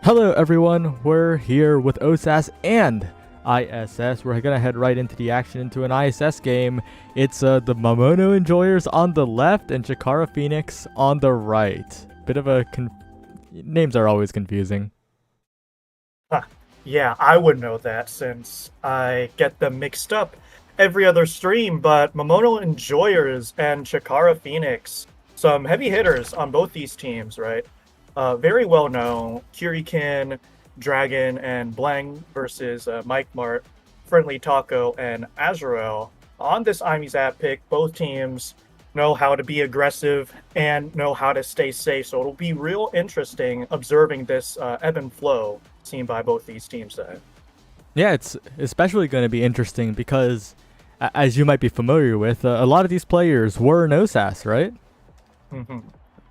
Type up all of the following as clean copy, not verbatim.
Hello everyone, we're here with Osas and ISS. We're gonna head right into the action into an ISS game. It's the Momono Enjoyers on the left and Chikara Phoenix on the right. Bit of a names are always confusing. Yeah, I would know that since I get them mixed up every other stream, but Momono Enjoyers and Chikara Phoenix, some heavy hitters on both these teams, right? Very well known. Kurikin, Dragon, and Blang versus Mike Mart, Friendly Taco, and Azrael. On this IMZAP pick, both teams know how to be aggressive and know how to stay safe, so it'll be real interesting observing this ebb and flow seen by both these teams today. Yeah, it's especially going to be interesting because, as you might be familiar with, a lot of these players were in Osas, right? Mm-hmm.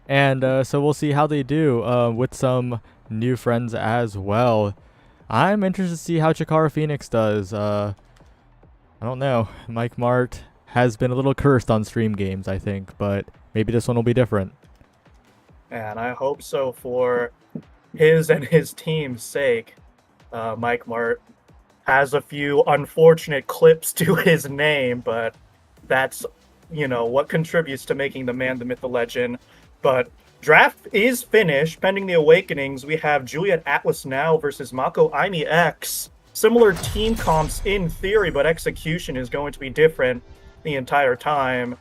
And so we'll see how they do with some new friends as well. I'm interested to see how Chikara Phoenix does. I don't know. Mike Mart has been a little cursed on stream games, I think, but maybe this one will be different. And I hope so for his and his team's sake. Mike Mart has a few unfortunate clips to his name, but that's, what contributes to making the man, the myth, the legend. But draft is finished. Pending the awakenings, we have Juliet Atlas now versus Mako Aimi X. Similar team comps in theory, but execution is going to be different the entire time.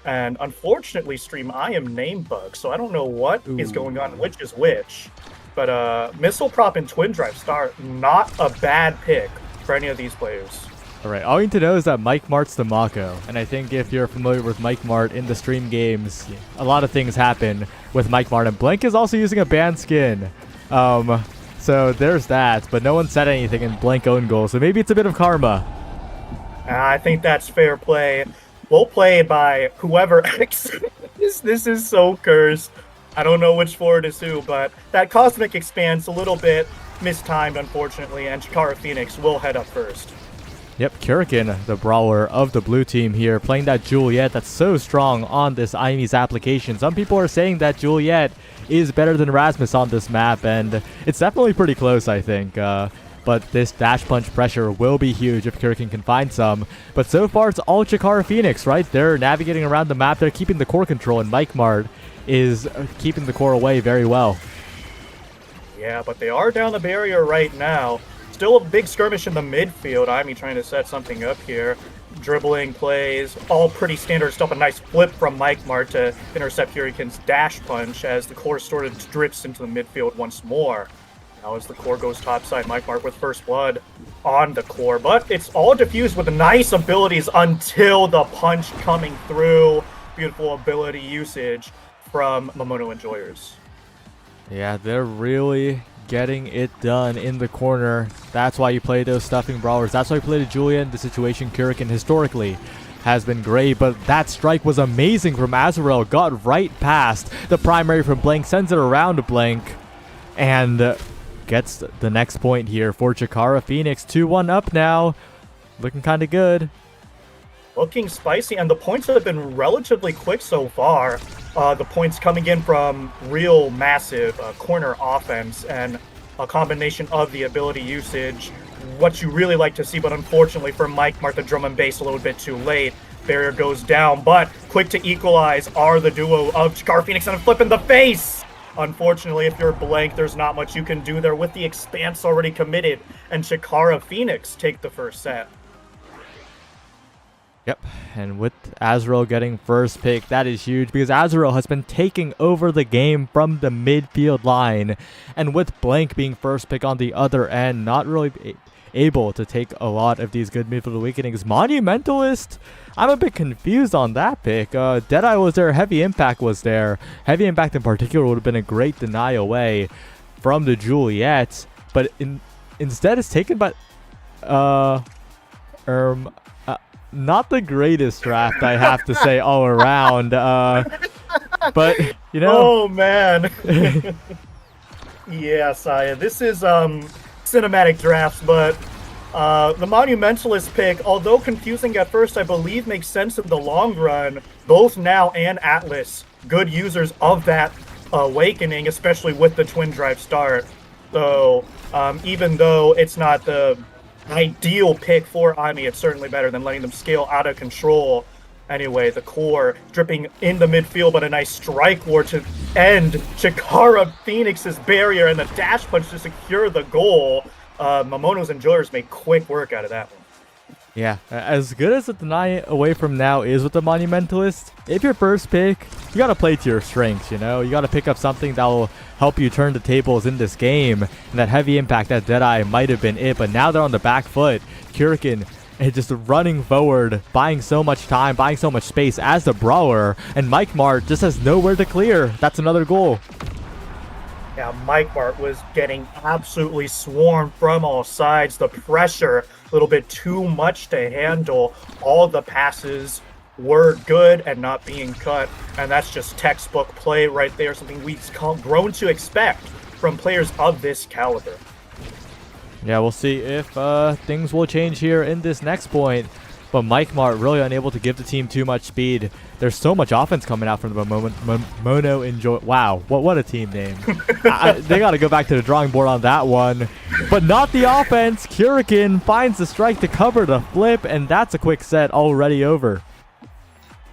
And unfortunately, stream I am name bugged, so I don't know what is going on, which is which. But Missile Prop and Twin Drive Start, not a bad pick for any of these players. Alright, all you need to know is that Mike Mart's the Mako, and I think if you're familiar with Mike Mart in the stream games, a lot of things happen with Mike Mart, and Blank is also using a banned skin. So there's that, but no one said anything in Blank own goal, so maybe it's a bit of karma. I think that's fair play. Well played by whoever X. This is so cursed. I don't know which forward is who, but that Cosmic Expanse a little bit mistimed, unfortunately, and Chikara Phoenix will head up first. Yep, Kurikin, the brawler of the blue team here, playing that Juliet that's so strong on this IME's application. Some people are saying that Juliet is better than Rasmus on this map, and it's definitely pretty close, I think. But this dash punch pressure will be huge if Kurikin can find some. But so far, it's all Chikara Phoenix, right? They're navigating around the map. They're keeping the core control, and Mike Mart is keeping the core away very well. Yeah, but they are down the barrier right now. Still a big skirmish in the midfield. I'm trying to set something up here. Dribbling plays, all pretty standard stuff. A nice flip from Mike Mart to intercept Kurikin's dash punch as the core sort of drifts into the midfield once more. Now as the core goes topside, Mike Mart with first blood on the core. But it's all diffused with nice abilities until the punch coming through. Beautiful ability usage from Momono Enjoyers. Yeah, they're really getting it done in the corner. That's why you play those stuffing brawlers. That's why you play the Julia in the situation. Kurikin historically has been great, but that strike was amazing from Azrael. Got right past the primary from Blank, sends it around to Blank, and gets the next point here for Chikara Phoenix. 2-1 up now. Looking kind of good. Looking spicy, and the points have been relatively quick so far. The points coming in from real massive corner offense and a combination of the ability usage. What you really like to see, but unfortunately for Mike Mart, the drum and bass a little bit too late. Barrier goes down, but quick to equalize are the duo of Chikara Phoenix and a flip in the face. Unfortunately, if you're Blank, there's not much you can do there with the expanse already committed, and Chikara Phoenix take the first set. Yep, and with Azrael getting first pick, that is huge because Azrael has been taking over the game from the midfield line. And with Blank being first pick on the other end, not really able to take a lot of these good midfield awakenings. Monumentalist, I'm a bit confused on that pick. Deadeye was there, Heavy Impact was there. Heavy Impact in particular would have been a great deny away from the Juliet. But instead it's taken by... not the greatest draft, I have to say, all around. But, Oh, man. Yeah, Saya. This is cinematic drafts, but the Monumentalist pick, although confusing at first, I believe makes sense in the long run. Both Now and Atlas, good users of that Awakening, especially with the Twin Drive start. So even though it's not the ideal pick for Ami, it's certainly better than letting them scale out of control. Anyway, the core dripping in the midfield, but a nice strike war to end Chikara Phoenix's barrier and the dash punch to secure the goal. Momono's Enjoyers made quick work out of that one. Yeah, as good as the deny away from now is with the Monumentalist, if your first pick, you gotta play to your strengths, you know? You gotta pick up something that will help you turn the tables in this game. And that heavy impact, that Deadeye might have been it, but now they're on the back foot. Kurikan is just running forward, buying so much time, buying so much space as the brawler, and Mike Mart just has nowhere to clear. That's another goal. Yeah, Mike Mart was getting absolutely swarmed from all sides. The pressure, a little bit too much to handle. All the passes were good and not being cut. And that's just textbook play right there, something we've grown to expect from players of this caliber. Yeah, we'll see if things will change here in this next point. But Mike Mart really unable to give the team too much speed. There's so much offense coming out from the Mono Enjoy. Wow, what a team name. They got to go back to the drawing board on that one. But not the offense. Kurikan finds the strike to cover the flip, and that's a quick set already over.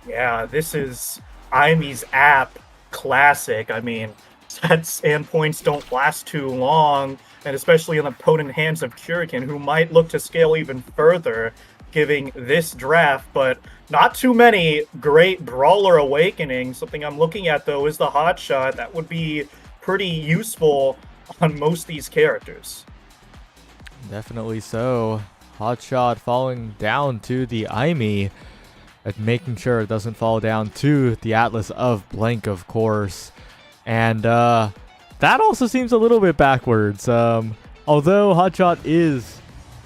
Yeah, this is Imi's app classic. I mean, sets and points don't last too long, and especially in the potent hands of Kurikan, who might look to scale even further, giving this draft, but not too many great brawler awakenings. Something I'm looking at, though, is the hot shot. That would be pretty useful on most of these characters. Definitely so. Hot shot falling down to the Imi, and making sure it doesn't fall down to the Atlas of Blank, of course. And that also seems a little bit backwards. Although hot shot is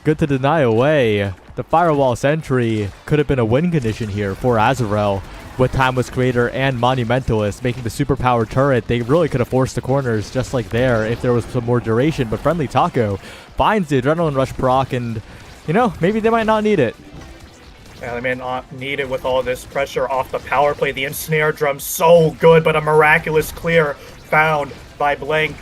good to deny away, the Firewall Sentry could have been a win condition here for Azrael with Timeless Creator and Monumentalist making the superpower turret. They really could have forced the corners just like there if there was some more duration, but Friendly Taco finds the Adrenaline Rush proc, and, you know, maybe they might not need it. Yeah, they may not need it with all this pressure off the power play. The ensnare drum so good, but a miraculous clear found by Blank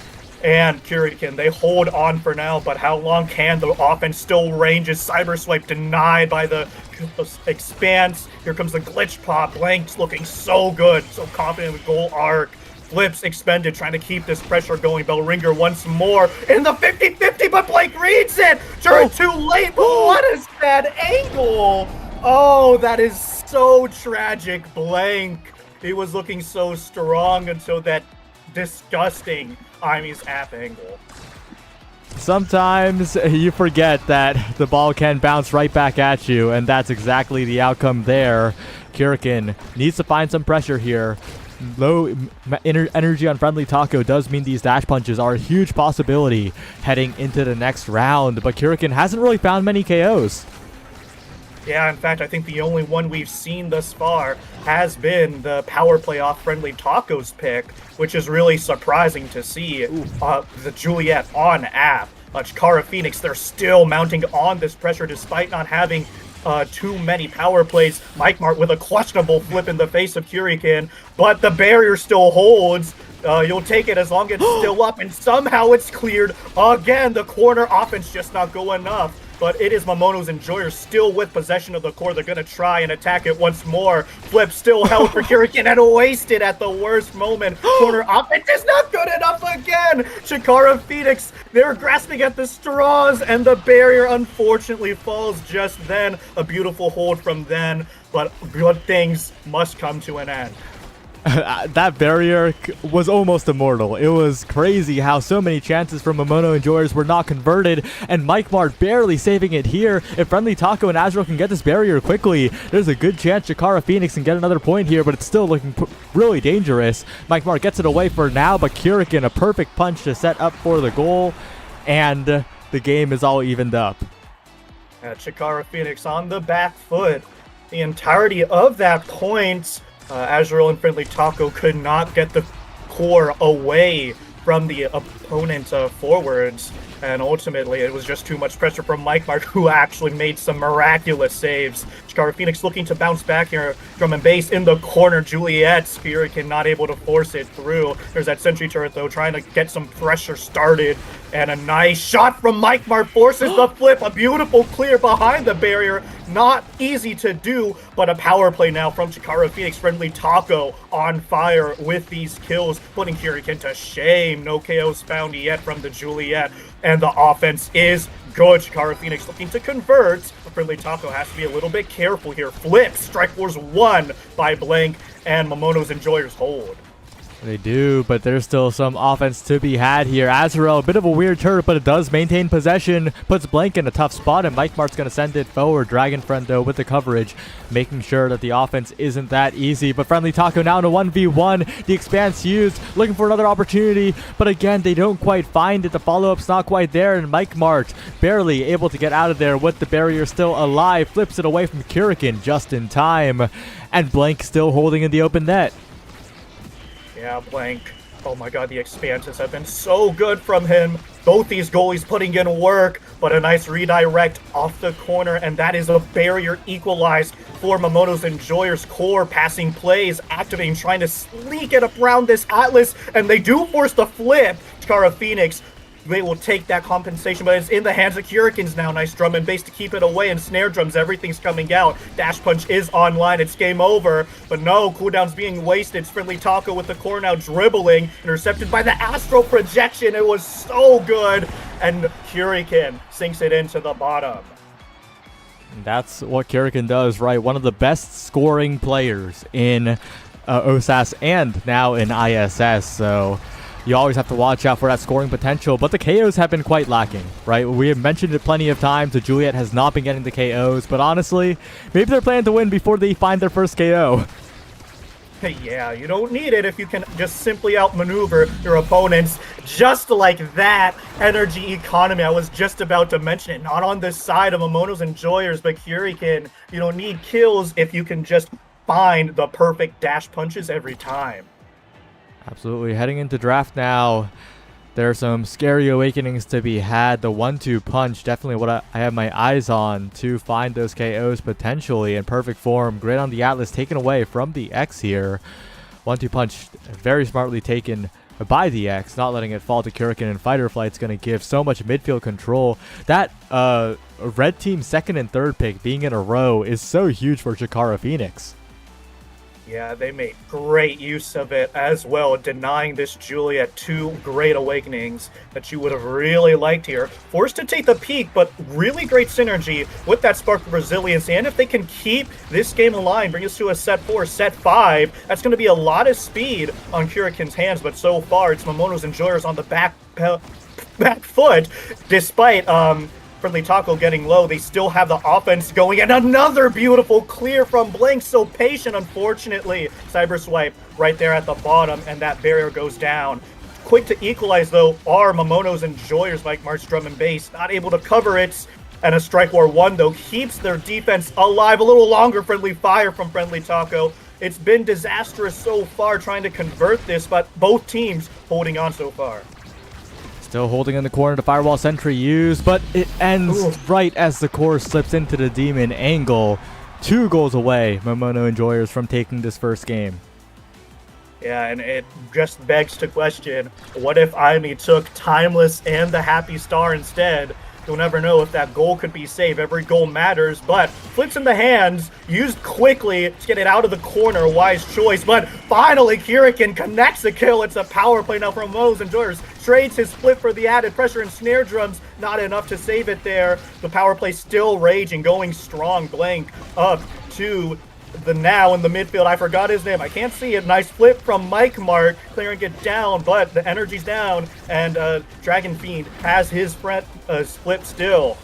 and Kurikan. They hold on for now, but how long can the offense still range? Is Cyber Swipe denied by the expanse? Here comes the glitch pop. Blank's looking so good, so confident with goal arc. Flips expended, trying to keep this pressure going. Bellringer once more in the 50-50, but Blank reads it! Turn too late, but what is that angle? Oh, that is so tragic. Blank, he was looking so strong until that disgusting Imi's app angle. Sometimes you forget that the ball can bounce right back at you, and that's exactly the outcome there. Kurikan needs to find some pressure here. Low energy on Friendly Taco does mean these dash punches are a huge possibility heading into the next round, but Kurikan hasn't really found many KOs. Yeah, in fact, I think the only one we've seen thus far has been the power play off Friendly Taco's pick, which is really surprising to see. The Juliet on app. Chikara Phoenix, they're still mounting on this pressure despite not having too many power plays. Mike Mart with a questionable flip in the face of Kurikan, but the barrier still holds. You'll take it as long as it's still up, and somehow it's cleared. Again, the corner offense just not good enough. But it is Momono's Enjoyer still with possession of the core. They're going to try and attack it once more. Flip still held for Kurikan and wasted at the worst moment. Corner offense is not good enough again. Chikara Phoenix, they're grasping at the straws, and the barrier unfortunately falls just then. A beautiful hold from then, but good things must come to an end. That barrier was almost immortal. It was crazy how so many chances from Momono Enjoyers were not converted, and Mike Mart barely saving it here. If Friendly Taco and Azrael can get this barrier quickly, there's a good chance Chikara Phoenix can get another point here, but it's still looking really dangerous. Mike Mart gets it away for now, but Kurikan, a perfect punch to set up for the goal, and the game is all evened up. Chikara Phoenix on the back foot. The entirety of that point, Azrael and Friendly Taco could not get the core away from the opponent forwards, and ultimately it was just too much pressure from Mike Mart, who actually made some miraculous saves. Chikara Phoenix looking to bounce back here. Drum and bass in the corner. Juliet's Hurricane not able to force it through. There's that sentry turret though, trying to get some pressure started. And a nice shot from Mike Mart forces the flip. A beautiful clear behind the barrier. Not easy to do, but a power play now from Chikara Phoenix. Friendly Taco on fire with these kills, putting Hurricane to shame. No KOs found yet from the Juliet. And the offense is good. Chikara Phoenix looking to convert. Friendly Taco has to be a little bit careful here. Flip. Strike Force won by Blank, and Momono's Enjoyers hold. They do, but there's still some offense to be had here. Azrael, a bit of a weird turret, but it does maintain possession. Puts Blank in a tough spot, and Mike Mart's going to send it forward. Dragon Friend, though, with the coverage, making sure that the offense isn't that easy. But Friendly Taco now in a 1v1. The expanse used, looking for another opportunity. But again, they don't quite find it. The follow-up's not quite there, and Mike Mart barely able to get out of there with the barrier still alive. Flips it away from Kurikan just in time. And Blank still holding in the open net. Yeah, Blank. Oh my god, the expanses have been so good from him. Both these goalies putting in work, but a nice redirect off the corner, and that is a barrier equalized for Momono's Enjoyers. Core passing plays, activating, trying to sneak it around this Atlas, and they do force the flip. Chikara Phoenix, they will take that compensation, but it's in the hands of Hurricanes now. Nice drum and bass to keep it away, and snare drums, everything's coming out. Dash punch is online, it's game over, but no, cooldown's being wasted. It's Friendly Taco with the core now dribbling, intercepted by the Astral Projection. It was so good, and Hurricane sinks it into the bottom. That's what Kurikan does, right? One of the best scoring players in Osas and now in ISS, so you always have to watch out for that scoring potential, but the KOs have been quite lacking, right? We have mentioned it plenty of times. The Juliet has not been getting the KOs, but honestly, maybe they're planning to win before they find their first KO. Yeah, you don't need it if you can just simply outmaneuver your opponents just like that. Energy economy, I was just about to mention it. Not on this side of Momono's Enjoyers, but Hurricane, you don't need kills if you can just find the perfect dash punches every time. Absolutely. Heading into draft now, there are some scary awakenings to be had. The 1-2 punch, definitely what I have my eyes on to find those KOs potentially in perfect form. Great on the Atlas, taken away from the X here. 1-2 punch, very smartly taken by the X, not letting it fall to Kurikan, and Fighter Flight's going to give so much midfield control. That red team second and third pick being in a row is so huge for Chikara Phoenix. Yeah, they made great use of it as well, denying this Juliet two great awakenings that you would have really liked here. Forced to take the peak, but really great synergy with that spark of resilience. And if they can keep this game alive, bring us to a set 4, set 5, that's going to be a lot of speed on Hurricane's hands. But so far, it's Momono's Enjoyers on the back foot, despite Friendly Taco getting low. They still have the offense going, and another beautiful clear from Blank. So patient, unfortunately. Cyber Swipe right there at the bottom, and that barrier goes down. Quick to equalize, though, are Momono's Enjoyers. Like March Drum and Bass, not able to cover it. And a Strike War 1, though, keeps their defense alive a little longer. Friendly Fire from Friendly Taco. It's been disastrous so far trying to convert this, but both teams holding on so far. Still holding in the corner, the Firewall Sentry used, but it ends right as the core slips into the Demon angle. 2 goals away, Momono Enjoyers, from taking this first game. Yeah, and it just begs to question, what if Aimi took Timeless and the Happy Star instead? You'll never know if that goal could be saved. Every goal matters, but flips in the hands, used quickly to get it out of the corner. Wise choice, but finally Kurikan connects the kill. It's a power play now from Momono's Enjoyers. Trades his flip for the added pressure and snare drums. Not enough to save it there. The power play still raging, going strong. Blank up to the now in the midfield. I forgot his name. I can't see it. Nice flip from Mike Mark, clearing it down, but the energy's down, and Dragon Fiend has his flip still.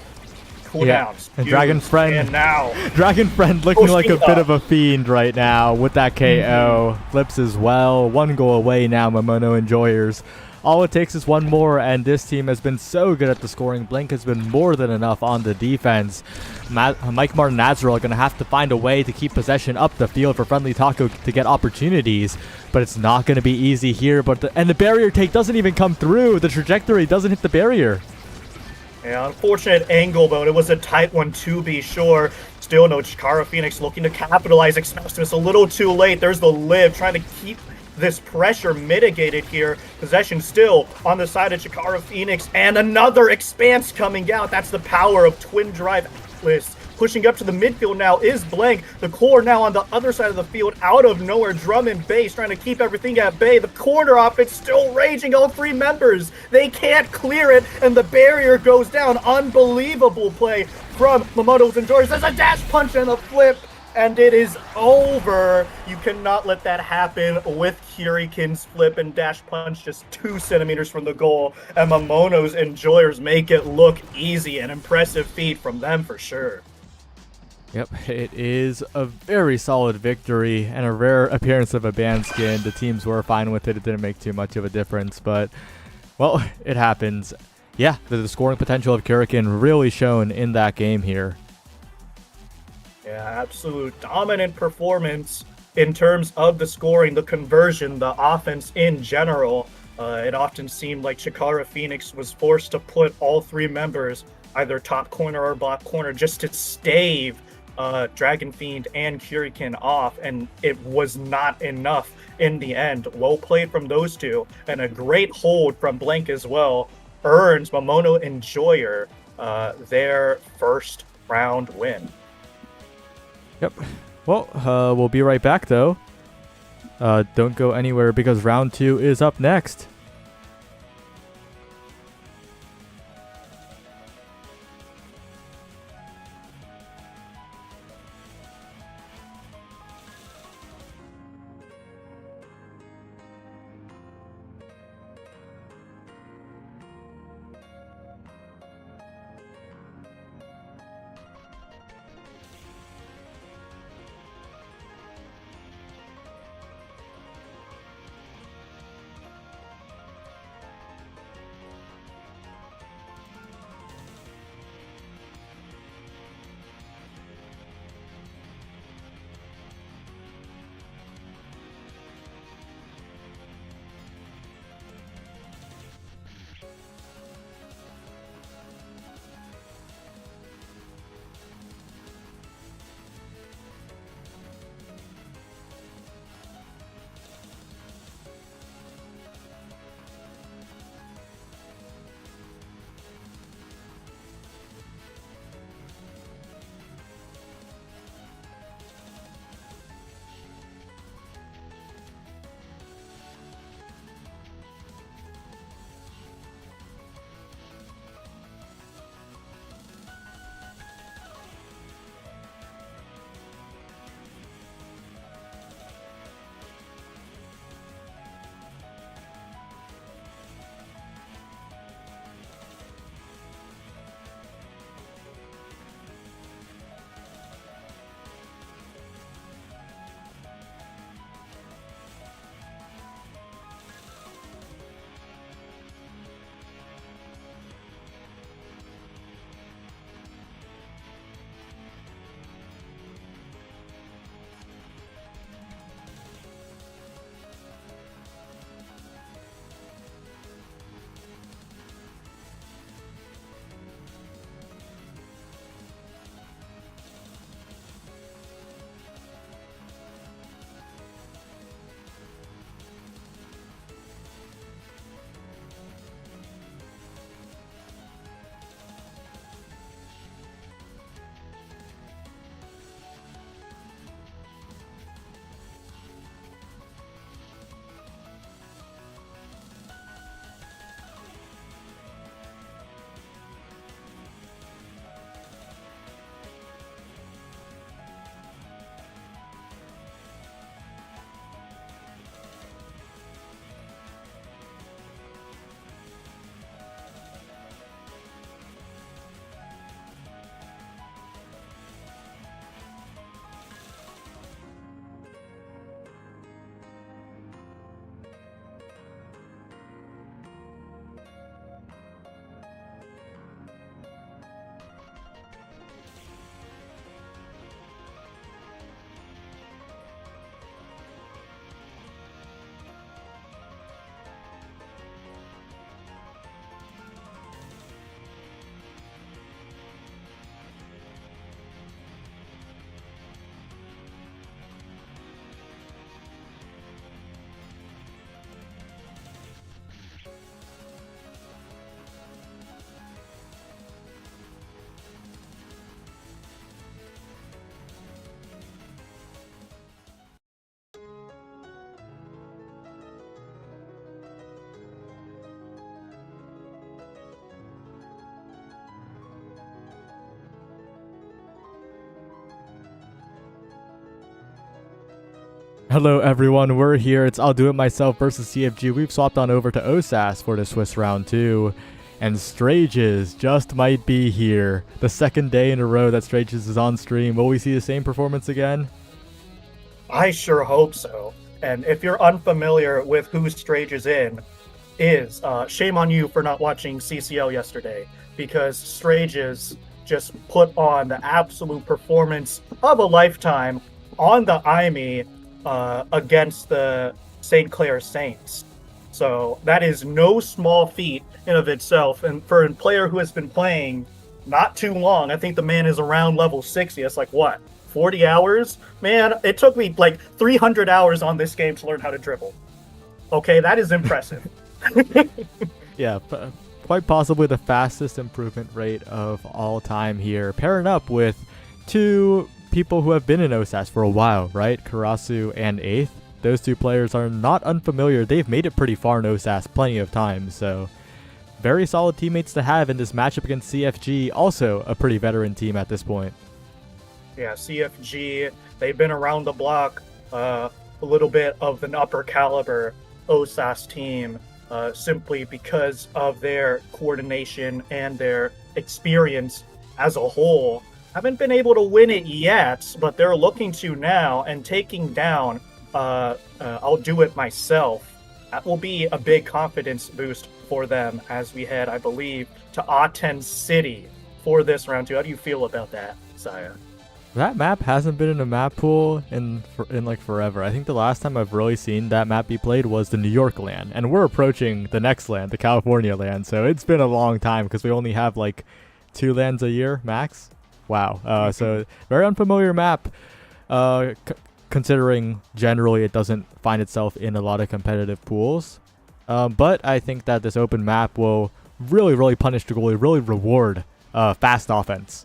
Cooldowns. And Dragon Friend. And now. Dragon Friend looking like a bit of a fiend right now with that KO. Flips as well. 1 goal away now, Momono Enjoyers. All it takes is 1 more, and this team has been so good at the scoring. Blank has been more than enough on the defense. Mike Martin and Azrael are going to have to find a way to keep possession up the field for Friendly Taco to get opportunities, but it's not going to be easy here. And the barrier take doesn't even come through. The trajectory doesn't hit the barrier. Yeah, unfortunate angle, but it was a tight one to be sure. Still no Chikara Phoenix looking to capitalize. Exnastus a little too late. There's the live trying to keep this pressure mitigated here. Possession still on the side of Chikara Phoenix, and another expanse coming out. That's the power of Twin Drive Atlas. Pushing up to the midfield now is Blank. The core now on the other side of the field, out of nowhere. Drummond base trying to keep everything at bay. The corner offense still raging. All three members, they can't clear it, and the barrier goes down. Unbelievable play from Mamoto's Enjoyers. There's a dash punch and a flip, and it is over. You cannot let that happen with Kurikin's flip and dash punch just 2 centimeters from the goal. And Mamoto's Enjoyers make it look easy. An impressive feat from them for sure. Yep, it is a very solid victory and a rare appearance of a band skin. The teams were fine with it. It didn't make too much of a difference, but, well, it happens. Yeah, the scoring potential of Kurikin really shown in that game here. Yeah, absolute dominant performance in terms of the scoring, the conversion, the offense in general. It often seemed like Chikara Phoenix was forced to put all three members either top corner or bottom corner just to stave Dragon Fiend and Kurikin off, and it was not enough in the end. Well played from those two, and a great hold from Blank as well earns Mamono Enjoyer their first round win. Yep. Well, we'll be right back, though. Don't go anywhere because round 2 is up next. Hello everyone, we're here. It's I'll Do It Myself versus CFG. We've swapped on over to Osas for the Swiss round 2. And Strages just might be here. The second day in a row that Strages is on stream. Will we see the same performance again? I sure hope so. And if you're unfamiliar with who Strages is, shame on you for not watching CCL yesterday, because Strages just put on the absolute performance of a lifetime on the IME against the St. Clair Saints. So that is no small feat in of itself. And for a player who has been playing not too long, I think the man is around level 60. It's like, what, 40 hours? Man, it took me like 300 hours on this game to learn how to dribble. Okay, that is impressive. Yeah, quite possibly the fastest improvement rate of all time here. Pairing up with two people who have been in OSAS for a while, right? Karasu and 8th. Those two players are not unfamiliar. They've made it pretty far in OSAS plenty of times, so very solid teammates to have in this matchup against CFG. Also a pretty veteran team at this point. Yeah, CFG, they've been around the block, a little bit of an upper caliber OSAS team, simply because of their coordination and their experience as a whole. Haven't been able to win it yet, but they're looking to now, and taking down I'll Do It Myself. That will be a big confidence boost for them as we head, I believe, to Aten City for this round 2. How do you feel about that, Saya? That map hasn't been in a map pool in like forever. I think the last time I've really seen that map be played was the New York LAN, and we're approaching the next LAN, the California LAN, so it's been a long time because we only have like 2 LANs a year max. Wow. So very unfamiliar map, considering generally it doesn't find itself in a lot of competitive pools. But I think that this open map will really punish the goalie, really reward fast offense.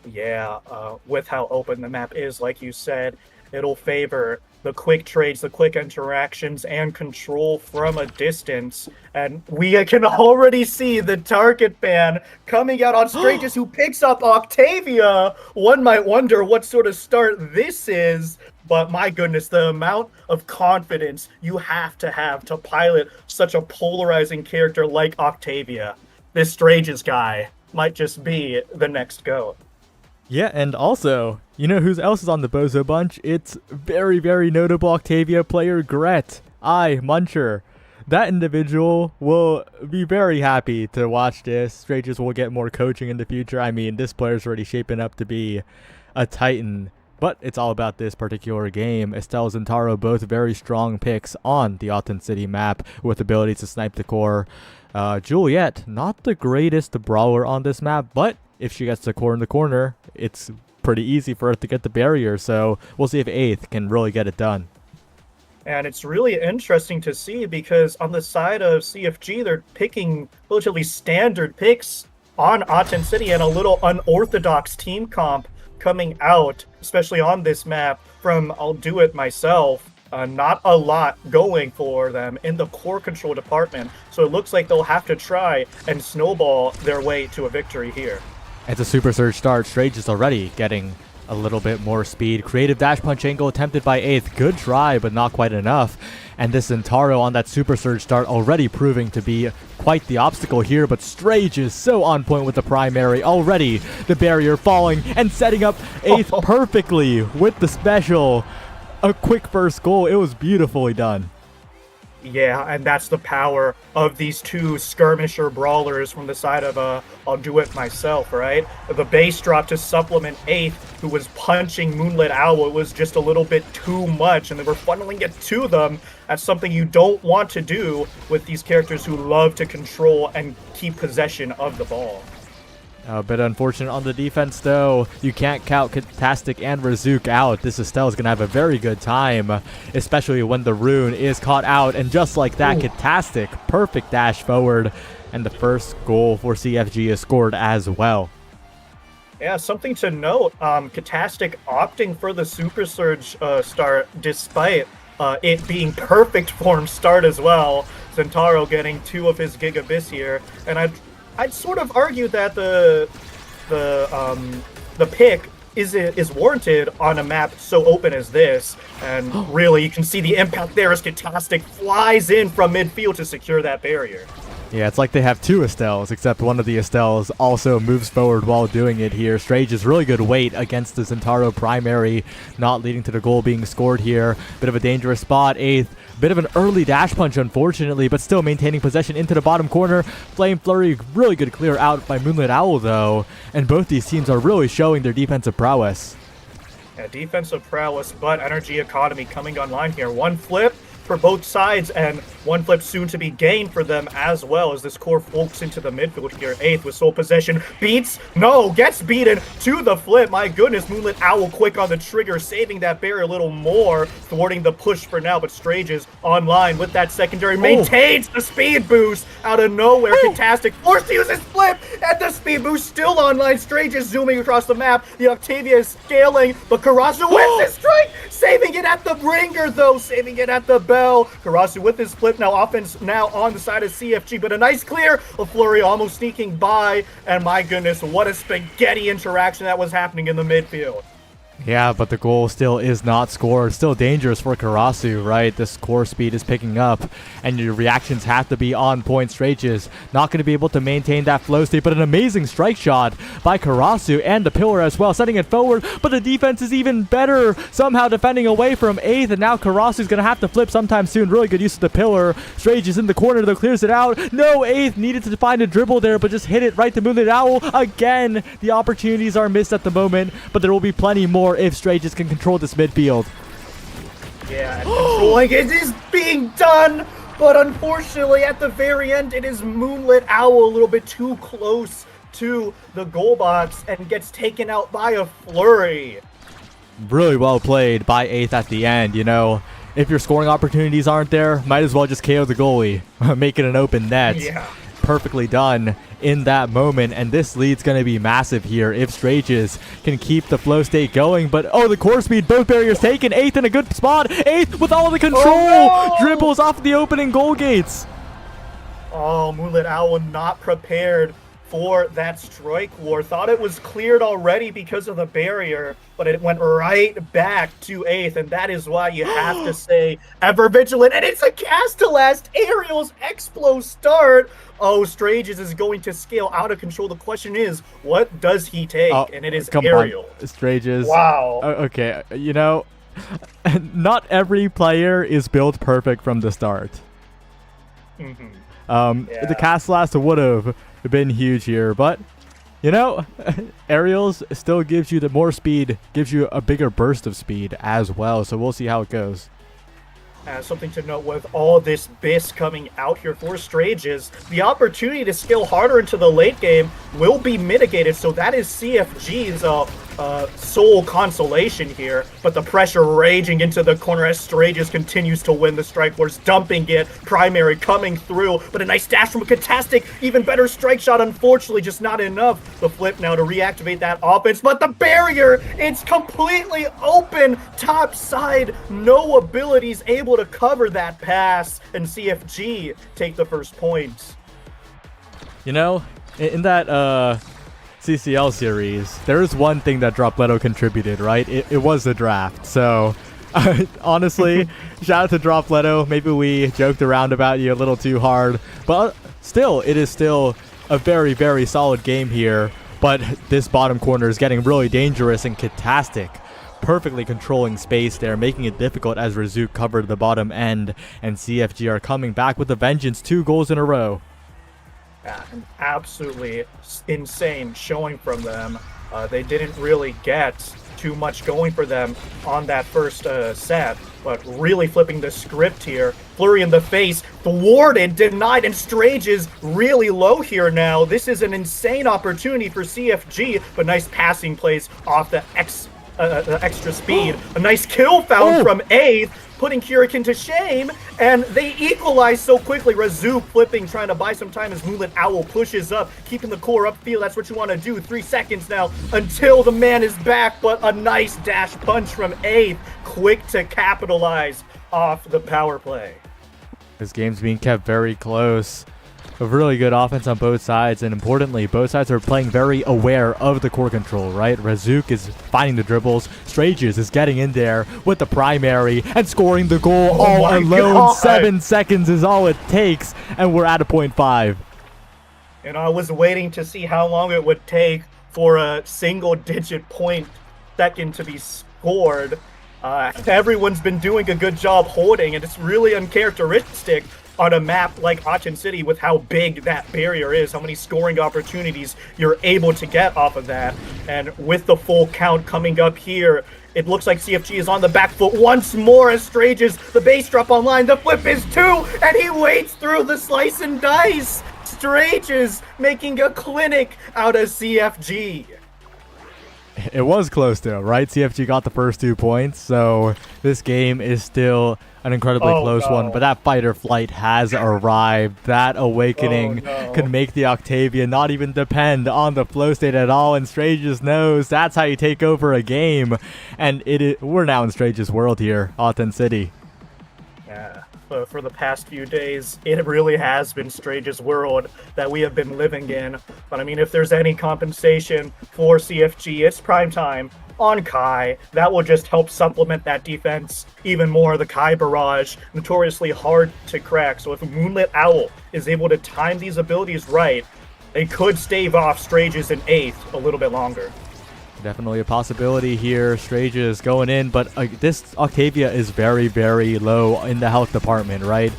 Yeah, with how open the map is, like you said, it'll favor the quick trades, the quick interactions, and control from a distance. And we can already see the target ban coming out on Strages, who picks up Octavia. One might wonder what sort of start this is, but my goodness, the amount of confidence you have to pilot such a polarizing character like Octavia. This Strages guy might just be the next GOAT. Yeah, and also, you know who else is on the Bozo Bunch? It's very notable Octavia player Gret. Muncher. That individual will be very happy to watch this. Strages will get more coaching in the future. I mean, this player's already shaping up to be a titan. But it's all about this particular game. Estelle and Taro, both very strong picks on the Aten City map with abilities to snipe the core. Juliet, not the greatest brawler on this map, but if she gets the core in the corner, it's pretty easy for her to get the barrier. So we'll see if 8th can really get it done. And it's really interesting to see because on the side of CFG, they're picking relatively standard picks on Aten City and a little unorthodox team comp coming out, especially on this map from I'll Do It Myself. Not a lot going for them in the core control department. So it looks like they'll have to try and snowball their way to a victory here. It's a super surge start. Strages already getting a little bit more speed. Creative dash punch angle attempted by 8th. Good try, but not quite enough. And this Zentaro on that super surge start already proving to be quite the obstacle here. But Strages so on point with the primary. Already the barrier falling and setting up 8th perfectly with the special. A quick first goal. It was beautifully done. Yeah, and that's the power of these two skirmisher brawlers from the side of I'll Do It Myself, right? The base drop to supplement 8th, who was punching Moonlit Owl. It was just a little bit too much, and they were funneling it to them. That's something you don't want to do with these characters who love to control and keep possession of the ball. A bit unfortunate on the defense, though. You can't count Katastic and Razook out. This Estelle is going to have a very good time, especially when the rune is caught out. And just like that, Katastic, perfect dash forward. And the first goal for CFG is scored as well. Yeah, something to note, Katastic opting for the Super Surge start despite it being perfect form start as well. Zentaro getting 2 of his Gigabits here. And I'd sort of argue that the pick is warranted on a map so open as this. And really, you can see the impact there as Katastic flies in from midfield to secure that barrier. Yeah, it's like they have two Estelles, except one of the Estelles also moves forward while doing it here. Strage is really good weight against the Zentaro primary, not leading to the goal being scored here. Bit of a dangerous spot. 8th, bit of an early dash punch, unfortunately, but still maintaining possession into the bottom corner. Flame Flurry, really good clear out by Moonlit Owl, though. And both these teams are really showing their defensive prowess. Yeah, defensive prowess, but energy economy coming online here. One flip for both sides, and one flip soon to be gained for them as well as this core folks into the midfield here. 8th with sole possession, gets beaten to the flip. My goodness, Moonlit Owl quick on the trigger, saving that barrier a little more, thwarting the push for now, but Strage is online with that secondary, maintains the speed boost out of nowhere. Fantastic, forced to use his flip, and the speed boost still online. Strage is zooming across the map, the Octavia is scaling, but Karasu with the strike, saving it at the ringer though, saving it at the bell. Karasu with his flip now, offense now on the side of CFG, but a nice clear of Flurry almost sneaking by, and my goodness, what a spaghetti interaction that was happening in the midfield. Yeah, but the goal still is not scored. Still dangerous for Karasu, right? This core speed is picking up, and your reactions have to be on point. Strage is not going to be able to maintain that flow state, but an amazing strike shot by Karasu and the pillar as well, setting it forward, but the defense is even better, somehow defending away from 8th, and now Karasu's going to have to flip sometime soon. Really good use of the pillar. Strage is in the corner, though, clears it out. No, 8th needed to find a dribble there, but just hit it right to Moonlit Owl. Again, the opportunities are missed at the moment, but there will be plenty more if Strages can control this midfield. Yeah, and controlling it is being done, but unfortunately at the very end it is Moonlit Owl a little bit too close to the goal box and gets taken out by a flurry. Really well played by 8th at the end, you know. If your scoring opportunities aren't there, might as well just KO the goalie, make it an open net. Yeah. Perfectly done in that moment, and this lead's going to be massive here if Strages can keep the flow state going. But the core speed, both barriers taken. 8th in a good spot. 8th with all the control, dribbles off the opening goal gates. Oh, Moonlit Owl not prepared for that strike war. Thought it was cleared already because of the barrier, but it went right back to 8th, and that is why you have to stay ever vigilant. And it's a Castellast Aerials Explo start. Oh, Strages is going to scale out of control. The question is, what does he take? And it is Aerial. Strages. Wow. Okay, you know, not every player is built perfect from the start. The Castellast would have been huge here, but you know, Aerials still gives you the more speed, gives you a bigger burst of speed as well, so we'll see how it goes. Something to note with all this BIS coming out here for Strages, the opportunity to scale harder into the late game will be mitigated, so that is CFG's sole consolation here, but the pressure raging into the corner as Strages continues to win the strike wars, dumping it, primary coming through, but a nice dash from a Katastic, even better strike shot, unfortunately just not enough. The flip now to reactivate that offense, but the barrier, it's completely open, top side, no abilities able to cover that pass, and CFG take the first point. You know, in that CCL series, there is one thing that Dropletto contributed, right? It was the draft. So, honestly, shout out to Dropletto. Maybe we joked around about you a little too hard, but still, it is still a very, very solid game here. But this bottom corner is getting really dangerous, and Katastic perfectly controlling space there, making it difficult as Razuk covered the bottom end, and CFG are coming back with a vengeance, 2 goals in a row. Absolutely insane showing from them. They didn't really get too much going for them on that first set, but really flipping the script here. Flurry in the face, thwarted, denied, and Strage is really low here now. This is an insane opportunity for CFG, but nice passing plays off the extra speed. A nice kill found from 8th, putting Hurricane to shame, and they equalize so quickly. Razoo flipping, trying to buy some time as Moonlit Owl pushes up, keeping the core upfield. That's what you want to do. 3 seconds now until the man is back, but a nice dash punch from 8th, quick to capitalize off the power play. This game's being kept very close. A really good offense on both sides, and importantly, both sides are playing very aware of the core control, right? Razuk is finding the dribbles. Strages is getting in there with the primary and scoring the goal all alone. God. 7 seconds is all it takes, and we're at a 0.5. And I was waiting to see how long it would take for a single-digit point second to be scored. Everyone's been doing a good job holding, and it's really uncharacteristic on a map like Achen City with how big that barrier is, how many scoring opportunities you're able to get off of that. And with the full count coming up here, it looks like CFG is on the back foot once more as Strages, the base drop online, the flip is 2, and he waits through the slice and dice. Strages making a clinic out of CFG. It was close though, right? CFG got the first 2 points, so this game is still an incredibly close one, but that fight or flight has arrived. That awakening can make the Octavia not even depend on the flow state at all, and Strages knows that's how you take over a game, and we're now in Strages' world here, Achen City. Yeah, for the past few days, it really has been Strages' world that we have been living in. But I mean, if there's any compensation for CFG, it's prime time on Kai. That will just help supplement that defense even more. The Kai barrage, notoriously hard to crack. So if Moonlit Owl is able to time these abilities right, they could stave off Strages in 8th a little bit longer. Definitely a possibility here. Strages going in, but this Octavia is very, very low in the health department, right?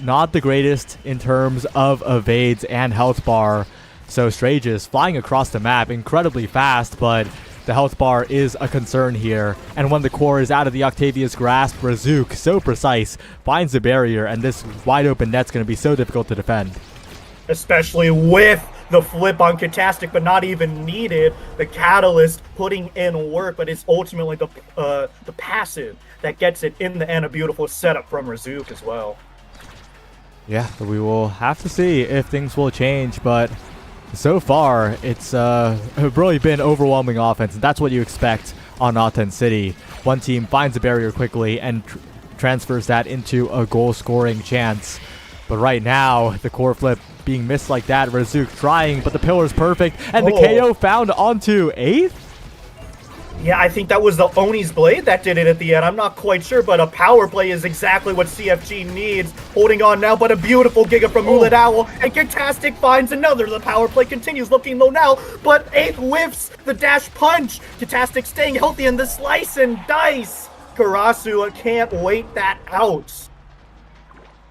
Not the greatest in terms of evades and health bar. So Strages flying across the map incredibly fast, but the health bar is a concern here. And when the core is out of the Octavia's grasp, Razuk, so precise, finds the barrier, and this wide open net's going to be so difficult to defend. Especially with the flip on Catastic, but not even needed. The Catalyst putting in work, but it's ultimately the passive that gets it in the end. A beautiful setup from Razuk as well. Yeah, we will have to see if things will change, but so far it's really been overwhelming offense, and that's what you expect on Achen City. One team finds a barrier quickly and transfers that into a goal-scoring chance. But right now, the core flip being missed like that, Razuk trying, but the pillar's perfect, and the KO found onto 8th? Yeah, I think that was the Oni's Blade that did it at the end. I'm not quite sure, but a power play is exactly what CFG needs. Holding on now, but a beautiful Giga from Moonlit Owl, and Catastic finds another. The power play continues, looking low now, but 8th whiffs the dash punch. Catastic staying healthy in the slice and dice. Karasu can't wait that out.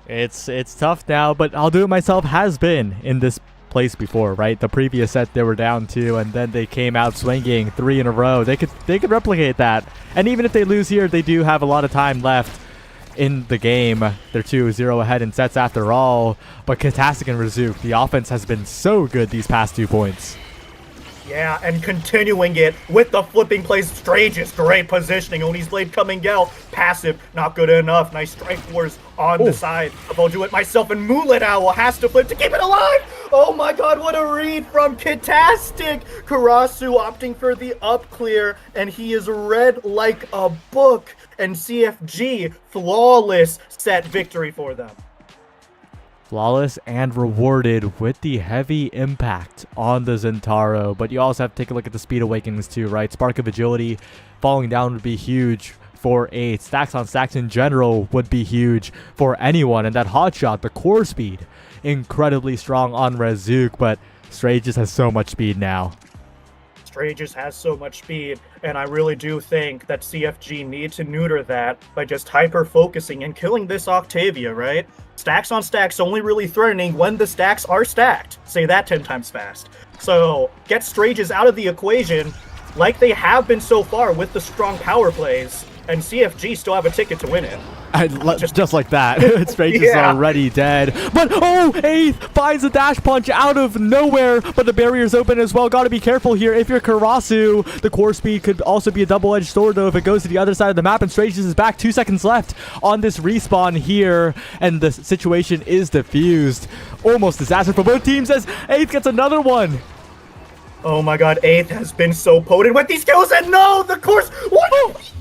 It's tough now, but I'll Do It Myself has been in this place before, right? The previous set they were down 2, and then they came out swinging 3 in a row. They could replicate that, and even if they lose here, they do have a lot of time left in the game. They're 2-0 ahead in sets after all. But Catastic and Razuk, the offense has been so good these past 2 points. Yeah, and continuing it with the flipping plays. Strages, great positioning. Oni's Blade coming out. Passive, not good enough. Nice strike force on the side. I'll Do It Myself, and Moonlit Owl has to flip to keep it alive. Oh my god, what a read from Catastic. Karasu opting for the up clear, and he is read like a book. And CFG, flawless set victory for them. Flawless and rewarded with the heavy impact on the Zentaro. But you also have to take a look at the speed awakenings too, right? Spark of Agility falling down would be huge for 8. Stacks on stacks in general would be huge for anyone. And that hot shot, the core speed, incredibly strong on Razuk. But Strages has so much speed now. Strages has so much speed, and I really do think that CFG need to neuter that by just hyper-focusing and killing this Octavia, right? Stacks on stacks only really threatening when the stacks are stacked. Say that 10 times fast. So get Strages out of the equation like they have been so far with the strong power plays, and CFG still have a ticket to win it. Just like that. Strages is already dead. But, 8th finds a dash punch out of nowhere, but the barrier's open as well. Gotta be careful here. If you're Karasu, the core speed could also be a double-edged sword, though, if it goes to the other side of the map, and Strages is back. 2 seconds left on this respawn here, and the situation is diffused. Almost disaster for both teams as 8th gets another one. Oh my god, 8th has been so potent with these kills, and no, the course. What?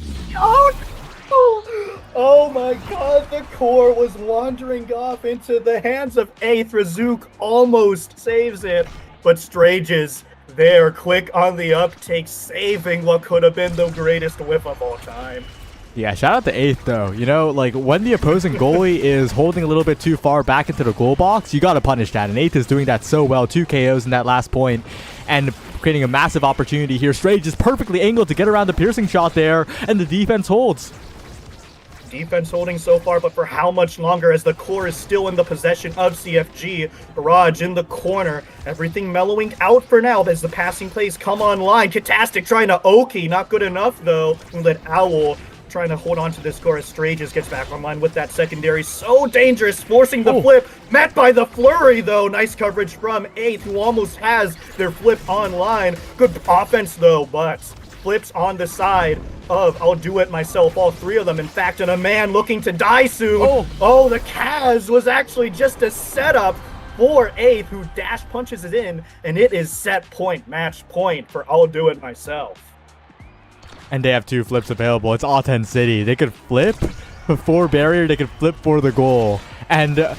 Oh my god, the core was wandering off into the hands of Eighth. Razuk almost saves it, but Strages there, quick on the uptake, saving what could have been the greatest whiff of all time. Yeah, shout out to Eighth, though. You know, like, when the opposing goalie is holding a little bit too far back into the goal box, you got to punish that. And Eighth is doing that so well. 2 KOs in that last point and creating a massive opportunity here. Strage is perfectly angled to get around the piercing shot there, and the defense holds. Defense holding so far, but for how much longer, as the core is still in the possession of CFG. Barrage in the corner, everything mellowing out for now as the passing plays come online. Katastic trying to Oki, not good enough though. Moonlit Owl trying to hold on to this score as Strages gets back online with that secondary. So dangerous, forcing the flip. Met by the flurry, though. Nice coverage from Eighth, who almost has their flip online. Good offense, though, but flips on the side of I'll do it myself, all 3 of them. In fact, and a man looking to die soon. Oh, the Kaz was actually just a setup for Eighth, who dash punches it in, and it is set point, match point for I'll do it myself. And they have 2 flips available. It's Auten City. They could flip for barrier. They could flip for the goal. And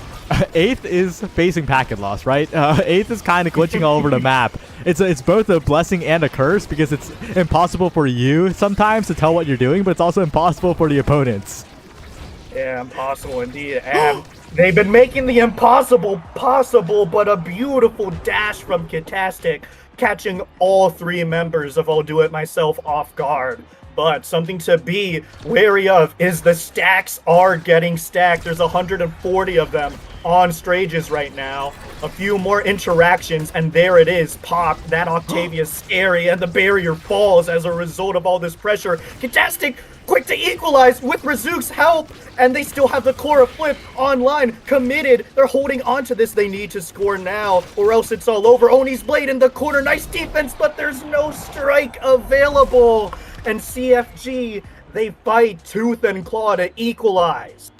Eighth is facing packet loss, right? Eighth is kind of glitching all over the map. It's both a blessing and a curse because it's impossible for you sometimes to tell what you're doing, but it's also impossible for the opponents. Yeah, impossible indeed. And they've been making the impossible possible, but a beautiful dash from Katastic, catching all 3 members of I'll Do It Myself off guard. But something to be wary of is the stacks are getting stacked. There's 140 of them on Strages right now. A few more interactions, and there it is. Pop, that Octavia's scary, and the barrier falls as a result of all this pressure. Katastic quick to equalize with Razuk's help, and they still have the core flip online, committed. They're holding on to this. They need to score now, or else it's all over. Oni's blade in the corner. Nice defense, but there's no strike available. And CFG, they fight tooth and claw to equalize.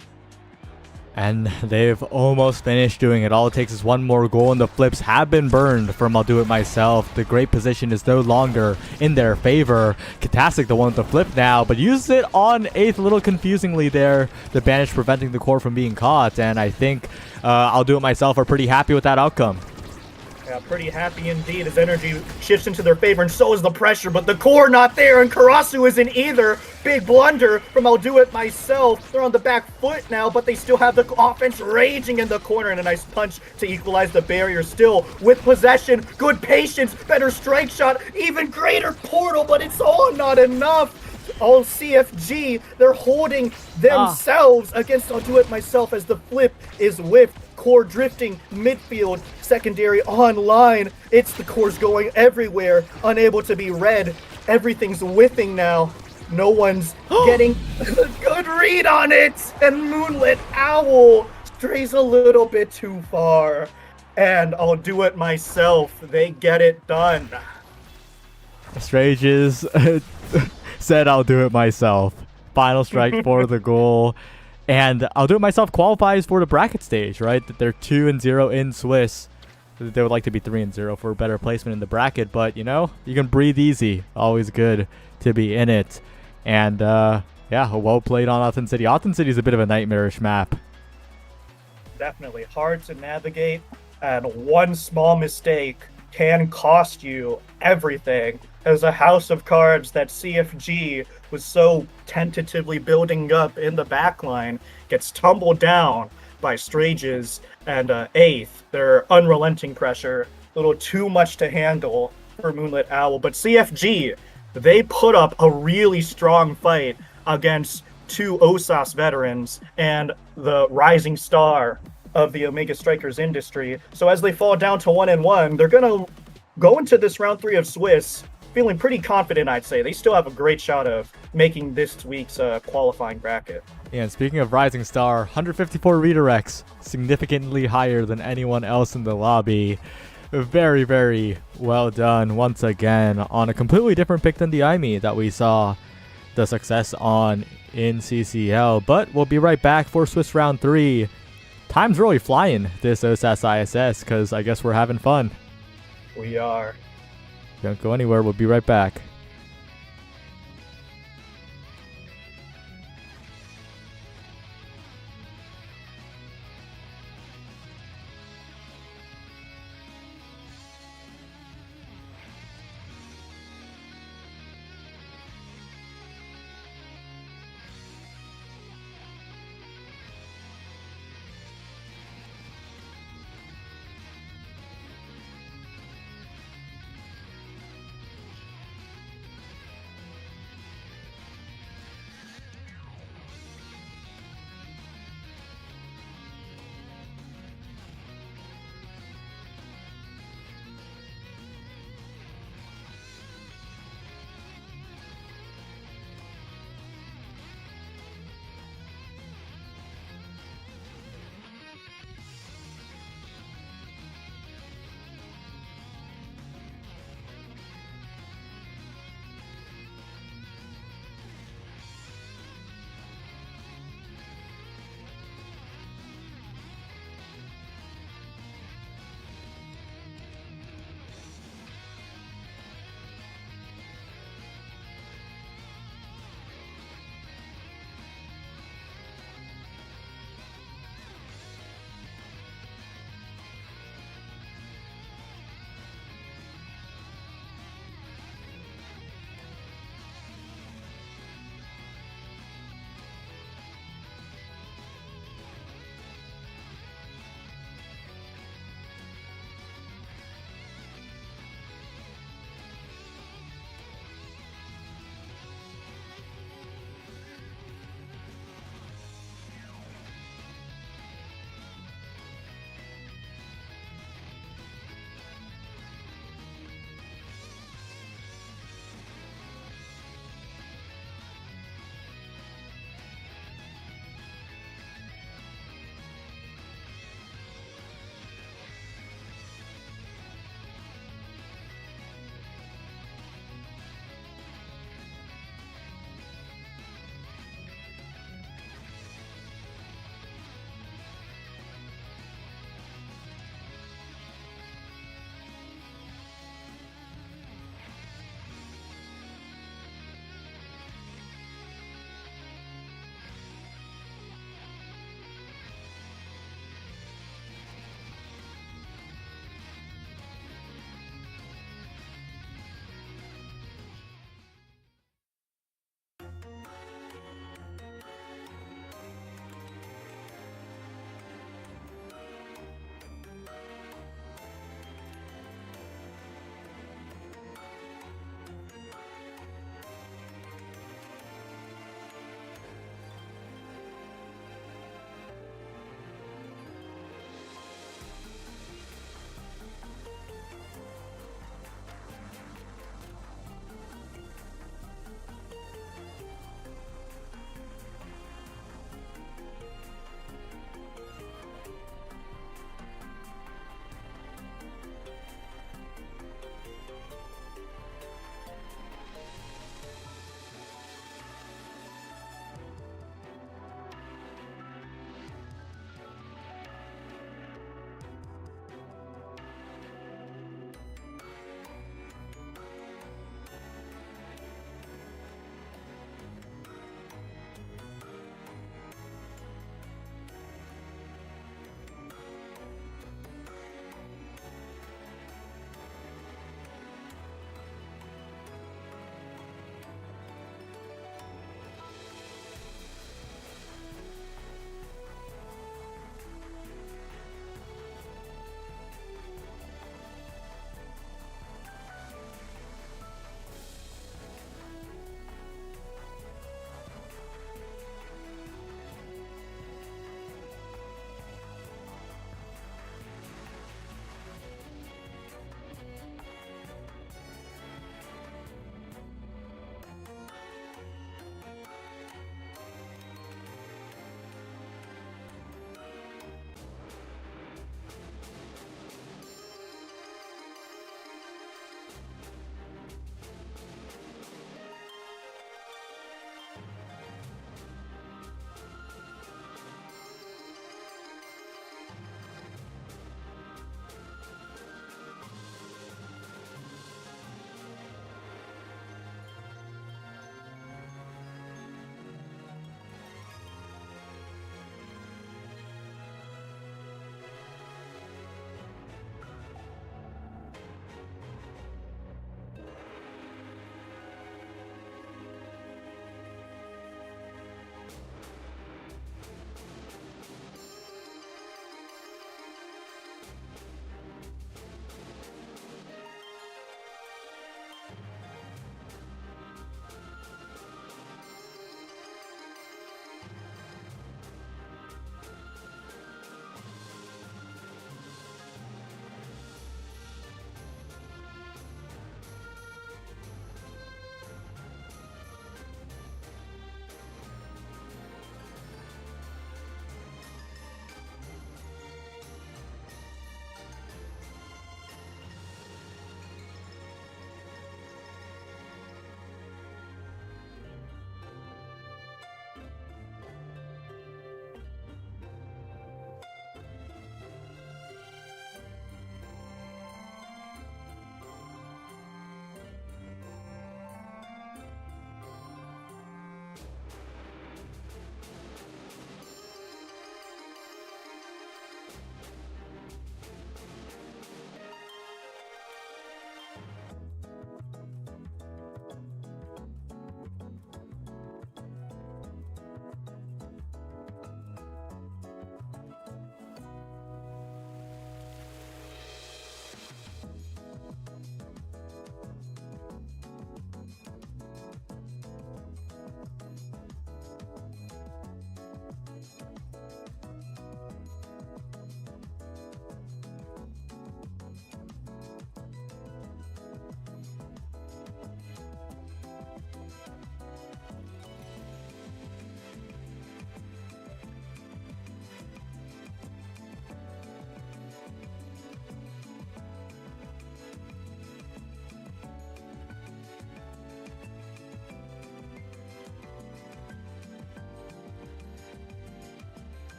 And they've almost finished doing it. All it takes is 1 more goal, and the flips have been burned from I'll Do It Myself. The great position is no longer in their favor. Katastic, the one with the flip now, but uses it on Eighth a little confusingly there. The bandage preventing the core from being caught, and I think I'll Do It Myself are pretty happy with that outcome. Yeah, pretty happy indeed as energy shifts into their favor, and so is the pressure, but the core not there, and Karasu isn't either. Big blunder from I'll Do It Myself. They're on the back foot now, but they still have the offense raging in the corner, and a nice punch to equalize the barrier still with possession. Good patience, better strike shot, even greater portal, but it's all not enough. All CFG, they're holding themselves against I'll Do It Myself as the flip is whiffed. Core drifting midfield, secondary online. It's the cores going everywhere, unable to be read. Everything's whiffing now. No one's getting a good read on it. And Moonlit Owl strays a little bit too far. And I'll Do It Myself. They get it done. Strages said I'll do it myself. Final strike for the goal. And I'll Do It Myself qualifies for the bracket stage, right? They're 2-0 in Swiss. They would like to be 3-0 for a better placement in the bracket, but you know, you can breathe easy. Always good to be in it. And yeah, well played on Auten City. Auten City is a bit of a nightmarish map. Definitely hard to navigate, and one small mistake can cost you everything. As a house of cards that CFG was so tentatively building up in the backline gets tumbled down by Strages and Eighth. Their unrelenting pressure, a little too much to handle for Moonlit Owl. But CFG, they put up a really strong fight against 2 Osas veterans and the rising star of the Omega Strikers industry. So as they fall down to 1-1, they're going to go into this round 3 of Swiss feeling pretty confident, I'd say. They still have a great shot of making this week's qualifying bracket. Yeah, and speaking of Rising Star, 154 redirects, significantly higher than anyone else in the lobby. Very, very well done once again on a completely different pick than the IME that we saw the success on in CCL. But we'll be right back for Swiss Round 3. Time's really flying this OSAS ISS because I guess we're having fun. We are. Don't go anywhere. We'll be right back.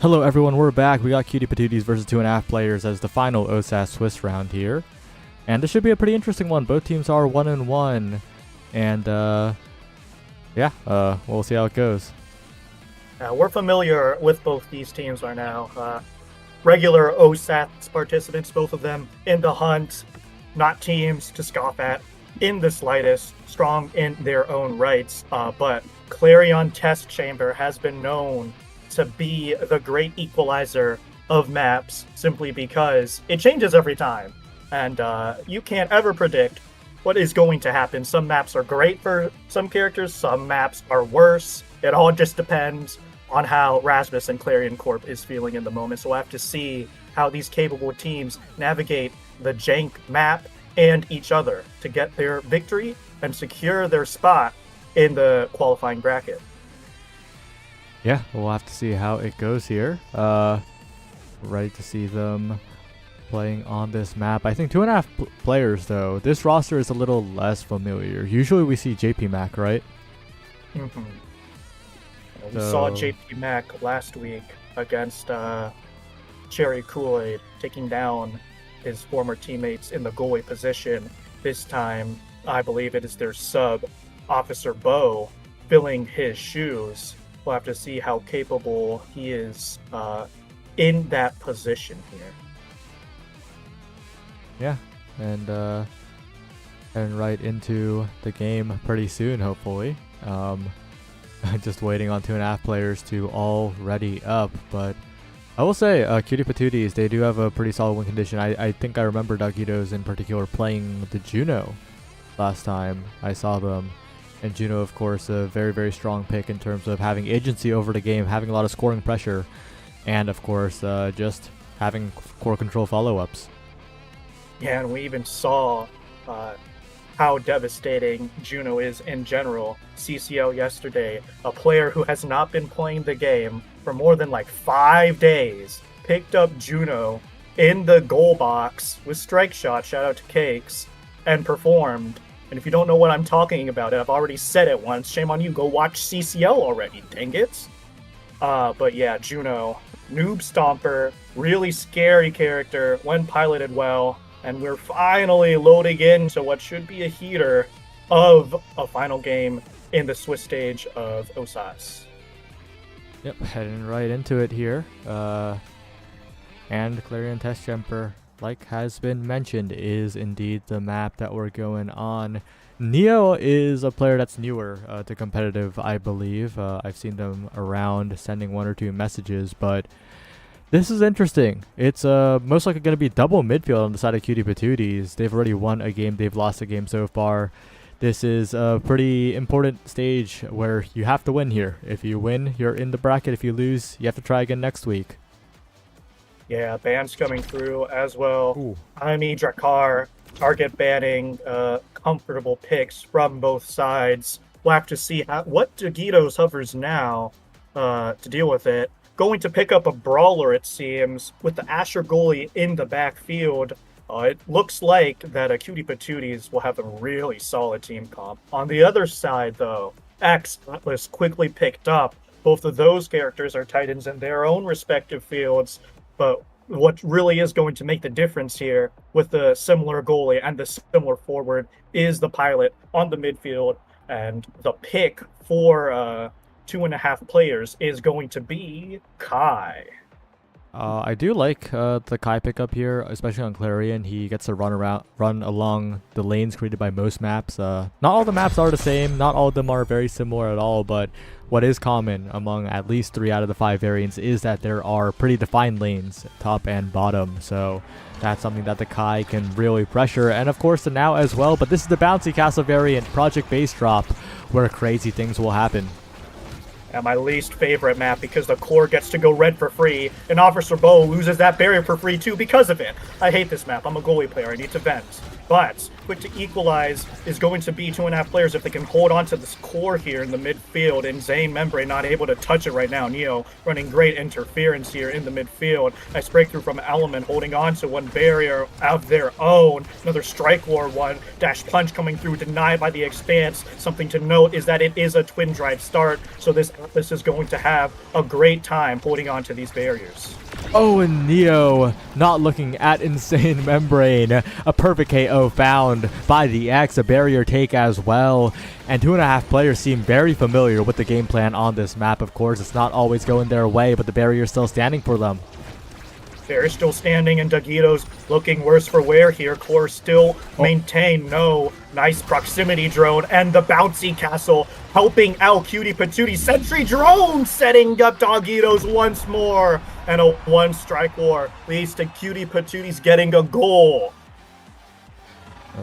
Hello everyone, we're back. We got Cutie Patooties versus 2.5 players as the final Osas Swiss round here. And this should be a pretty interesting one. Both teams are 1-1. And we'll see how it goes. We're familiar with both these teams by now. Regular OSAS participants, both of them in the hunt, not teams to scoff at in the slightest, strong in their own rights. But Clarion Test Chamber has been known to be the great equalizer of maps simply because it changes every time. And you can't ever predict what is going to happen. Some maps are great for some characters, some maps are worse. It all just depends on how Rasmus and Clarion Corp is feeling in the moment. So we'll have to see how these capable teams navigate the jank map and each other to get their victory and secure their spot in the qualifying bracket. Yeah, we'll have to see how it goes here. Ready to see them playing on this map. I think 2.5 players, though. This roster is a little less familiar. Usually we see JP Mac, right? Mm-hmm. We saw JP Mac last week against Cherry Kool-Aid, taking down his former teammates in the goalie position. This time, I believe it is their sub, Officer Bo, filling his shoes. We'll have to see how capable he is in that position here. Yeah, and right into the game pretty soon, hopefully. Just waiting on 2.5 players to all ready up, but I will say, Cutie Patooties, they do have a pretty solid win condition. I think I remember Duckitos in particular playing the Juno last time I saw them. And Juno, of course, a very, very strong pick in terms of having agency over the game, having a lot of scoring pressure, and, of course, just having core control follow-ups. Yeah, and we even saw how devastating Juno is in general. CCL yesterday, a player who has not been playing the game for more than like 5 days, picked up Juno in the goal box with strike shot, shout out to Cakes, and performed. And if you don't know what I'm talking about, I've already said it once. Shame on you. Go watch CCL already, dang it. But yeah, Juno, noob stomper, really scary character when piloted well. And we're finally loading into what should be a heater of a final game in the Swiss stage of Osas. Yep, heading right into it here. And Clarion Test Chamber, like has been mentioned, is indeed the map that we're going on. Neo is a player that's newer to competitive, I believe. I've seen them around sending 1 or 2 messages, but this is interesting. It's most likely going to be double midfield on the side of Cutie Patooties. They've already won a game, they've lost a game so far. This is a pretty important stage where you have to win here. If you win, you're in the bracket. If you lose, you have to try again next week. Yeah, bans coming through as well. Ooh. Aimi, Drakkar, target banning, comfortable picks from both sides. We'll have to see what Duckitos hovers now to deal with it. Going to pick up a brawler, it seems, with the Asher goalie in the backfield. It looks like that Cutie Patooties will have a really solid team comp. On the other side, though, X was quickly picked up. Both of those characters are Titans in their own respective fields, but what really is going to make the difference here with the similar goalie and the similar forward is the pilot on the midfield, and the pick for 2.5 players is going to be Kai. I do like the Kai pickup here, especially on Clarion. He gets to run along the lanes created by most maps. Not all the maps are the same, not all of them are very similar at all, but what is common among at least 3 out of the 5 variants is that there are pretty defined lanes, top and bottom. So that's something that the Kai can really pressure, and of course the Now as well. But this is the Bouncy Castle variant, Project Base Drop, where crazy things will happen. And my least favorite map because the core gets to go red for free, and Officer Bo loses that barrier for free too because of it. I hate this map. I'm a goalie player. I need to vent. but quick to equalize is going to be 2.5 players if they can hold on to this core here in the midfield. Insane Membrane not able to touch it right now. Neo running great interference here in the midfield. Nice breakthrough from Element, holding on to one barrier of their own. Another Strike War one. Dash Punch coming through, denied by the Expanse. Something to note is that it is a twin drive start, so this is going to have a great time holding on to these barriers. Oh, and Neo not looking at Insane Membrane. A perfect KO found by the X, a barrier take as well. And 2.5 players seem very familiar with the game plan on this map. Of course, it's not always going their way, but the barrier is still standing for them. They're still standing, and Dogito's looking worse for wear here. Core still maintain no nice proximity drone, and the bouncy castle helping out Cutie Patootie. Sentry drone setting up Dogito's once more, and a one strike war leads to Cutie Patootie's getting a goal.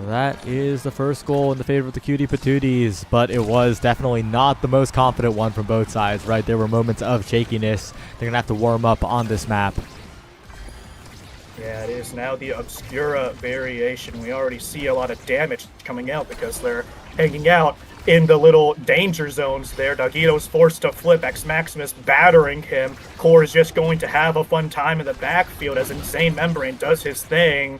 That is the first goal in the favor of the Cutie Patooties, but it was definitely not the most confident one from both sides, right? There were moments of shakiness. They're going to have to warm up on this map. Yeah, it is now the Obscura variation. We already see a lot of damage coming out because they're hanging out in the little danger zones there. Dogito's forced to flip, X Maximus battering him. Core is just going to have a fun time in the backfield as Insane Membrane does his thing.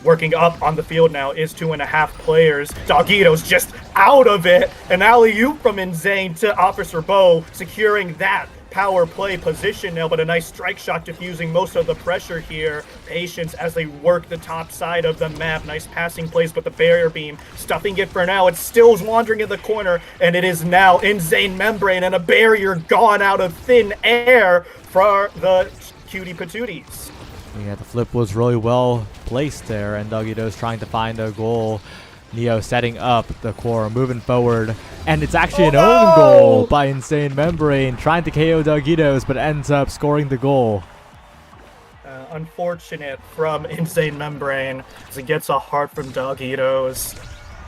Working up on the field now is 2.5 players. Dogito's just out of it. An alley-oop from Insane to Officer Bo, securing that power play position now, but a nice strike shot diffusing most of the pressure here. Patience as they work the top side of the map. Nice passing plays, but the barrier beam stuffing it for now. It's still wandering in the corner, and it is now Insane Membrane and a barrier gone out of thin air for the Cutie Patooties. Yeah, the flip was really well placed there, and Dogito's trying to find a goal. Neo setting up the core, moving forward, and it's actually an own goal by Insane Membrane, trying to KO Dogito's, but ends up scoring the goal. Unfortunate from Insane Membrane as it gets a heart from Dogito's.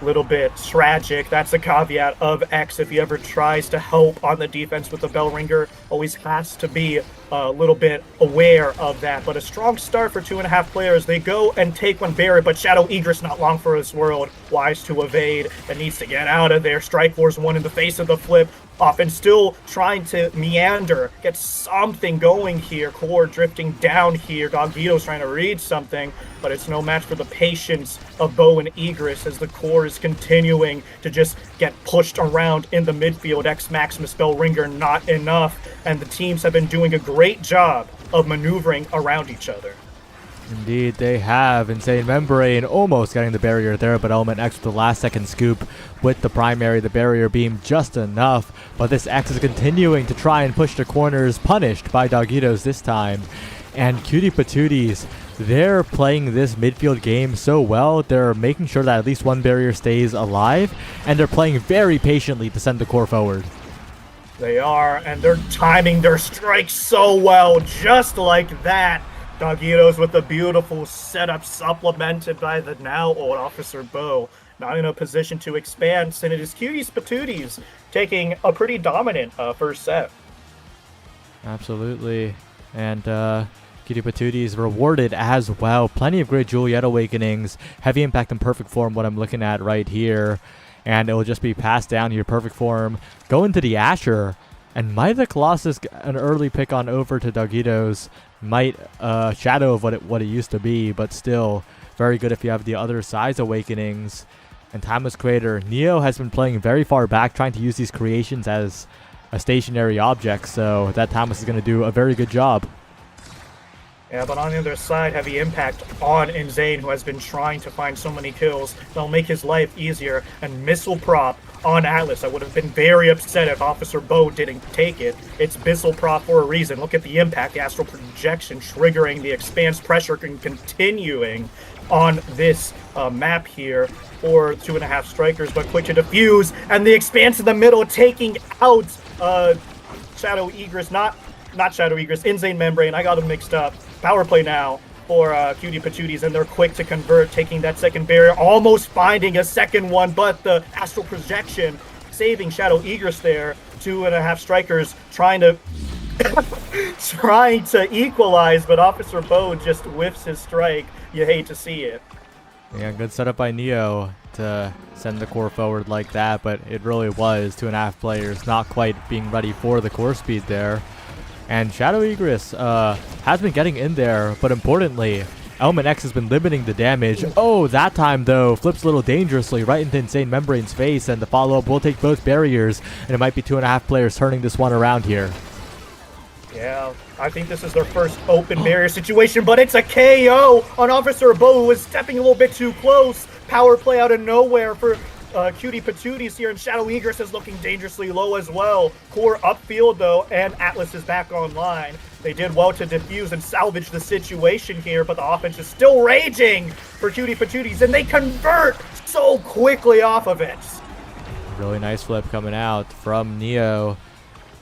Little bit tragic. That's a caveat of X. If he ever tries to help on the defense with the bell ringer, always has to be a little bit aware of that. But a strong start for 2.5 players. They go and take one barrier, but Shadow Egress not long for his world. Wise to evade and needs to get out of there. Strike Force one in the face of the flip. Often still trying to meander, get something going here. Core drifting down here. Dogito's trying to read something, but it's no match for the patience of Bo and Egress as the core is continuing to just get pushed around in the midfield. X Maximus Bell Ringer not enough, and the teams have been doing a great job of maneuvering around each other. Indeed, they have. Insane Membrane almost getting the barrier there, but Element X with the last second scoop with the primary, the barrier beam just enough. But this X is continuing to try and push the corners, punished by Dogito's this time. And Cutie Patooties, they're playing this midfield game so well. They're making sure that at least one barrier stays alive, and they're playing very patiently to send the core forward. They are, and they're timing their strikes so well, just like that. Dogito's with a beautiful setup supplemented by the now old Officer Bo. Not in a position to expand, and it is Cutie Patooties taking a pretty dominant first set. Absolutely. And Cutie Patooties rewarded as well. Plenty of great Juliet Awakenings. Heavy impact and perfect form, what I'm looking at right here. And it will just be passed down here. Perfect form. Go into the Asher. And might the Colossus an early pick on over to Dogito's. Might shadow of what it used to be, but still very good if you have the other size Awakenings. And Timeless Creator. Neo has been playing very far back, trying to use these creations as a stationary object, so that Timeless is going to do a very good job. Yeah, but on the other side, heavy impact on Insane, who has been trying to find so many kills. They'll make his life easier. And Missile Prop on Atlas. I would have been very upset if Officer Bo didn't take it. It's Missile Prop for a reason. Look at the impact. The Astral Projection triggering the Expanse pressure and continuing on this map here for 2.5 strikers, but quick to defuse. And the Expanse in the middle taking out Shadow Egress. Not Shadow Egress, Insane Membrane. I got them mixed up. Power play now for Cutie Patooties, and they're quick to convert, taking that second barrier, almost finding a second one, but the Astral Projection saving Shadow Egress there. 2.5 strikers trying to equalize, but Officer Bo just whiffs his strike. You hate to see it. Yeah, good setup by Neo to send the core forward like that, but it really was 2.5 players not quite being ready for the core speed there. And Shadow Egress has been getting in there, but importantly, Element X has been limiting the damage. Oh, that time though, flips a little dangerously right into Insane Membrane's face, and the follow-up will take both barriers, and it might be 2.5 players turning this one around here. Yeah, I think this is their first open barrier situation, but it's a KO on Officer Bo, who was stepping a little bit too close. Power play out of nowhere for Cutie Patooties here, and Shadow Egress is looking dangerously low as well. Core upfield though, and Atlas is back online. They did well to defuse and salvage the situation here, but the offense is still raging for Cutie Patooties, and they convert so quickly off of it. Really nice flip coming out from Neo.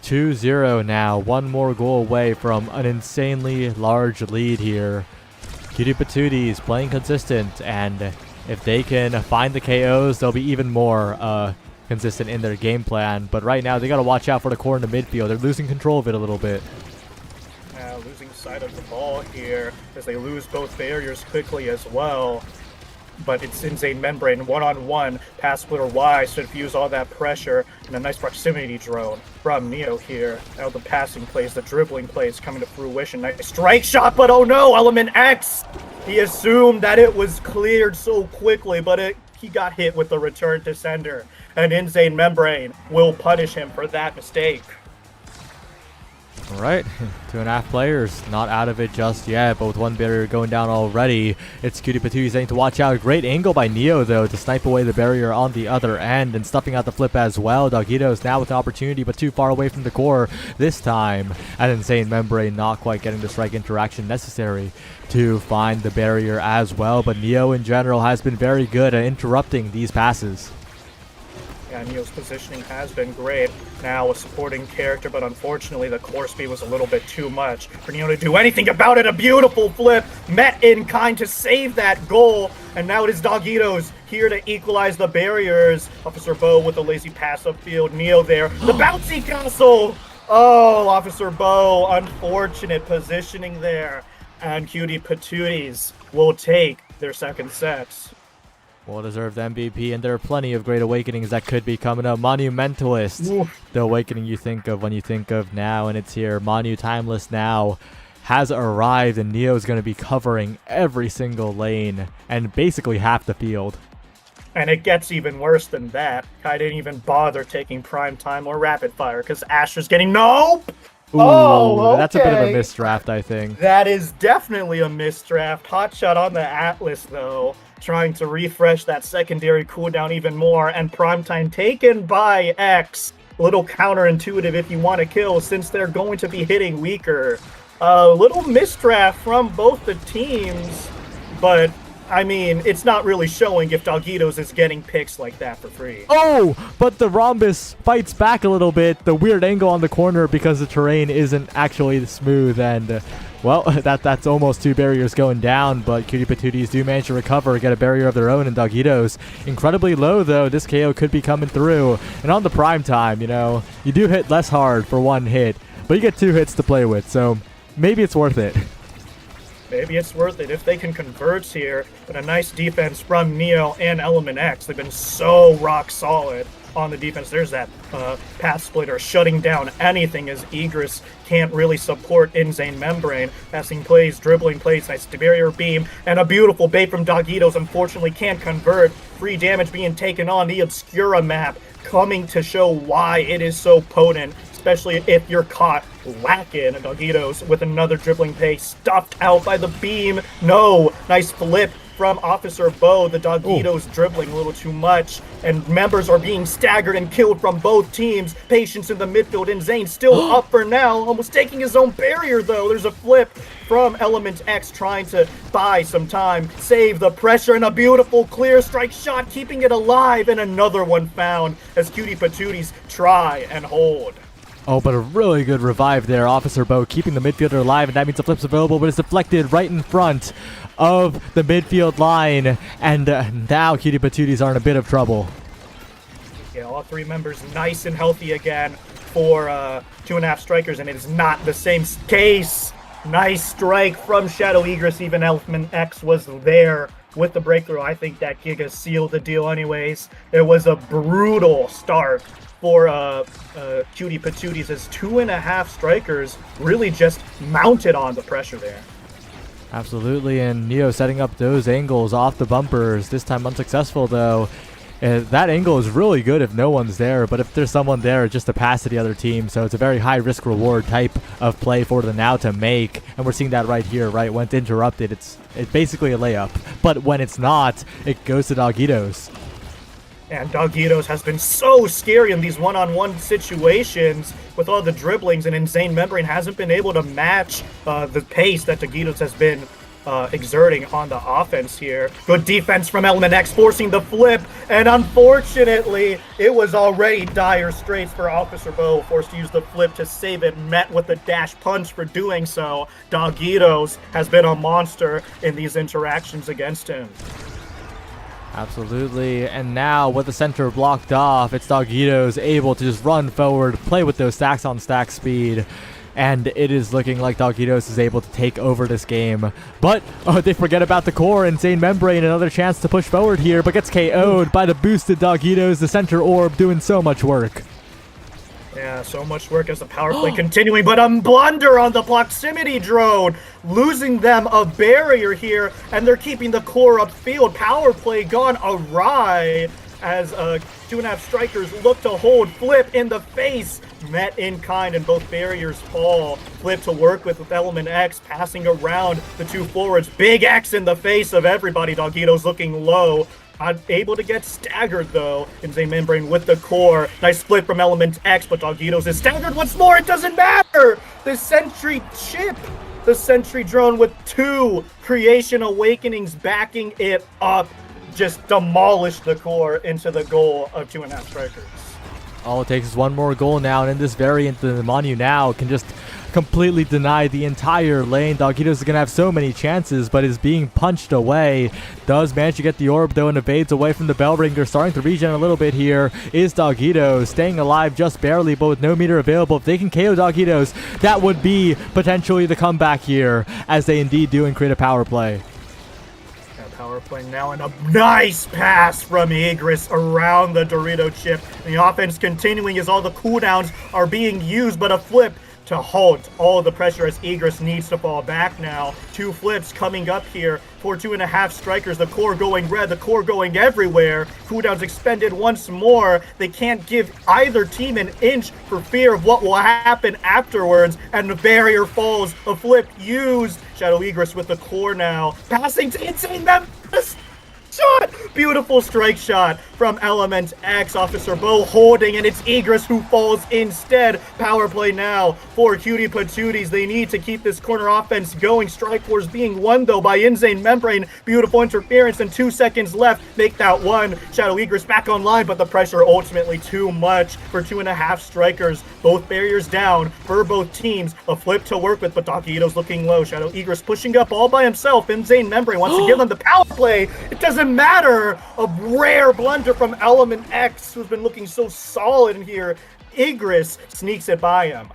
2-0 now, one more goal away from an insanely large lead here. Cutie Patooties playing consistent, and if they can find the KOs, they'll be even more consistent in their game plan. But right now, they got to watch out for the core in the midfield. They're losing control of it a little bit. Losing sight of the ball here as they lose both barriers quickly as well. But it's Insane Membrane one-on-one, pass splitter wise to defuse all that pressure, and a nice proximity drone from Neo here. Now the passing plays, the dribbling plays coming to fruition. Nice strike shot, but oh no, Element X! He assumed that it was cleared so quickly, but he got hit with the return to sender. And Insane Membrane will punish him for that mistake. All right, 2.5 players, not out of it just yet, but with one barrier going down already, it's Cutie Patooties saying to watch out. Great angle by Neo, though, to snipe away the barrier on the other end and stuffing out the flip as well. Dogito's now with an opportunity, but too far away from the core this time. And Insane Membrane not quite getting the strike interaction necessary to find the barrier as well, but Neo in general has been very good at interrupting these passes. Yeah, Neo's positioning has been great. Now a supporting character, but unfortunately the core speed was a little bit too much for Neo to do anything about it. A beautiful flip, met in kind to save that goal. And now it is Dogito's here to equalize the barriers. Officer Bo with a lazy pass upfield. Neo there. The bouncy castle! Oh, Officer Bo, unfortunate positioning there. And Cutie Patooties will take their second set. Well-deserved MVP, and there are plenty of great awakenings that could be coming up. Monumentalist, Oof. the awakening you think of when you think of now, and it's here. Monu Timeless now has arrived, and Neo's going to be covering every single lane and basically half the field. And it gets even worse than that. I didn't even bother taking prime time or rapid fire because Asher's getting nope. Ooh, oh, okay. That's a bit of a misdraft, I think. That is definitely a misdraft. Hot shot on the Atlas, though, trying to refresh that secondary cooldown even more, and primetime taken by X. A little counterintuitive if you want to kill, since they're going to be hitting weaker. A little misdraft from both the teams, but I mean, it's not really showing if Dogito's is getting picks like that for free. Oh, but the Rhombus fights back a little bit. The weird angle on the corner because the terrain isn't actually smooth, and well, that's almost 2 barriers going down, but Cutie Patooties do manage to recover, get a barrier of their own, and Dogito's incredibly low, though. This KO could be coming through. And on the prime time, you know, you do hit less hard for one hit, but you get 2 hits to play with, so maybe it's worth it. Maybe it's worth it if they can converge here. But a nice defense from Neo and Element X. They've been so rock solid on the defense. There's that path splitter shutting down anything as Egress can't really support Insane Membrane. Passing plays, dribbling plays, nice barrier beam, and a beautiful bait from Dogito's. Unfortunately can't convert. Free damage being taken on the Obscura map, coming to show why it is so potent, especially if you're caught lacking. Dogito's with another dribbling pace, stuffed out by the beam. No, nice flip from Officer Bo. The Dogito's dribbling a little too much, and members are being staggered and killed from both teams. Patience in the midfield, and Zane still up for now, almost taking his own barrier though. There's a flip from Element X trying to buy some time, save the pressure, and a beautiful clear strike shot, keeping it alive, and another one found as Cutie Patooties try and hold. Oh, but a really good revive there. Officer Bo keeping the midfielder alive, and that means the flip's available, but it's deflected right in front of the midfield line, and now Cutie Patooties are in a bit of trouble. Yeah, all 3 members nice and healthy again for 2.5 strikers, and it is not the same case. Nice strike from Shadow Egress. Even Element X was there with the breakthrough. I think that Giga sealed the deal anyways. It was a brutal start for Cutie Patooties as 2.5 strikers really just mounted on the pressure there. Absolutely, and Neo setting up those angles off the bumpers, this time unsuccessful though. That angle is really good if no one's there, but if there's someone there, just to pass to the other team. So it's a very high risk reward type of play for the Now to make, and we're seeing that right here, right? When it's interrupted, it's basically a layup, but when it's not, it goes to Doggitos. And Doggitos has been so scary in these one-on-one situations with all the dribblings, and Insane Membrane hasn't been able to match the pace that Doggitos has been exerting on the offense here. Good defense from Element X, forcing the flip, and unfortunately, it was already dire straits for Officer Bo, forced to use the flip to save it, met with a dash punch for doing so. Doggitos has been a monster in these interactions against him. Absolutely, and now with the center blocked off, it's Doggitos able to just run forward, play with those stacks on stack speed. And it is looking like Doggitos is able to take over this game. But they forget about the core. Insane Membrane, another chance to push forward here, but gets KO'd by the boosted Doggitos. The center orb doing so much work. Yeah, so much work as the power play continuing, but a blunder on the proximity drone, losing them a barrier here, and they're keeping the core upfield. Power play gone awry as 2.5 strikers look to hold. Flip in the face, met in kind, and both barriers fall. Flip to work with Element X, passing around the two forwards. Big X in the face of everybody. Doggitos looking low. Able to get staggered though. Insane Membrane with the core. Nice flip from Element X, but Doggitos is staggered once more. It doesn't matter. The Sentry chip. The Sentry drone with 2 Creation Awakenings backing it up. Just demolished the core into the goal of 2.5 strikers. All it takes is one more goal now, and in this variant, the Manu now can just completely deny the entire lane. Doggitos is going to have so many chances, but is being punched away. Does manage to get the orb, though, and evades away from the bell ringer. Starting to regen a little bit here is Doggitos. Staying alive just barely, but with no meter available. If they can KO Doggitos, that would be potentially the comeback here, as they indeed do and create a power play. Power play now, and a nice pass from Egress around the Dorito chip. The offense continuing as all the cooldowns are being used, but a flip to halt all the pressure as Egress needs to fall back now. 2 flips coming up here for 2.5 strikers. The core going red, the core going everywhere. Cooldowns expended once more. They can't give either team an inch for fear of what will happen afterwards, and the barrier falls. A flip used. Shadow Egress with the core now. Passing to Insane Memphis. Shot! Beautiful strike shot from Element X. Officer Bo holding, and it's Egress who falls instead. Power play now for Cutie Patooties. They need to keep this corner offense going. Strike Force being won, though, by Insane Membrane. Beautiful interference, and 2 seconds left. Make that one. Shadow Egress back online, but the pressure ultimately too much for 2.5 strikers. Both barriers down for both teams. A flip to work with, but Doggitos looking low. Shadow Egress pushing up all by himself. Insane Membrane wants to give them the power play. It doesn't matter. A rare blunder from Element X, who's been looking so solid in here. Egress sneaks it by him.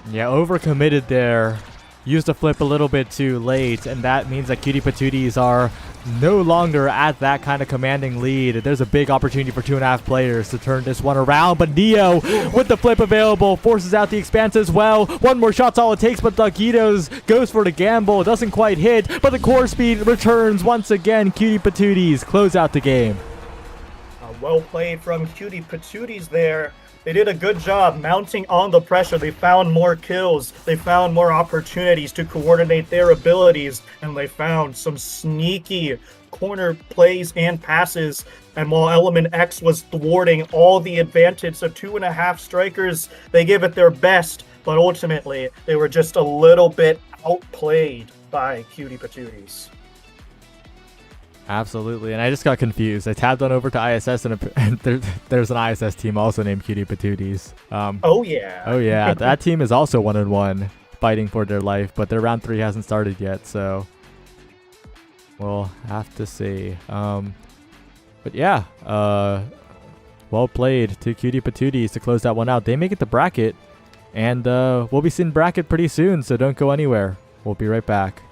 Yeah, overcommitted there. Used the flip a little bit too late, and that means that Cutie Patooties are no longer at that kind of commanding lead. There's a big opportunity for 2.5 players to turn this one around, but Neo, with the flip available, forces out the expanse as well. One more shot's all it takes, but Doggitos goes for the gamble. It doesn't quite hit, but the core speed returns once again. Cutie Patooties close out the game. Well played from Cutie Patooties there. They did a good job mounting on the pressure. They found more kills. They found more opportunities to coordinate their abilities. And they found some sneaky corner plays and passes. And while Element X was thwarting all the advantage of 2.5 strikers, they gave it their best. But ultimately, they were just a little bit outplayed by Cutie Patooties. Absolutely, and I just got confused. I tabbed on over to ISS, and there's an ISS team also named Cutie Patooties. Oh yeah, that team is also 1-1, fighting for their life, but their round 3 hasn't started yet, so we'll have to see. But yeah, well played to Cutie Patooties to close that one out. They make it to bracket, and we'll be seeing bracket pretty soon, so don't go anywhere. We'll be right back.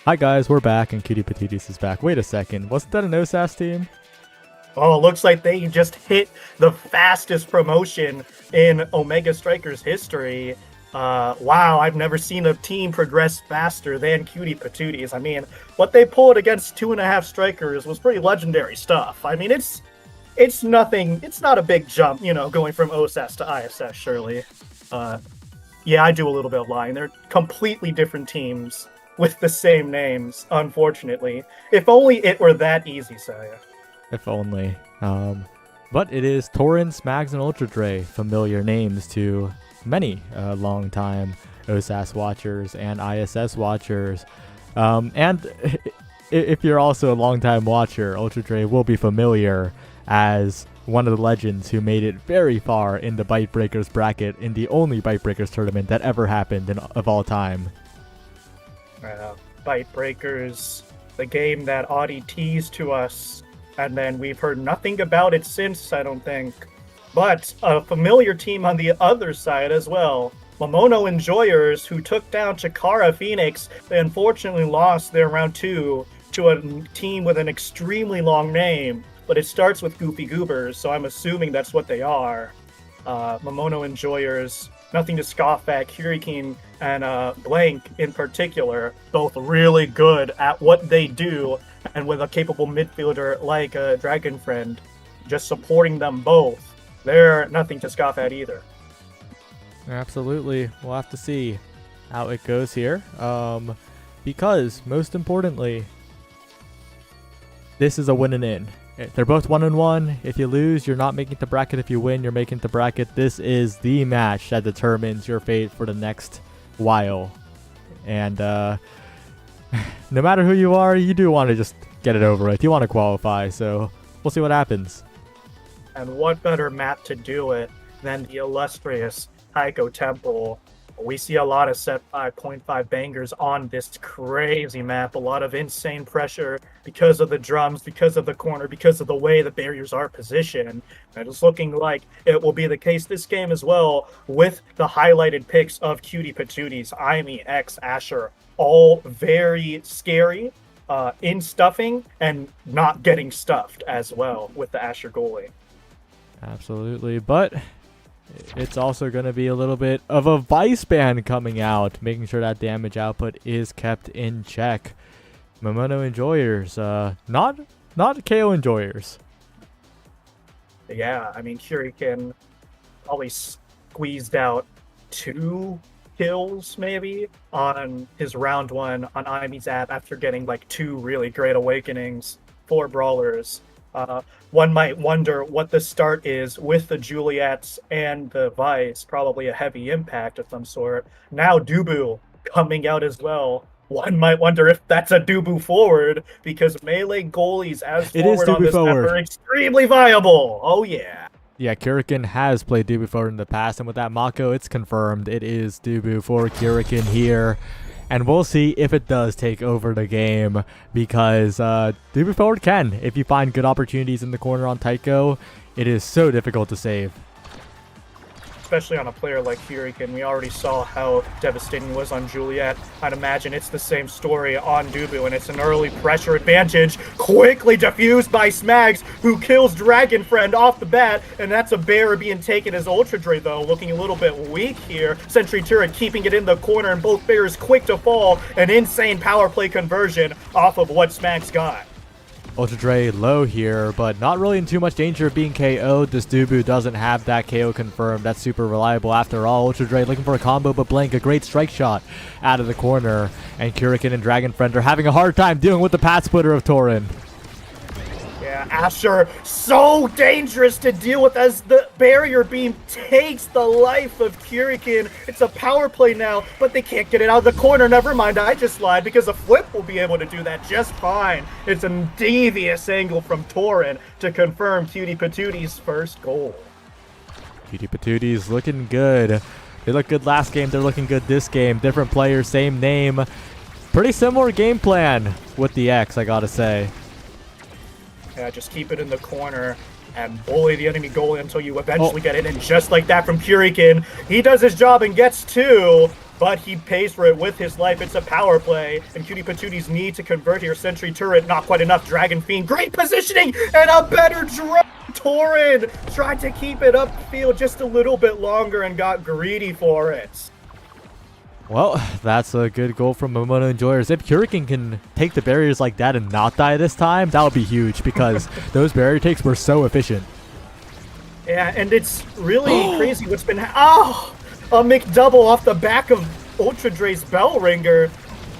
Hi guys, we're back and Cutie Patooties is back. Wait a second, wasn't that an Osas team? Oh, it looks like they just hit the fastest promotion in Omega Strikers history. Wow, I've never seen a team progress faster than Cutie Patooties. I mean, what they pulled against 2.5 strikers was pretty legendary stuff. I mean, it's nothing, it's not a big jump, you know, going from OSAS to ISS, surely. Yeah, I do a little bit of lying. They're completely different teams with the same names, unfortunately. If only it were that easy, Saya. If only. But it is Tauren, Smags, and Ultra Dre, familiar names to many long-time OSAS watchers and ISS watchers. And if you're also a long-time watcher, Ultra Dre will be familiar as one of the legends who made it very far in the Byte Breakers bracket in the only Byte Breakers tournament that ever happened of all time. Byte Breakers, the game that Audie teased to us, and then we've heard nothing about it since, I don't think. But a familiar team on the other side as well. Momono Enjoyers, who took down Chikara Phoenix, they unfortunately lost their round 2 to a team with an extremely long name, but it starts with Goofy Goobers, so I'm assuming that's what they are. Momono Enjoyers, nothing to scoff at. Hurricane and Blank in particular, both really good at what they do, and with a capable midfielder like Dragon Friend just supporting them both, they're nothing to scoff at either. Absolutely. We'll have to see how it goes here. Because, most importantly, this is a win and in. They're both 1-1. If you lose, you're not making the bracket. If you win, you're making the bracket. This is the match that determines your fate for the next while. And no matter who you are, you do want to just get it over with. You want to qualify, so we'll see what happens. And what better map to do it than the illustrious Taiko Temple? We see a lot of set 5.5 bangers on this crazy map. A lot of insane pressure because of the drums, because of the corner, because of the way the barriers are positioned. And it's looking like it will be the case this game as well, with the highlighted picks of Cutie Patooties, Aimi, X, Asher, all very scary in stuffing and not getting stuffed as well with the Asher goalie. Absolutely, but it's also going to be a little bit of a vice band coming out, making sure that damage output is kept in check. Momono Enjoyers, not KO Enjoyers. Yeah, I mean, Hurricane probably squeezed out 2 kills maybe on his round 1 on Aimi's app after getting like 2 really great awakenings, 4 brawlers. One might wonder what the start is with the Juliets and the Vice, probably a heavy impact of some sort. Now Dubu coming out as well. One might wonder if that's a Dubu forward, because melee goalies as forward on this map are extremely viable. Oh yeah. Yeah, Kurikan has played Dubu forward in the past, and with that Mako, it's confirmed it is Dubu for Kurikan here. And we'll see if it does take over the game, because Dubu forward can. If you find good opportunities in the corner on Taiko, it is so difficult to save. Especially on a player like Hurricane. We already saw how devastating it was on Juliet. I'd imagine it's the same story on Dubu, and it's an early pressure advantage, quickly diffused by Smags, who kills Dragon Friend off the bat, and that's a bear being taken as Ultra Dre, though, looking a little bit weak here. Sentry Turret keeping it in the corner, and both bears quick to fall. An insane power play conversion off of what Smags got. Ultra Dre low here, but not really in too much danger of being KO'd. This Dubu doesn't have that KO confirmed. That's super reliable after all. Ultra Dre looking for a combo, but Blank, a great strike shot out of the corner. And Kurikan and Dragon Friend are having a hard time dealing with the Pat Splitter of Tauren. Yeah, Asher, so dangerous to deal with as the barrier beam takes the life of Kurikan. It's a power play now, but they can't get it out of the corner. Never mind, I just lied, because a flip will be able to do that just fine. It's a devious angle from Tauren to confirm Cutie Patooties' first goal. Cutie Patooties looking good. They looked good last game, they're looking good this game. Different players, same name. Pretty similar game plan with the X, I gotta say. Yeah, just keep it in the corner and bully the enemy goalie until you eventually get it. And just like that from Kurikan, he does his job and gets 2. but he pays for it with his life. It's a power play, and Cutie Patooties need to convert here. Sentry turret, not quite enough. Dragon Fiend, great positioning, and a better drop. Torin tried to keep it upfield just a little bit longer and got greedy for it. Well, that's a good goal from Momono Enjoyers. If Hurricane can take the barriers like that and not die this time, that would be huge because those barrier takes were so efficient. Yeah, and it's really crazy what's been a McDouble off the back of Ultra Dre's Bell Ringer.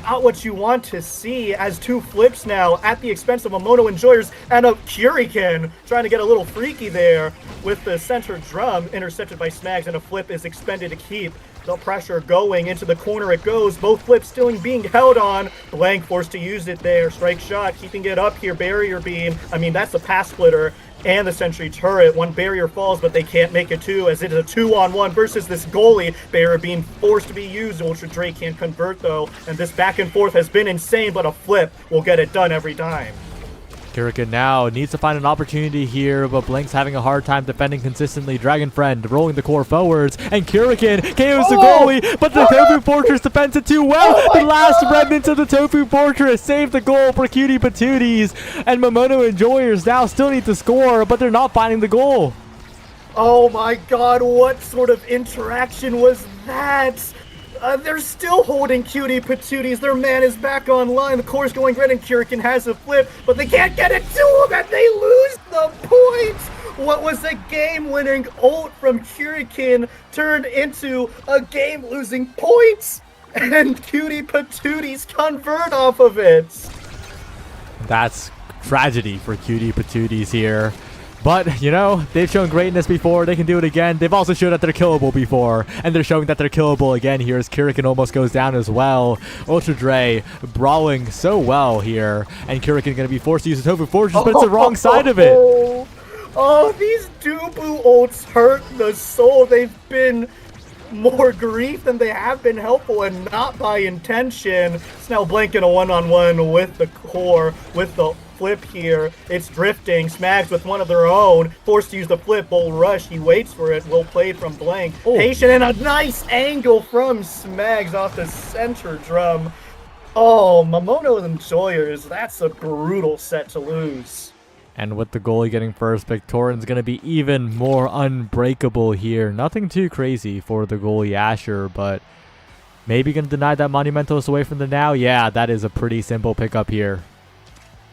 Not what you want to see as two flips now at the expense of Momono Enjoyers and a Kurikan trying to get a little freaky there with the center drum intercepted by Smags, and a flip is expended to keep the pressure going. Into the corner it goes. Both flips still being held on. Blank forced to use it there. Strike shot, keeping it up here. Barrier beam. I mean, that's the pass splitter and the sentry turret. One barrier falls, but they can't make it two, as it is a 2-on-1 versus this goalie. Barrier being forced to be used. Ultra Dre can't convert though, and this back and forth has been insane, but a flip will get it done every time. Kurikan now needs to find an opportunity here, but Blank's having a hard time defending consistently. Dragon Friend rolling the core forwards, and Kurikan KOs the goalie, but the Tofu Fortress defends it too well. The last remnants of the Tofu Fortress save the goal for Cutie Patooties, and Momono Enjoyers now still need to score, but they're not finding the goal. Oh my god, what sort of interaction was that? They're still holding Cutie Patooties. Their man is back online. The core's going red, and Kurikan has a flip, but they can't get it to him, and they lose the point. What was a game-winning ult from Kurikan turned into a game-losing point, and Cutie Patooties convert off of it. That's tragedy for Cutie Patooties here. But, you know, they've shown greatness before. They can do it again. They've also shown that they're killable before. And they're showing that they're killable again here as Kurikan almost goes down as well. Ultra Dre brawling so well here. And Kurikan going to be forced to use the Tofu Fortress, but it's the wrong side of it. Oh, these Dubu ults hurt the soul. They've been more grief than they have been helpful, and not by intention. It's now Blank in a one-on-one with the core, with the flip here. It's drifting. Smags with one of their own. Forced to use the flip. Bull rush. He waits for it. Well played from Blank. Oh. Patient, and a nice angle from Smags off the center drum. Oh, Momono Enjoyers. That's a brutal set to lose. And with the goalie getting first pick, Torin's going to be even more unbreakable here. Nothing too crazy for the goalie Asher, but maybe going to deny that Monumentalist away from the now. Yeah, that is a pretty simple pickup here.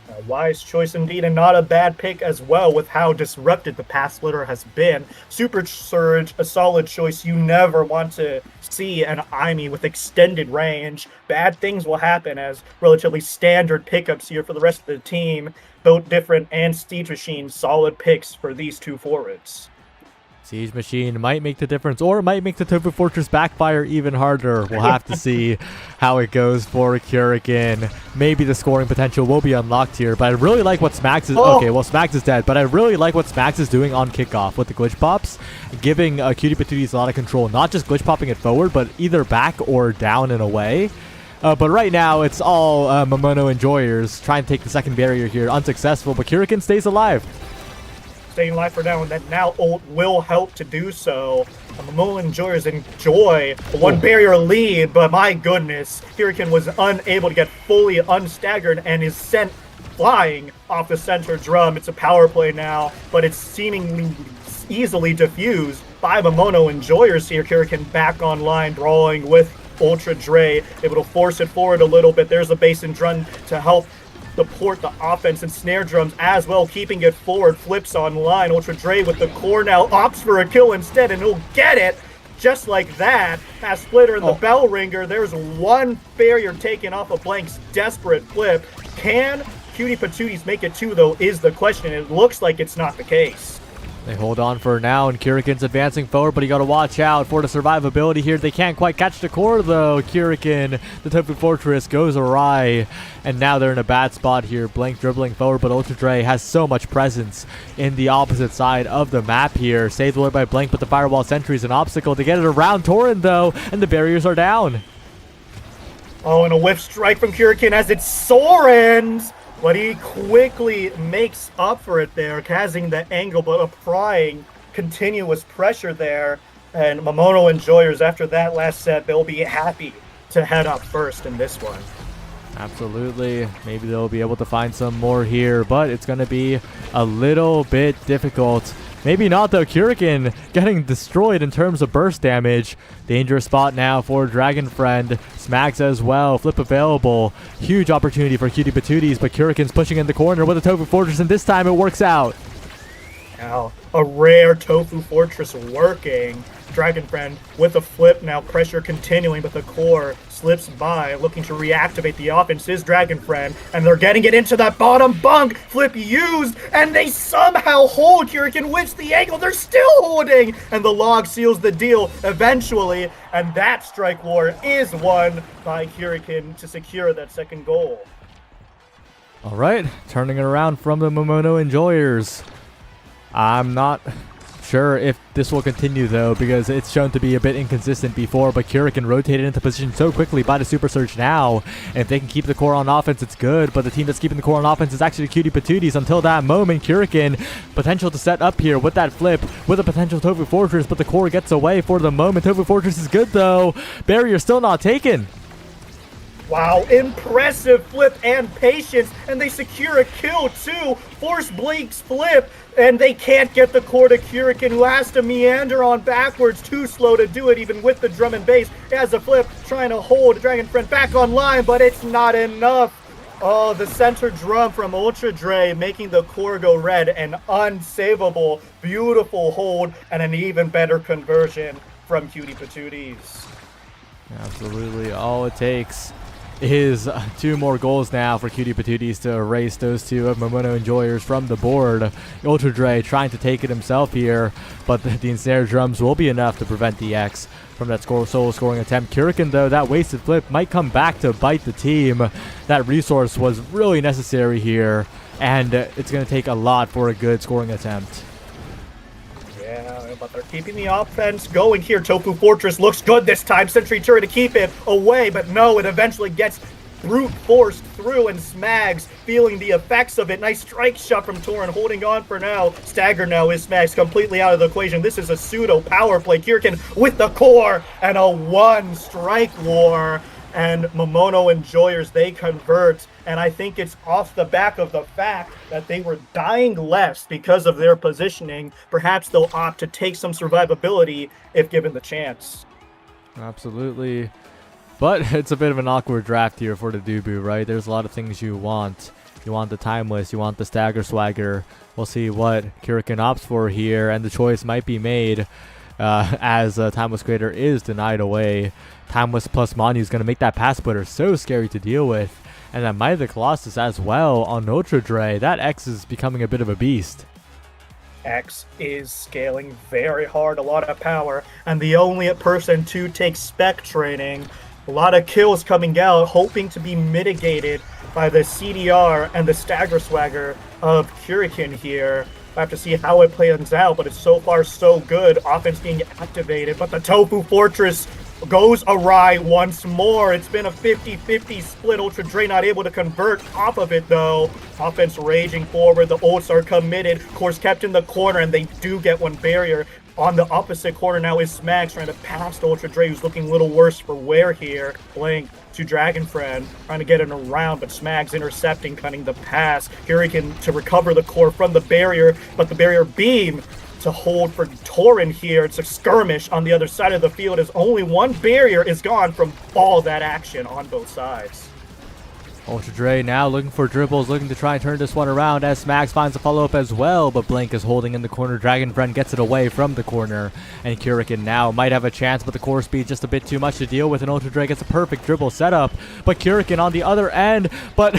A wise choice indeed, and not a bad pick as well with how disrupted the pass splitter has been. Super Surge, a solid choice you never want to see an IME with extended range. Bad things will happen as relatively standard pickups here for the rest of the team. Both Different and Siege Machine, solid picks for these two forwards. Siege Machine might make the difference, or it might make the Tofu Fortress backfire even harder. We'll have to see how it goes for Kurikan. Maybe the scoring potential will be unlocked here, but I really like what Smags is... Okay, well, Smags is dead, but I really like what Smags is doing on kickoff with the glitch pops, giving Cutie Patooties a lot of control, not just glitch popping it forward, but either back or down and away. But right now, it's all Momono Enjoyers trying to take the second barrier here. Unsuccessful, but Kurikan stays alive. Staying alive for now, and that now ult will help to do so. The Momono Enjoyers enjoy a one barrier lead, but my goodness, Kurikan was unable to get fully unstaggered and is sent flying off the center drum. It's a power play now, but it's seemingly easily diffused by Momono Enjoyers here. Kurikan back online, brawling with Ultra Dre, able to force it forward a little bit. There's a bass and drum to help support the offense, and snare drums as well, keeping it forward. Flips online. Ultra Dre with the core now opts for a kill instead, and he'll get it just like that. Pass splitter in the bell ringer. There's one barrier taken off of Blank's desperate flip. Can Cutie Patooties make it two, though, is the question. It looks like it's not the case. They hold on for now, and Kurikan's advancing forward, but you got to watch out for the survivability here. They can't quite catch the core, though. Kurikan, the Tofu Fortress, goes awry, and now they're in a bad spot here. Blank dribbling forward, but Ultra Dre has so much presence in the opposite side of the map here. Saved away by Blank, but the Firewall Sentry is an obstacle to get it around Torin, though, and the barriers are down. Oh, and a whiff strike from Kurikan as it's Soren's! But he quickly makes up for it there, causing the angle, but applying continuous pressure there. And Momono enjoyers, after that last set, they'll be happy to head up first in this one. Absolutely. Maybe they'll be able to find some more here, but it's going to be a little bit difficult. Maybe not, though. Kurikan getting destroyed in terms of burst damage. Dangerous spot now for Dragon Friend. Smags as well. Flip available. Huge opportunity for Cutie Patooties, but Kurikan's pushing in the corner with a Tofu Fortress, and this time it works out. Now, a rare Tofu Fortress working. Dragon Friend with a flip now, pressure continuing, but the core slips by, looking to reactivate the offense is Dragon Friend, and they're getting it into that bottom bunk. Flip used, and they somehow hold Kurikan with the angle. They're still holding, and the log seals the deal eventually, and that strike war is won by Kurikan to secure that second goal. All right, turning it around from the Momono enjoyers. I'm not sure if this will continue, though, because it's shown to be a bit inconsistent before, but Kurikan rotated into position so quickly by the Super Surge now, and if they can keep the core on offense, it's good, but the team that's keeping the core on offense is actually Cutie Patooties until that moment. Kurikan, potential to set up here with that flip, with a potential Tofu Fortress, but the core gets away for the moment. Tofu Fortress is good, though. Barrier still not taken. Wow, impressive flip and patience, and they secure a kill too. Force Blake's flip, and they can't get the core to Kurikan, who has to meander on backwards. Too slow to do it, even with the drum and bass. He has a flip, trying to hold Dragon Friend back online, but it's not enough. Oh, the center drum from Ultra Dre making the core go red. An unsavable, beautiful hold, and an even better conversion from Cutie Patooties. Absolutely, all it takes is 2 more goals now for Cutie Patooties to erase those 2 of Momono enjoyers from the board. Ultra Dre trying to take it himself here, but the ensnared drums will be enough to prevent the X from that solo scoring attempt. Kurikan, though, that wasted flip might come back to bite the team. That resource was really necessary here, and it's going to take a lot for a good scoring attempt. Yeah, but they're keeping the offense going here. Tofu Fortress looks good this time. Sentry Turret to keep it away, but no, it eventually gets brute forced through, and Smags feeling the effects of it. Nice strike shot from Torin, holding on for now. Stagger now is Smags completely out of the equation. This is a pseudo power play. Kurikan with the core, and a 1 strike war. And Momono enjoyers, they convert, and I think it's off the back of the fact that they were dying less because of their positioning. Perhaps they'll opt to take some survivability if given the chance. Absolutely. But it's a bit of an awkward draft here for the Dubu, right? There's a lot of things you want. You want the Timeless, you want the Stagger Swagger. We'll see what Kurikan opts for here, and the choice might be made as Timeless Creator is denied away. Timeless plus Manu is going to make that pass splitter so scary to deal with. And that Might of the Colossus as well on Ultra Dre. That X is becoming a bit of a beast. X is scaling very hard, a lot of power, and the only person to take spec training. A lot of kills coming out, hoping to be mitigated by the CDR and the Stagger Swagger of Kurikan here. I have to see how it plays out, but it's so far so good. Offense being activated, but the Tofu Fortress goes awry once more. It's been a 50-50 split. Ultra Dre not able to convert off of it, though. Offense raging forward. The ults are committed. Course kept in the corner, and they do get 1 barrier. On the opposite corner now is Smags trying to pass Ultra Dre, who's looking a little worse for wear here. Blink to Dragon Friend, trying to get it around, but Smags intercepting, cutting the pass. Kurikan to recover the core from the barrier, but the barrier beam to hold for Torin here. It's a skirmish on the other side of the field as only 1 barrier is gone from all that action on both sides. Ultra Dre now looking for dribbles, looking to try and turn this one around as Smags finds a follow-up as well, but Blink is holding in the corner. Dragon Friend gets it away from the corner, and Kurikan now might have a chance, but the core speed just a bit too much to deal with, and Ultra Dre gets a perfect dribble setup, but Kurikan on the other end, but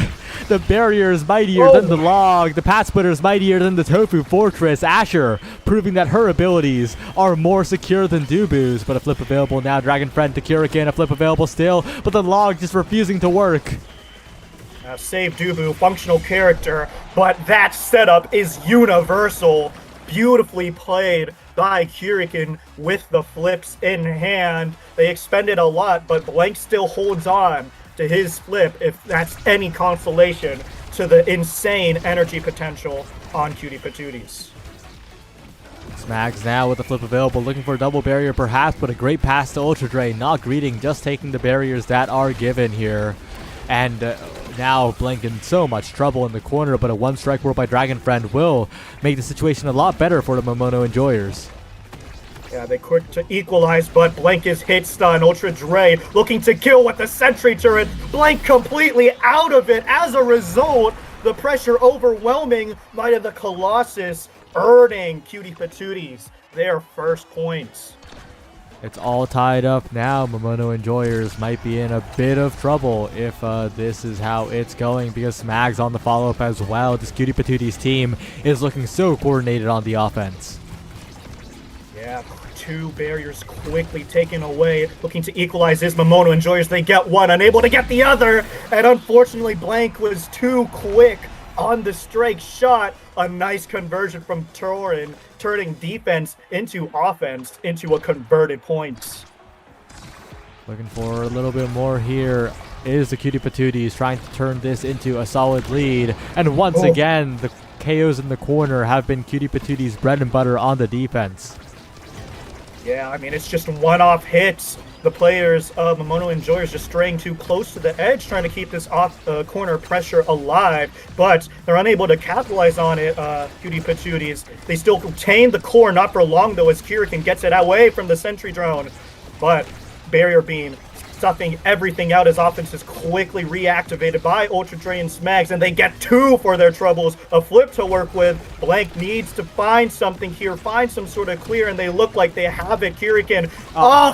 the barrier is mightier than the log, the path splitter is mightier than the Tofu Fortress. Asher proving that her abilities are more secure than Dubu's, but a flip available now. Dragon Friend to Kurikan, a flip available still, but the log just refusing to work. Save Dubu, functional character, but that setup is universal. Beautifully played by Kurikan with the flips in hand. They expended a lot, but Blank still holds on to his flip, if that's any consolation to the insane energy potential on Cutie Patooties. Smags now with the flip available, looking for a double barrier perhaps, but a great pass to Ultra Dre, not greeting, just taking the barriers that are given here. And now Blank in so much trouble in the corner, but a one-strike world by Dragon Friend will make the situation a lot better for the Momono enjoyers. Yeah, they quick to equalize, but Blank is hit stun. Ultra Dre looking to kill with the sentry turret. Blank completely out of it. As a result, the pressure overwhelming Might of the Colossus, earning Cutie Patooties their first points. It's all tied up now. Momono enjoyers might be in a bit of trouble if this is how it's going, because Smags on the follow-up as well. This Cutie Patooties team is looking so coordinated on the offense. Yeah, 2 barriers quickly taken away. Looking to equalize his Momono enjoyers. They get one, unable to get the other. And unfortunately, Blank was too quick on the strike shot. A nice conversion from Torin, turning defense into offense, into a converted point. Looking for a little bit more here is the Cutie Patooties, trying to turn this into a solid lead. And once again, the KOs in the corner have been Cutie Patooties' bread and butter on the defense. Yeah, I mean, it's just one-off hits. The players of Momono enjoyers just straying too close to the edge, trying to keep this off corner pressure alive, but they're unable to capitalize on it. Cutie Patooties, they still retain the core, not for long though, as Kirikin gets it away from the sentry drone. But barrier beam stuffing everything out as offense is quickly reactivated by Ultra Dre and Smags, and they get 2 for their troubles. A flip to work with. Blank needs to find something here, find some sort of clear, and they look like they have it. Kirikin,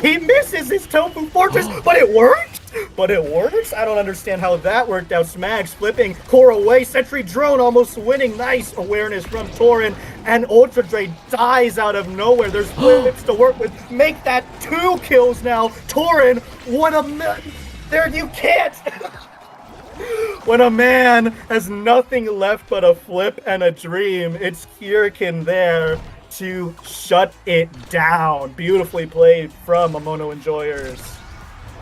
he misses his Tofu Fortress, but it worked! But it works? I don't understand how that worked out. Smags flipping, core away, sentry drone almost winning. Nice awareness from Torin, and Ultra Dre dies out of nowhere. There's flips to work with. Make that 2 kills now. Torin, what a there you can't! When a man has nothing left but a flip and a dream, it's Kirikin there to shut it down. Beautifully played from Momono enjoyers.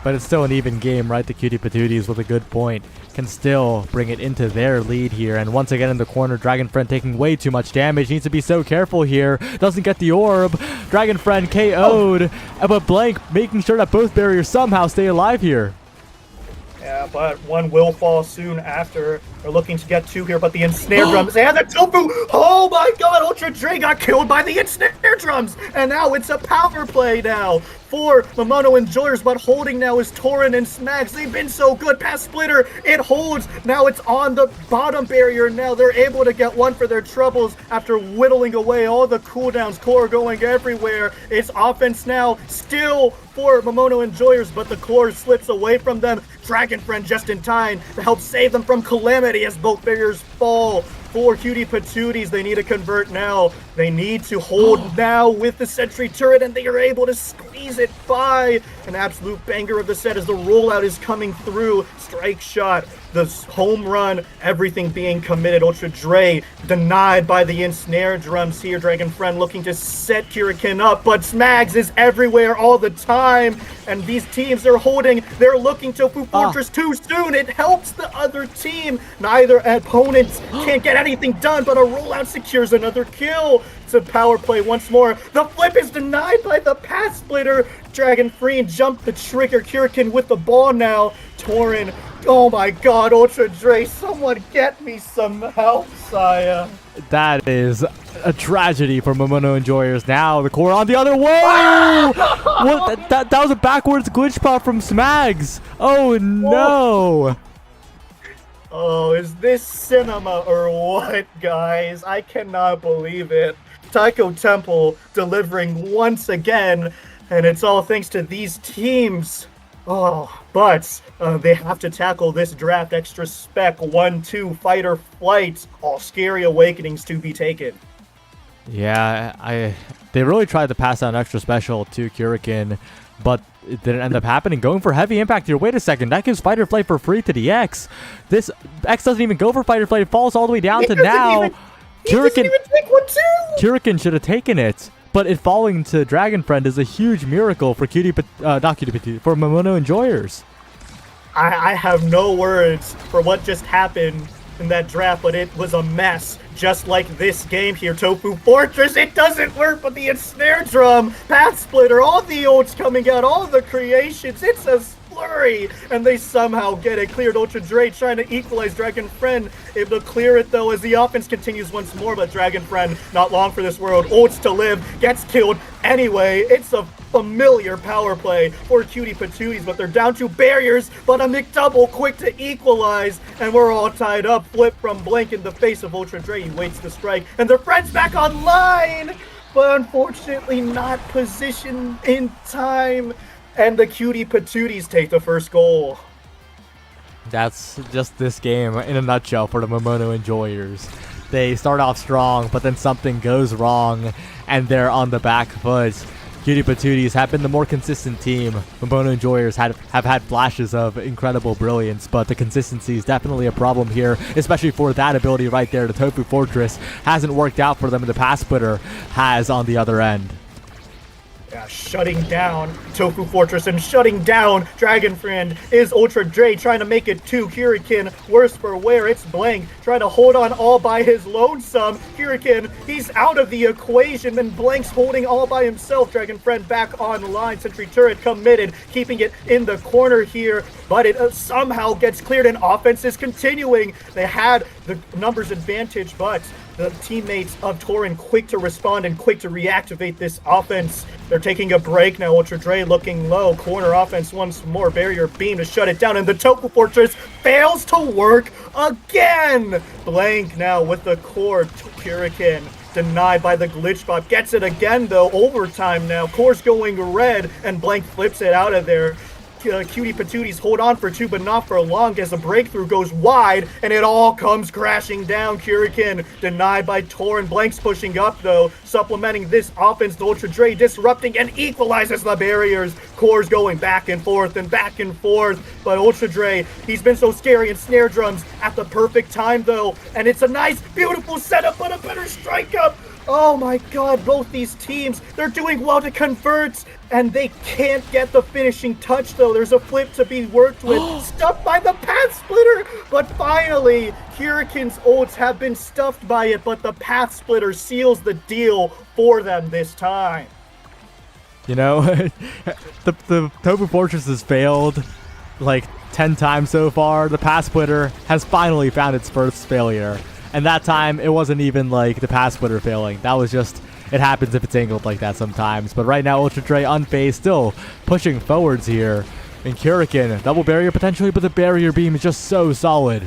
But it's still an even game, right? The Cutie Patooties with a good point can still bring it into their lead here. And once again in the corner, Dragon Friend taking way too much damage. Needs to be so careful here. Doesn't get the orb. Dragon Friend KO'd. But Blank making sure that both barriers somehow stay alive here. Yeah, but one will fall soon after. They're looking to get 2 here, but the ensnare drums and the tofu. Oh my god, Ultra Dre got killed by the ensnare drums. And now it's a power play now for Momono enjoyers, but holding now is Torin and Smags. They've been so good. Past splitter, it holds. Now it's on the bottom barrier. Now they're able to get 1 for their troubles after whittling away all the cooldowns. Core going everywhere. It's offense now still for Momono enjoyers, but the core slips away from them. Dragon Friend just in time to help save them from calamity as both barriers fall. For Cutie Patooties, they need to convert now. They need to hold now with the sentry turret, and they are able to squeeze it by. An absolute banger of the set as the rollout is coming through. Strike shot, the home run, everything being committed. Ultra Dre denied by the ensnare drums here. Dragon Friend looking to set Kirikin up, but Smags is everywhere all the time. And these teams are holding. They're looking to Fortress too soon. It helps the other team. Neither opponent can't get anything done, but a rollout secures another kill. It's a power play once more. The flip is denied by the pass splitter. Dragon Free jumped the trigger. Kirikin with the ball now. Torin, oh my god, Ultra Dre, someone get me some help, Saya. That is a tragedy for Momono enjoyers. Now the core on the other way. What? That was a backwards glitch pop from Smags. Oh no. Oh, is this cinema or what, guys? I cannot believe it. Taiko Temple delivering once again, and it's all thanks to these teams. Oh, but they have to tackle this draft extra spec 1-2 fighter flight. All scary awakenings to be taken. Yeah, they really tried to pass out an extra special to Kirikin, but it didn't end up happening. Going for heavy impact here. Wait a second. That gives Fighter Flight for free to the X. This X doesn't even go for Fighter Flight. It falls all the way down to now. Kirikin should have taken it. But it falling to Dragon Friend is a huge miracle for for Momono enjoyers. I have no words for what just happened in that draft, but it was a mess. Just like this game here, Tofu Fortress, it doesn't work, but the Ensnare Drum, Path Splitter, all the ults coming out, all the creations, it's a flurry, and they somehow get it cleared. Ultra Dre trying to equalize. Dragon Friend able to clear it though as the offense continues once more, but Dragon Friend not long for this world. Ults to live, gets killed anyway. It's a familiar power play for Cutie Patooties, but they're down to barriers, but a McDouble quick to equalize, and we're all tied up. Flip from Blank in the face of Ultra Dre. He waits to strike, and their friend's back online, but unfortunately not positioned in time. And the Cutie Patooties take the first goal. That's just this game in a nutshell for the Momono enjoyers. They start off strong, but then something goes wrong, and they're on the back foot. Cutie Patooties have been the more consistent team. Momono enjoyers have had flashes of incredible brilliance, but the consistency is definitely a problem here, especially for that ability right there. The Tofu Fortress hasn't worked out for them, and the Path Splitter has on the other end. Yeah, shutting down Tofu Fortress and shutting down Dragon Friend is Ultra Dre trying to make it 2. Hurricane, worse for wear, it's Blank trying to hold on all by his lonesome. Hurricane, he's out of the equation, and Blank's holding all by himself. Dragon Friend back online, Sentry Turret committed, keeping it in the corner here, but it somehow gets cleared, and offense is continuing. They had the numbers advantage, but the teammates of Torin quick to respond and quick to reactivate this offense. They're taking a break now. Ultra Dre looking low. Corner offense once more. Barrier beam to shut it down, and the Tofu Fortress fails to work again. Blank now with the core. Hurricane denied by the glitch bot. Gets it again though. Overtime now. Core's going red, and Blank flips it out of there. Cutie Patooties hold on for 2, but not for long as the breakthrough goes wide, and it all comes crashing down. Hurricane denied by Torin. Blank's pushing up though, supplementing this offense. The Ultra Dre disrupting and equalizes the barriers. Core's going back and forth, but Ultra Dre, he's been so scary, and Snare Drums at the perfect time though, and it's a nice, beautiful setup, but a better strike up. Oh my god, both these teams, they're doing well to convert, and they can't get the finishing touch though. There's a flip to be worked with, stuffed by the Path Splitter, but finally, Hurricane's ults have been stuffed by it, but the Path Splitter seals the deal for them this time. You know, the Tofu Fortress has failed like 10 times so far. The Path Splitter has finally found its first failure. And that time, it wasn't even like the Path Splitter failing. That was just, it happens if it's angled like that sometimes. But right now, Ultra Dre unfazed, still pushing forwards here. And Hurricane, double barrier potentially, but the barrier beam is just so solid.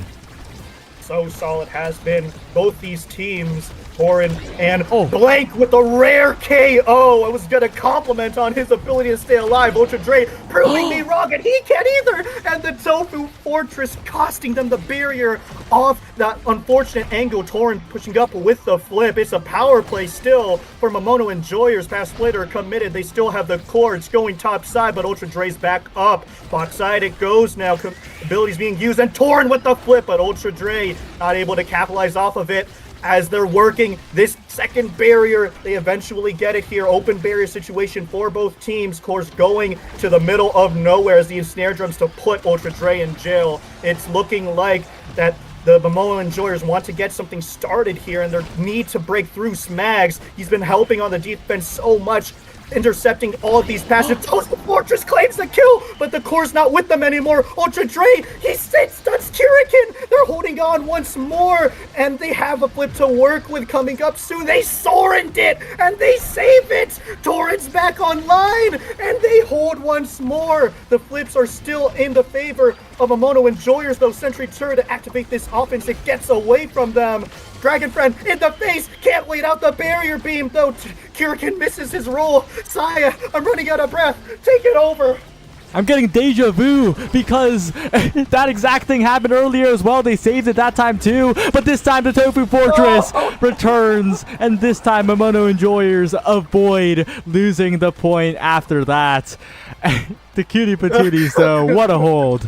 So solid has been both these teams. Torin and Blank with a rare KO. I was gonna compliment on his ability to stay alive. Ultra Dre proving me wrong, and he can't either. And the Tofu Fortress costing them the barrier off that unfortunate angle. Torin pushing up with the flip. It's a power play still for Momono enjoyers. Path Splitter committed. They still have the core. It's going top side, but Ultra Dre's back up. Box side it goes now. Abilities being used, and Torin with the flip, but Ultra Dre not able to capitalize off of it. As they're working this second barrier, they eventually get it here. Open barrier situation for both teams. Core's going to the middle of nowhere as the Ensnare Drums to put Ultra Dre in jail. It's looking like that the Momono enjoyers want to get something started here, and their need to break through Smags. He's been helping on the defense so much, intercepting all of these passes. Tofu Fortress claims the kill, but the core's not with them anymore. Ultra Dre, he stuns Hurricane. They're holding on once more, and they have a flip to work with coming up soon. They Sorened it, and they save it. Torrent's back online, and they hold once more. The flips are still in the favor of Momono enjoyers, though. Sentry Turret to activate this offense. It gets away from them. Dragon Friend in the face, can't wait out the barrier beam, though. Hurricane misses his roll. Saya, I'm running out of breath. Take it over. I'm getting deja vu because that exact thing happened earlier as well. They saved it that time too, but this time the Tofu Fortress returns, and this time Momono enjoyers avoid losing the point after that. The Cutie Patooties, though, what a hold.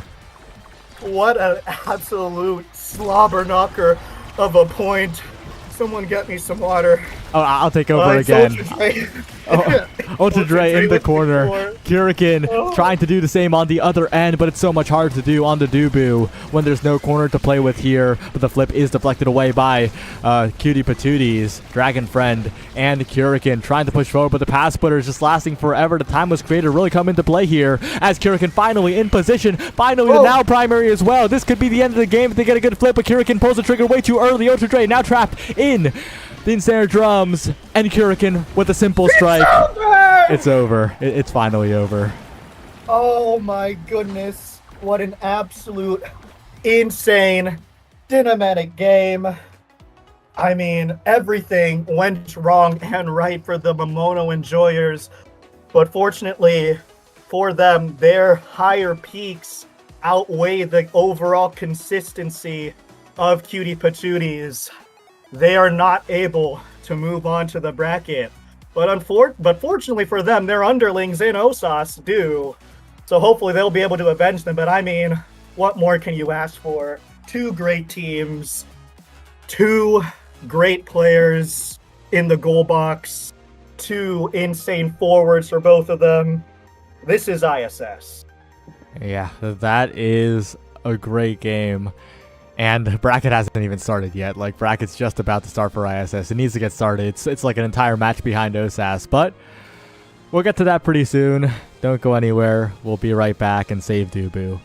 What an absolute slobber knocker of a point. Someone get me some water. Oh, I'll take over It's again. Ultra Dre. Oh, Ultra Dre in the with corner. core. Kurikan Oh. trying to do the same on the other end, but it's so much harder to do on the Dubu when there's no corner to play with here. But the flip is deflected away by Cutie Patooties, Dragon Friend, and Kurikan trying to push forward, but the pass splitter is just lasting forever. The time was created to really come into play here as Kurikan finally in position. Finally, the now primary as well. This could be the end of the game if they get a good flip, but Kurikan pulls the trigger way too early. Ultra Dre now trapped in the ensnared drums, and Kurikan with a simple strike. It's over. It's finally over. Oh my goodness. What an absolute insane dynamic game. I mean, everything went wrong and right for the Momono enjoyers, but fortunately for them, their higher peaks outweigh the overall consistency of Cutie Patooties. They are not able to move on to the bracket. But fortunately for them, their underlings in Osas do. So hopefully they'll be able to avenge them. But I mean, what more can you ask for? Two great teams, two great players in the goal box, two insane forwards for both of them. This is ISS. Yeah, that is a great game. And bracket hasn't even started yet. Like, bracket's just about to start for ISS. It needs to get started. It's like an entire match behind Osas. But we'll get to that pretty soon. Don't go anywhere. We'll be right back and save Dubu.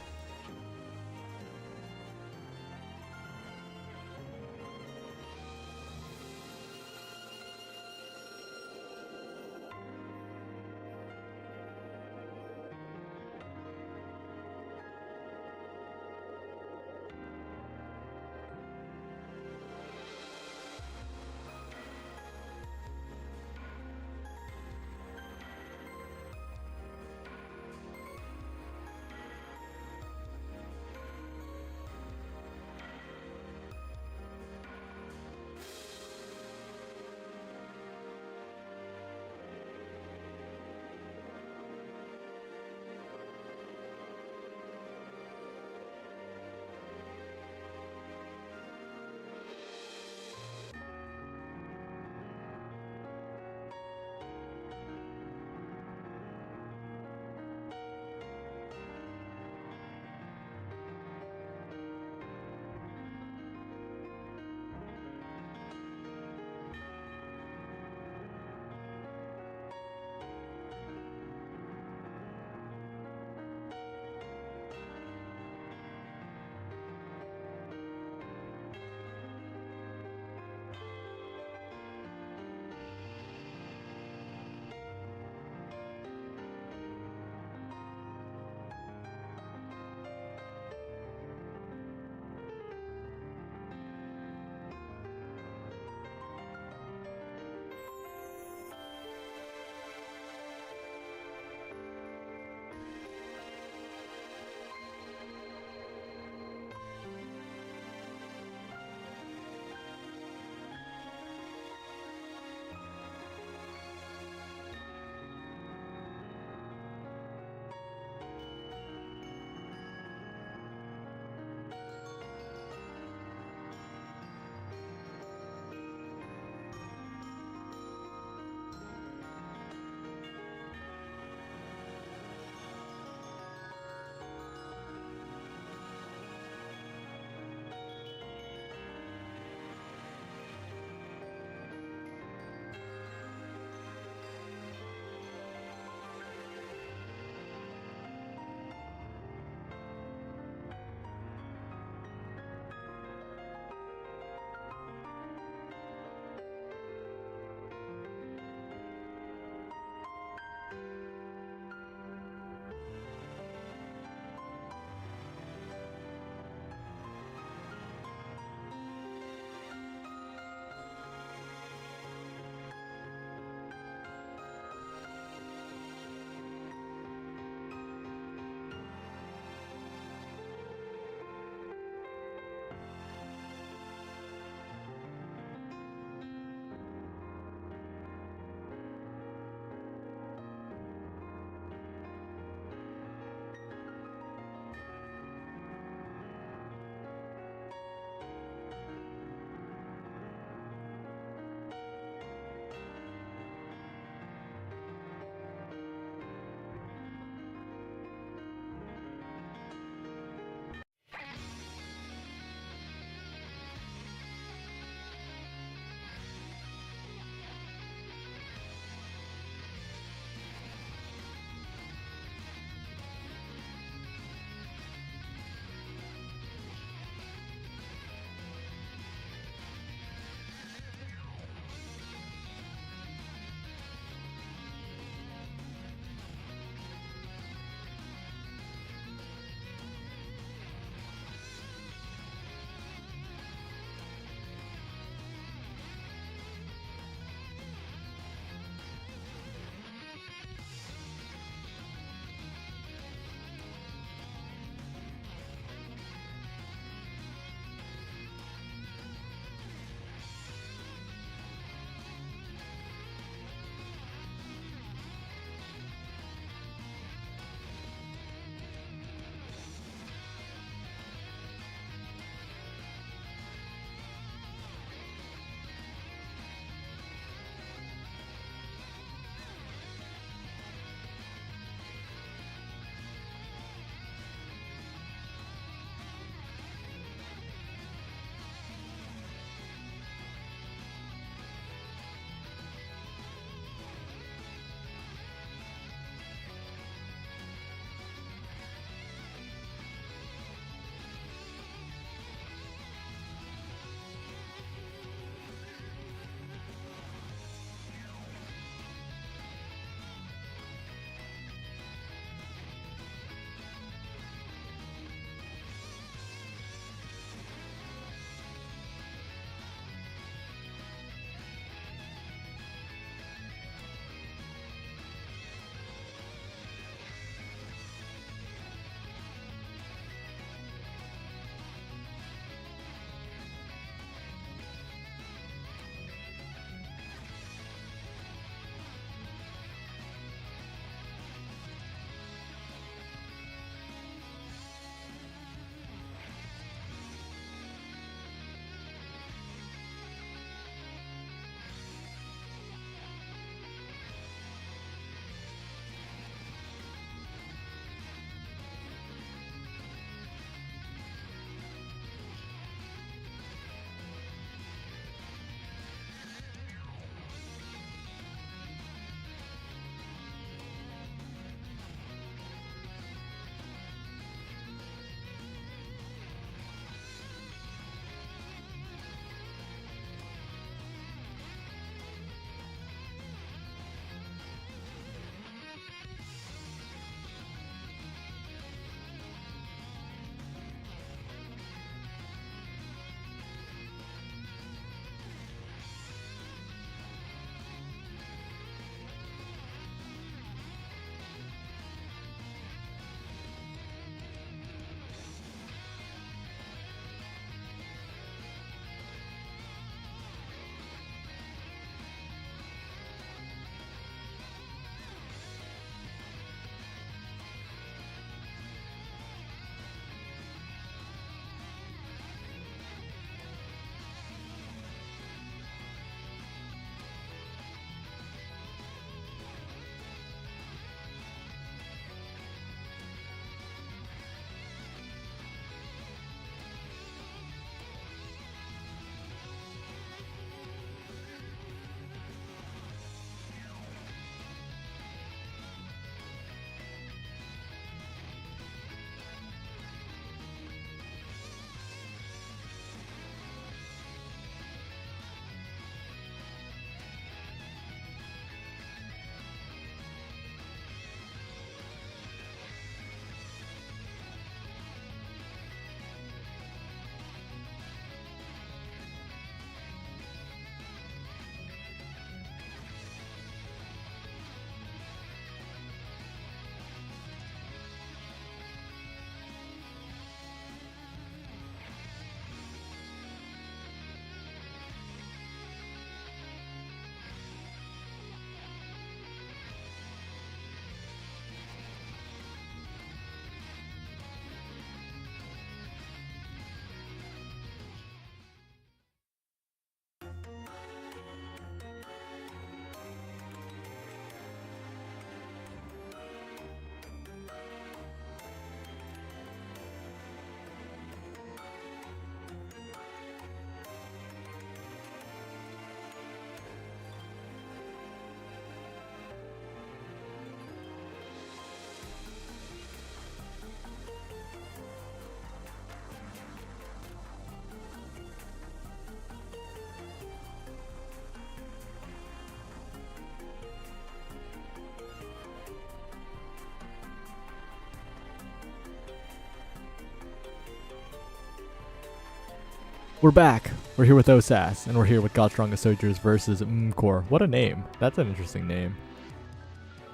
We're back. We're here with Osas, and we're here with God Strongest Soldiers versus Core. What a name. That's an interesting name.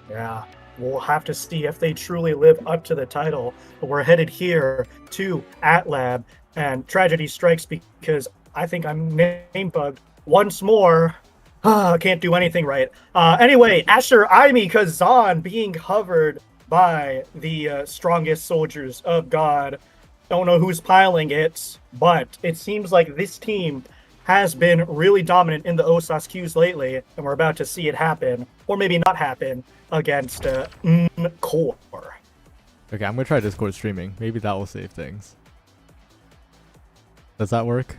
Yeah, we'll have to see if they truly live up to the title. But we're headed here to AtLab, and tragedy strikes because I think I'm name bugged once more. Can't do anything right. Anyway, Asher Aimi Kazan being covered by the strongest soldiers of God. Don't know who's piling it, but it seems like this team has been really dominant in the Osas queues lately, and we're about to see it happen, or maybe not happen, against Core. Okay, I'm going to try Discord streaming. Maybe that will save things. Does that work?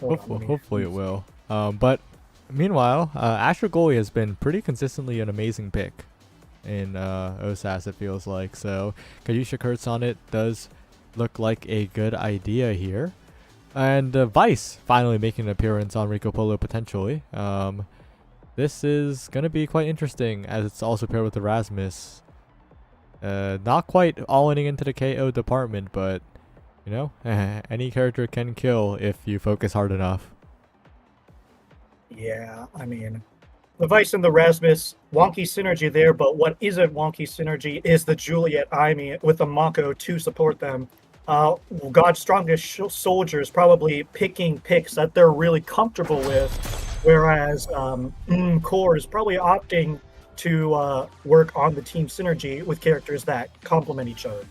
Hopefully it will. But meanwhile, Asher Goalie has been pretty consistently an amazing pick in Osas, it feels like. So Kajusha Kurtz on it does look like a good idea here. And Vice finally making an appearance on Rico Polo potentially. This is going to be quite interesting as it's also paired with Erasmus. Not quite all-inning into the KO department, but you know, any character can kill if you focus hard enough. Yeah, I mean, the Vice and the Rasmus, wonky synergy there, but what isn't wonky synergy is the Juliet Aimi with the Mako to support them. God's Strongest Soldiers probably picking picks that they're really comfortable with, whereas Core is probably opting to work on the team synergy with characters that complement each other.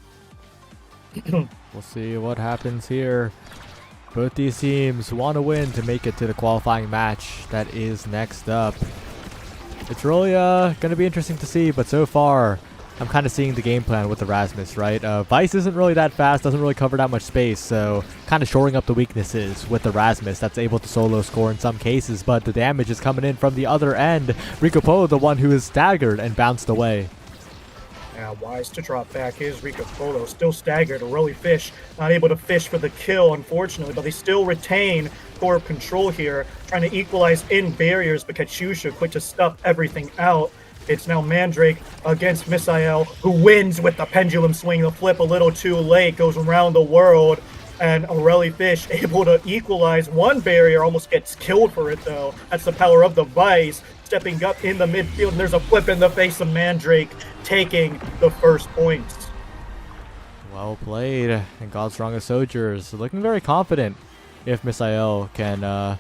We'll see what happens here. Both these teams want to win to make it to the qualifying match that is next up. It's really going to be interesting to see, but so far I'm kind of seeing the game plan with Erasmus, right? Vice isn't really that fast, doesn't really cover that much space, so kind of shoring up the weaknesses with Erasmus that's able to solo score in some cases, but the damage is coming in from the other end. Rico Polo, the one who is staggered and bounced away. Yeah, wise to drop back is Rico Polo, still staggered. Rolly Fish not able to fish for the kill, unfortunately, but they still retain core control here, trying to equalize in barriers, but Katyusha quick to stuff everything out. It's now Mandrake against Misael, who wins with the pendulum swing. The flip a little too late, goes around the world, and Rolly Fish able to equalize one barrier, almost gets killed for it though. That's the power of the Vice. Stepping up in the midfield, and there's a flip in the face of Mandrake, taking the first points. Well played, and God's Strongest Soldiers looking very confident if Misael can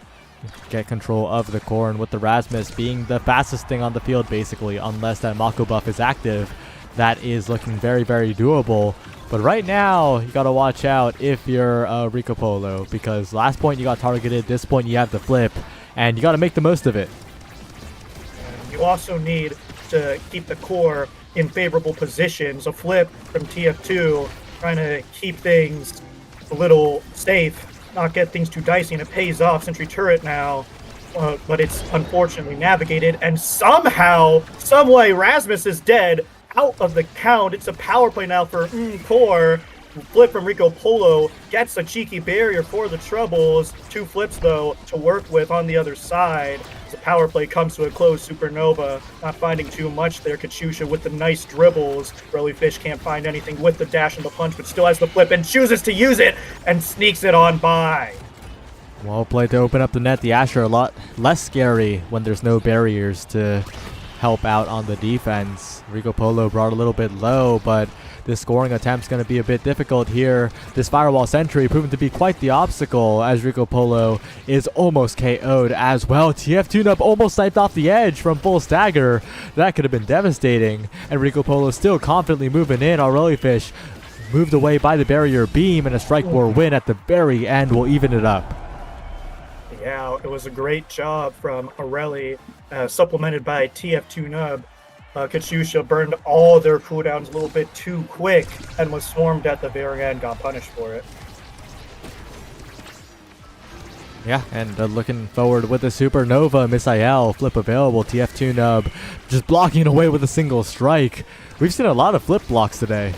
get control of the core, and with the Rasmus being the fastest thing on the field basically, unless that Mako buff is active, that is looking very, very doable. But right now, you gotta watch out if you're Rico Polo, because last point you got targeted, this point you have the flip, and you gotta make the most of it. You also need to keep the core in favorable positions. A flip from TF2, trying to keep things a little safe, not get things too dicey, and it pays off. Sentry turret now, but it's unfortunately navigated, and somehow, someway, Rasmus is dead, out of the count. It's a power play now for Core. Flip from Rico Polo gets a cheeky barrier for the Troubles. Two flips, though, to work with on the other side. The power play comes to a close. Supernova not finding too much there. Katyusha with the nice dribbles. Rolly Fish can't find anything with the dash and the punch, but still has the flip and chooses to use it and sneaks it on by. Well played to open up the net. The Asher a lot less scary when there's no barriers to help out on the defense. Rico Polo brought a little bit low, but this scoring attempt's going to be a bit difficult here. This firewall sentry proven to be quite the obstacle as Rico Polo is almost KO'd as well. TF Tune-Up almost sniped off the edge from full stagger. That could have been devastating. And Rico Polo still confidently moving in. Rolly Fish moved away by the barrier beam, and a strike war win at the very end will even it up. Yeah, it was a great job from Aurelie, supplemented by TF2 Nub. Katyusha burned all their cooldowns a little bit too quick and was swarmed at the very end, got punished for it. Yeah, and looking forward with the Supernova, Misael, flip available, TF2 Nub just blocking away with a single strike. We've seen a lot of flip blocks today.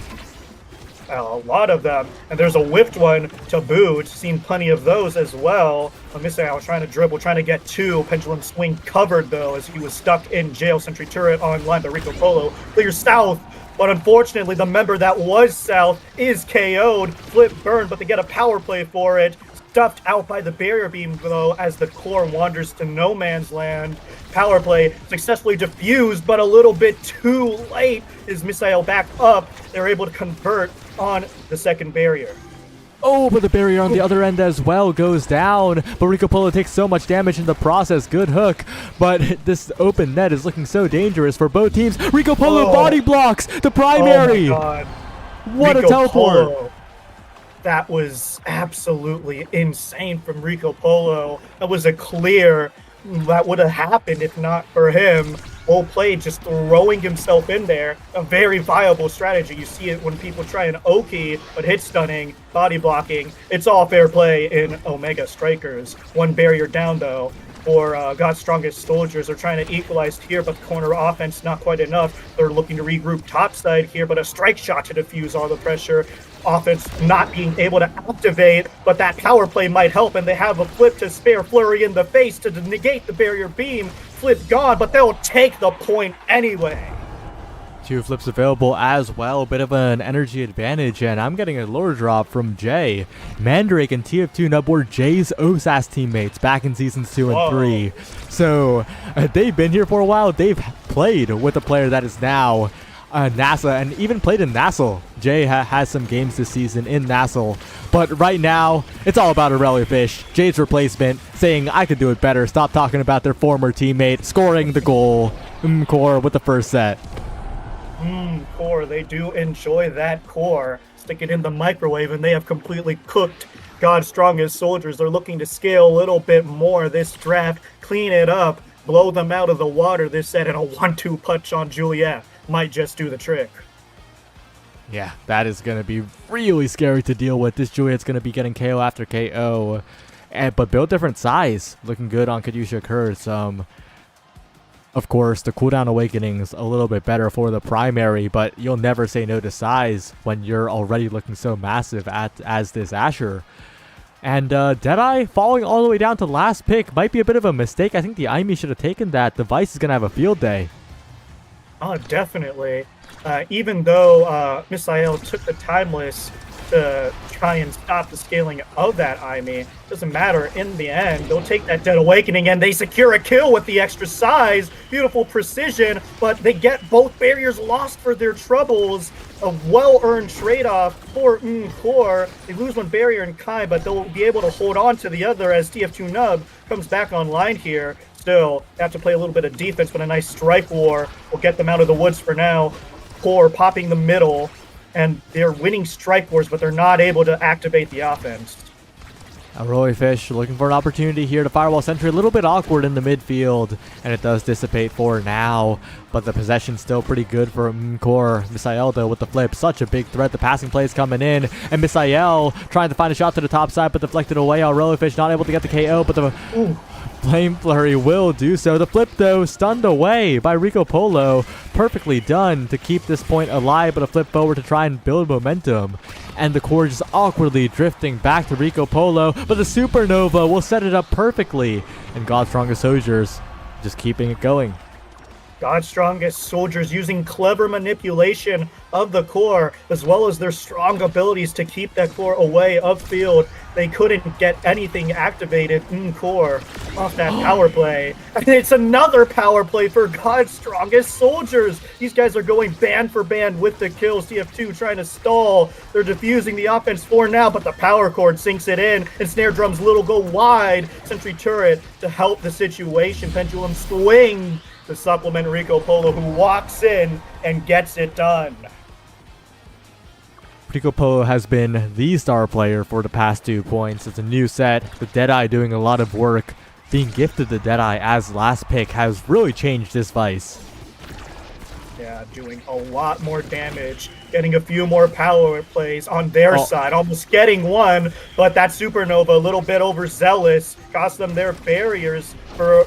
A lot of them, and there's a whiffed one to boot. Seen plenty of those as well. Misael trying to dribble, trying to get two. Pendulum swing covered though as he was stuck in jail. Sentry turret online by Rico Polo. Clears south, but unfortunately the member that was south is KO'd. Flip burned, but they get a power play for it. Stuffed out by the barrier beam though as the core wanders to no man's land. Power play successfully diffused, but a little bit too late. Is Misael back up? They're able to convert on the second barrier. Oh, but the barrier on the other end as well goes down. But Rico Polo takes so much damage in the process. Good hook. But this open net is looking so dangerous for both teams. Rico Polo body blocks the primary. Oh my God. What Rico a teleport. Polo. That was absolutely insane from Rico Polo. That was a clear that would have happened if not for him. Well played, just throwing himself in there. A very viable strategy. You see it when people try an Oki, but hit stunning, body blocking. It's all fair play in Omega Strikers. One barrier down though for God's Strongest Soldiers. They're trying to equalize here, but the corner offense not quite enough. They're looking to regroup topside here, but a strike shot to diffuse all the pressure. Offense not being able to activate, but that power play might help, and they have a flip to spare. Flurry in the face to negate the barrier beam. Flip gone, but they'll take the point anyway. Two flips available as well. Bit of an energy advantage, and I'm getting a lure drop from Jay. Mandrake and TF2 Nub were Jay's Osas teammates back in seasons 2 and 3. So they've been here for a while. They've played with a player that is now NASA, and even played in Nassel. Jay has some games this season in Nassel, but right now it's all about Aurelia Fish, Jay's replacement, saying I could do it better. Stop talking about their former teammate, scoring the goal. Core with the first set. Core, they do enjoy that core. Stick it in the microwave and they have completely cooked God's Strongest Soldiers. They're looking to scale a little bit more this draft, clean it up, blow them out of the water this set, and a 1-2 punch on Juliet might just do the trick. Yeah, that is going to be really scary to deal with. This Juliet's going to be getting KO after KO. But build different size. Looking good on Kadusha Kurtz. Of course, the cooldown awakening's a little bit better for the primary, but you'll never say no to size when you're already looking so massive as this Asher. And Deadeye falling all the way down to last pick might be a bit of a mistake. I think the Aimi should have taken that. The Vice is going to have a field day. Oh, definitely. Even though Misael took the Timeless to try and stop the scaling of that Aimi, doesn't matter. In the end, they'll take that Dead Awakening and they secure a kill with the extra size. Beautiful precision, but they get both barriers lost for their troubles. A well-earned trade-off for Core. They lose one barrier in Kai, but they'll be able to hold on to the other as TF2 Nub comes back online here. Still, they have to play a little bit of defense, but a nice strike war will get them out of the woods for now. Core popping the middle, and they're winning strike wars, but they're not able to activate the offense. Roy Fish looking for an opportunity here to firewall sentry. A little bit awkward in the midfield, and it does dissipate for now, but the possession's still pretty good for Core. Misael, though, with the flip, such a big threat. The passing play is coming in, and Misael trying to find a shot to the top side, but deflected away. Roy Fish not able to get the KO, but the Flame Flurry will do so. The flip, though, stunned away by Rico Polo. Perfectly done to keep this point alive, but a flip forward to try and build momentum. And the core just awkwardly drifting back to Rico Polo, but the Supernova will set it up perfectly. And God's Strongest Soldiers just keeping it going. God's Strongest Soldiers using clever manipulation of the core, as well as their strong abilities to keep that core away of field. They couldn't get anything activated in core off that power play. And it's another power play for God's Strongest Soldiers. These guys are going band for band with the kills. TF2 trying to stall. They're diffusing the offense for now, but the power cord sinks it in, and Snare Drum's little go wide. Sentry turret to help the situation. Pendulum swing to supplement Rico Polo, who walks in and gets it done. Rico Polo has been the star player for the past 2 points. It's a new set. The Deadeye doing a lot of work. Being gifted the Deadeye as last pick has really changed this Vice. Yeah, doing a lot more damage, getting a few more power plays on their side, almost getting one, but that Supernova a little bit overzealous, cost them their barriers for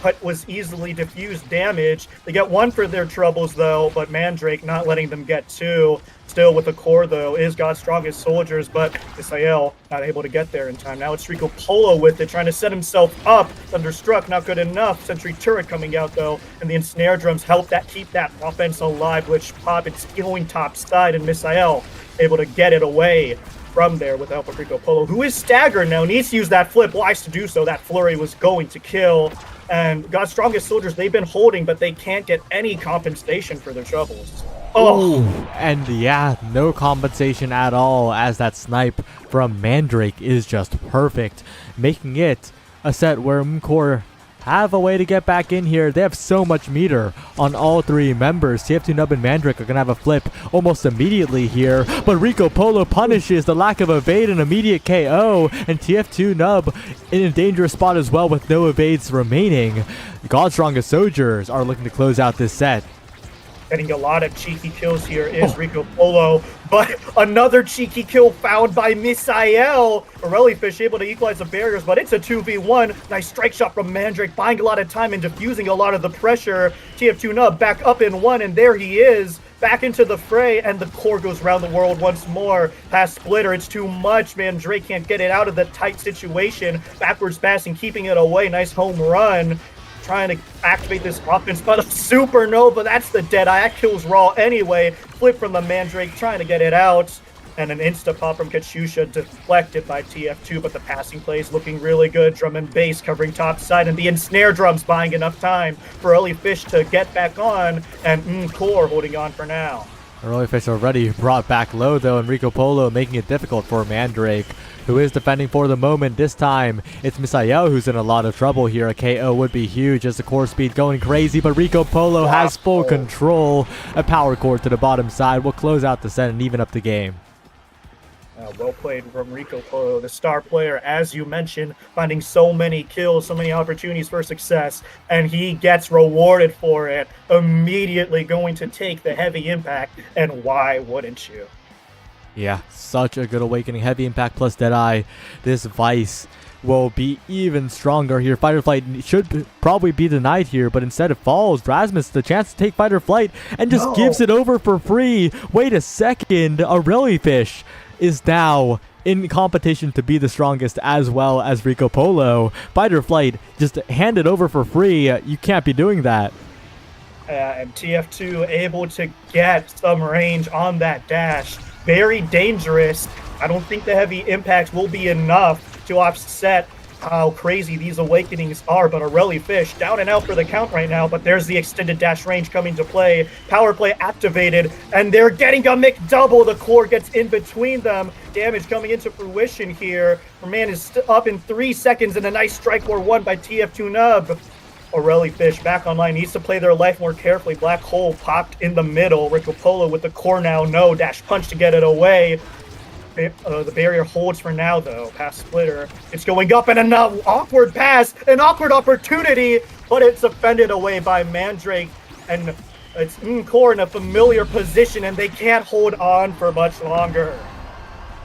but was easily diffused damage. They get 1 for their troubles, though, but Mandrake not letting them get 2. Still with the core, though, is God's strongest soldiers, but Misael not able to get there in time. Now it's Rico Polo with it, trying to set himself up. Thunderstruck, not good enough. Sentry turret coming out, though, and the ensnare drums help that keep that offense alive, which Pop it's going top side, and Misael able to get it away from there with the help of Rico Polo, who is staggered now, needs to use that flip, wise to do so. That flurry was going to kill, and God's strongest soldiers, they've been holding, but they can't get any compensation for their troubles. Oh, and yeah, no compensation at all, as that snipe from Mandrake is just perfect, making it a set where Mkor have a way to get back in here. They have so much meter on all 3 members. TF2 Nub and Mandrake are going to have a flip almost immediately here, but Rico Polo punishes the lack of evade and immediate KO, and TF2 Nub in a dangerous spot as well with no evades remaining. God's strongest soldiers are looking to close out this set. Getting a lot of cheeky kills here is Rico Polo, but another cheeky kill found by Misael. Fish able to equalize the barriers, but it's a 2v1. Nice strike shot from Mandrake, buying a lot of time and diffusing a lot of the pressure. TF2 Nub back up in 1, and there he is. Back into the fray, and the core goes around the world once more. Past Splitter, it's too much. Mandrake can't get it out of the tight situation. Backwards passing, keeping it away. Nice home run. Trying to activate this offense, but a supernova, that's the dead eye. That kills Raw anyway. Flip from the Mandrake, trying to get it out. And an insta-pop from Katyusha, deflected by TF2, but the passing play is looking really good. Drum and bass covering top side, and the ensnare drums buying enough time for Fish to get back on, and Core holding on for now. Fish already brought back low, though, and Rico Polo making it difficult for Mandrake, who is defending for the moment. This time, it's Misael who's in a lot of trouble here. A KO would be huge as the core speed going crazy, but Rico Polo has full control. A power core to the bottom side will close out the set and even up the game. Well played from Rico Polo, the star player, as you mentioned, finding so many kills, so many opportunities for success, and he gets rewarded for it, immediately going to take the heavy impact, and why wouldn't you? Yeah, such a good awakening. Heavy impact plus Deadeye. This Vice will be even stronger here. Fighter Flight should probably be denied here, but instead it falls. Rasmus the chance to take Fighter Flight and just gives it over for free. Wait a second. Fish is now in competition to be the strongest as well as Rico Polo. Fighter Flight just hand it over for free. You can't be doing that. And TF2 able to get some range on that dash. Very dangerous. I don't think the heavy impact will be enough to offset how crazy these awakenings are, but Fish down and out for the count right now, but there's the extended dash range coming to play. Power play activated, and they're getting a McDouble. The core gets in between them. Damage coming into fruition here. Man is up in 3 seconds, and a nice strike war won by TF2 Nub. Fish back online, needs to play their life more carefully. Black hole popped in the middle. Rico Polo with the core now, no dash punch to get it away. The barrier holds for now, though. Past Splitter. It's going up, and an awkward pass. An awkward opportunity, but it's defended away by Mandrake. And it's Core in a familiar position, and they can't hold on for much longer.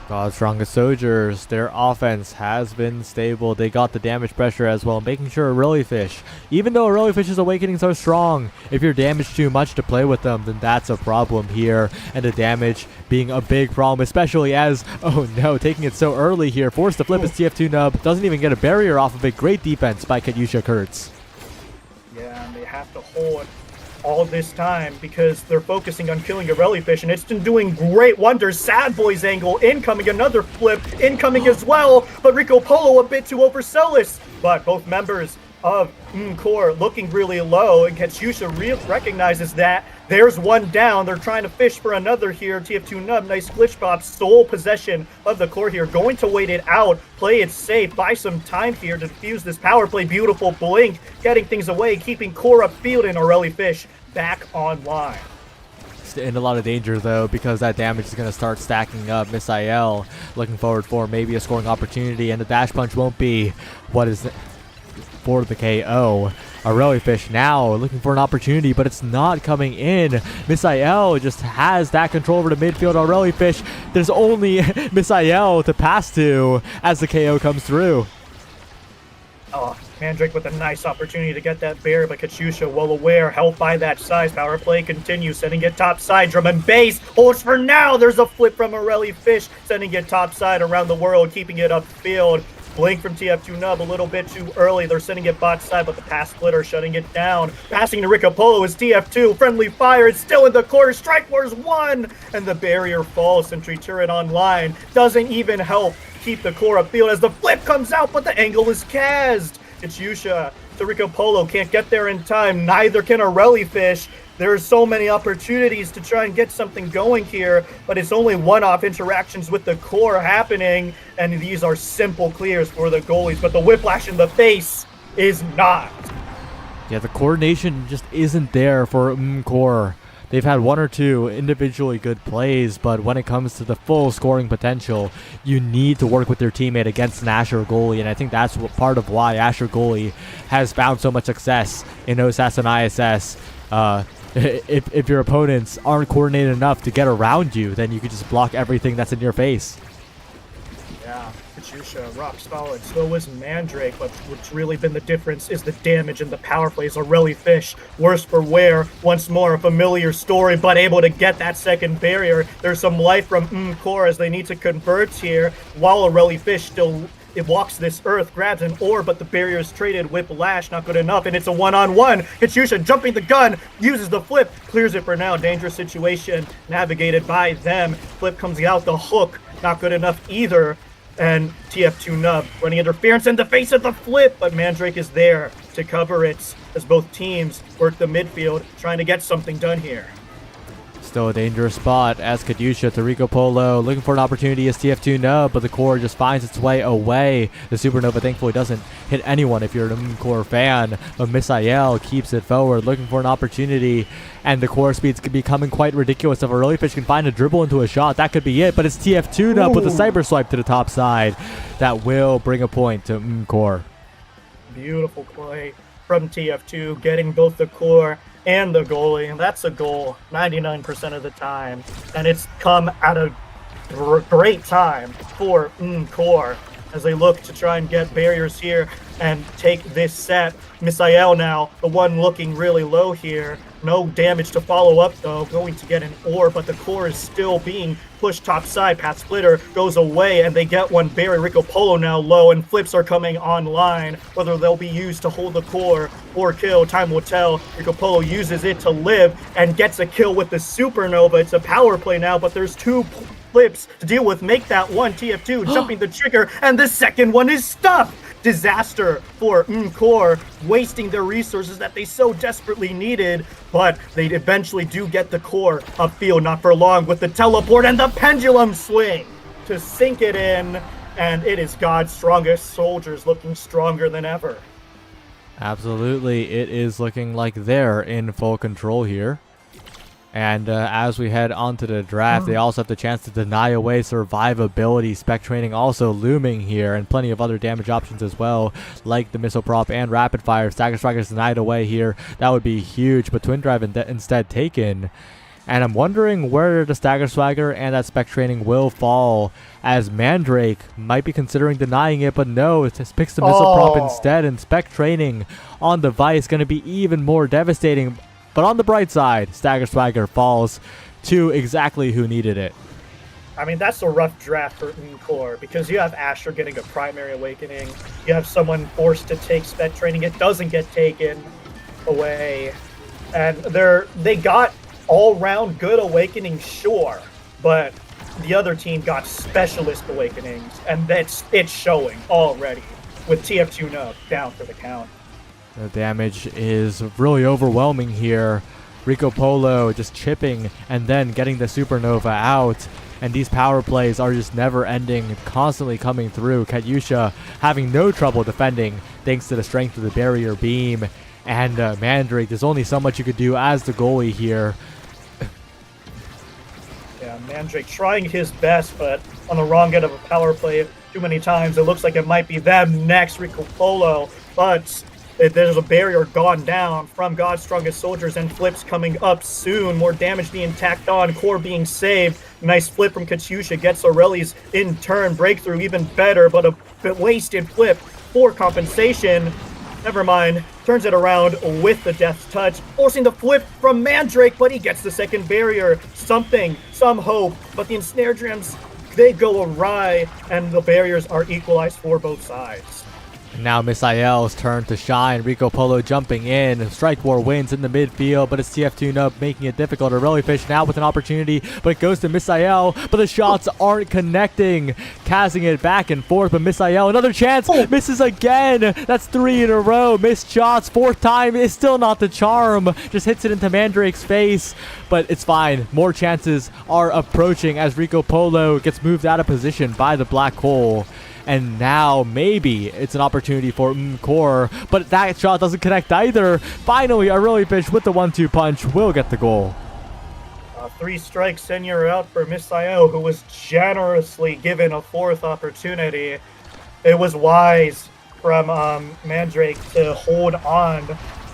God's strongest soldiers, their offense has been stable. They got the damage pressure as well, making sure Fish, even though Fish's awakenings are strong, if you're damaged too much to play with them, then that's a problem here. And the damage being a big problem, especially as, oh no, taking it so early here. Forced to flip his TF2 Nub, doesn't even get a barrier off of it. Great defense by Katyusha Kurtz. Yeah, and they have to hold all this time because they're focusing on killing Fish, and it's been doing great wonders. Sad Boy's angle incoming, another flip incoming as well, but Rico Polo a bit too overzealous. But both members of Core looking really low, and Katyusha recognizes that. There's one down. They're trying to fish for another here. TF2 Nub, nice glitch pop, sole possession of the core here. Going to wait it out, play it safe, buy some time here to defuse this power play. Beautiful blink, getting things away, keeping Core upfield, and Fish back online. In a lot of danger though, because that damage is going to start stacking up. Misael looking forward for maybe a scoring opportunity, and the dash punch won't be what is for the KO. Fish now looking for an opportunity, but it's not coming in. Misael just has that control over the midfield. Fish, there's only Misael to pass to as the KO comes through. Oh, Mandrake with a nice opportunity to get that bear, but Katyusha well aware, helped by that size. Power play continues, sending it top side. Drum and bass holds for now. There's a flip from Morelli Fish, sending it top side around the world, keeping it upfield. Blink from TF2 Nub a little bit too early. They're sending it bot side, but the pass splitter shutting it down. Passing to Rico Polo is TF2. Friendly fire. It's still in the corner. Strike Force 1. And the barrier falls. Sentry turret online. Doesn't even help keep the core upfield as the flip comes out, but the angle is cast. Katyusha to Rico Polo. Can't get there in time. Neither can Morelli Fish. There's so many opportunities to try and get something going here, but it's only one-off interactions with the core happening, and these are simple clears for the goalies, but the whiplash in the face is not. Yeah, the coordination just isn't there for core. They've had one or two individually good plays, but when it comes to the full scoring potential, you need to work with your teammate against an Asher goalie, and I think that's part of why Asher goalie has found so much success in Osas and ISS. If your opponents aren't coordinated enough to get around you, then you can just block everything that's in your face. Yeah, Katyusha, rock solid. So is Mandrake, but what's really been the difference is the damage and the power plays. Morelli Fish, worse for wear. Once more, a familiar story, but able to get that second barrier. There's some life from Core as they need to convert here, while Morelli Fish still... It walks this earth, grabs an ore, but the barrier is traded. Whiplash, not good enough, and it's a one-on-one. Katyusha jumping the gun, uses the flip, clears it for now. Dangerous situation, navigated by them. Flip comes out the hook, not good enough either. And TF2 Nub running interference in the face of the flip, but Mandrake is there to cover it as both teams work the midfield, trying to get something done here. Still a dangerous spot as Katyusha to Rico Polo looking for an opportunity as TF2 Nub, but the core just finds its way away. The Supernova thankfully doesn't hit anyone if you're an core fan, but Misael keeps it forward looking for an opportunity, and the core speed's becoming quite ridiculous. If a Morelli Fish can find a dribble into a shot, that could be it, but it's TF2 Nub with a cyber swipe to the top side that will bring a point to core. Beautiful play from TF2, getting both the core and the goalie, and that's a goal 99% of the time, and it's come at a great time for core as they look to try and get barriers here and take this set. Misael now, the one looking really low here. No damage to follow up though, going to get an ore, but the core is still being pushed top side. Path splitter goes away and they get one barrier. Rico Polo now low and flips are coming online. Whether they'll be used to hold the core or kill, time will tell. Rico Polo uses it to live and gets a kill with the Supernova. It's a power play now, but there's two flips to deal with. Make that one, TF2 jumping the trigger, and the second one is stuffed. Disaster for core, wasting their resources that they so desperately needed, but they eventually do get the core upfield, not for long, with the teleport and the pendulum swing to sink it in, and it is God's strongest soldiers looking stronger than ever. Absolutely, it is looking like they're in full control here. And as we head onto the draft, they also have the chance to deny away survivability. Spec training also looming here, and plenty of other damage options as well, like the missile prop and rapid fire. Stagger Strikers denied away here. That would be huge, but Twin Drive instead taken. And I'm wondering where the Stagger Swagger and that spec training will fall, as Mandrake might be considering denying it, but no, it just picks the missile prop instead, and spec training on device going to be even more devastating. But on the bright side, Stagger Swagger falls to exactly who needed it. I mean, that's a rough draft for core because you have Asher getting a primary awakening. You have someone forced to take spec training. It doesn't get taken away. And they got all-round good awakening, sure, but the other team got specialist awakenings, and it's showing already with TF2 Nub down for the count. The damage is really overwhelming here. Rico Polo just chipping and then getting the Supernova out. And these power plays are just never ending, constantly coming through. Katyusha having no trouble defending thanks to the strength of the barrier beam. And Mandrake, there's only so much you could do as the goalie here. Yeah, Mandrake trying his best, but on the wrong end of a power play too many times. It looks like it might be them next, Rico Polo, but there's a barrier gone down from God's strongest soldiers, and flips coming up soon. More damage being tacked on, core being saved. Nice flip from Katyusha gets Aureli's in turn breakthrough even better, but a wasted flip for compensation. Never mind. Turns it around with the Death's Touch, forcing the flip from Mandrake, but he gets the second barrier. Some hope, but the Ensnare Gems, they go awry, and the barriers are equalized for both sides. Now Misael's turn to shine. Rico Polo jumping in. Strike War wins in the midfield, but it's TF2 Nub making it difficult. Fish now with an opportunity, but it goes to Misael, but the shots aren't connecting. Casting it back and forth, but Misael, another chance, misses again. That's 3 in a row. Missed shots, 4th time is still not the charm. Just hits it into Mandrake's face, but it's fine. More chances are approaching as Rico Polo gets moved out of position by the Black Hole. And now maybe it's an opportunity for Core, but that shot doesn't connect either. Finally, Fish with the 1-2 punch will get the goal. 3 strikes and you're out for Misael, who was generously given a 4th opportunity. It was wise from Mandrake to hold on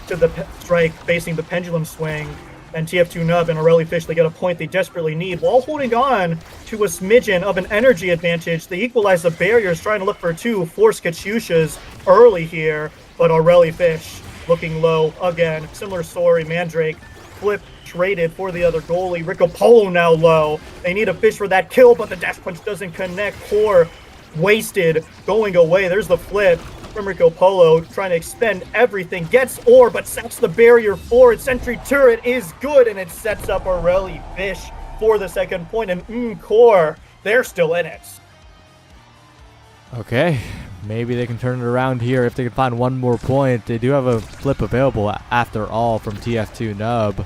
to the strike facing the pendulum swing. And TF2 Nub and Fish, they get a point they desperately need while holding on to a smidgen of an energy advantage. They equalize the barriers, trying to look for 2, force Katyushas early here, but Fish looking low again. Similar story, Mandrake flip traded for the other goalie. Rico Polo now low. They need a fish for that kill, but the dash punch doesn't connect. Core wasted, going away. There's the flip from Rico Polo, trying to expend everything, gets ore, but sets the barrier for it. Sentry turret is good, and it sets up Fish for the second point, and Core, they're still in it. Okay, maybe they can turn it around here if they can find one more point. They do have a flip available after all from TF2 Nub.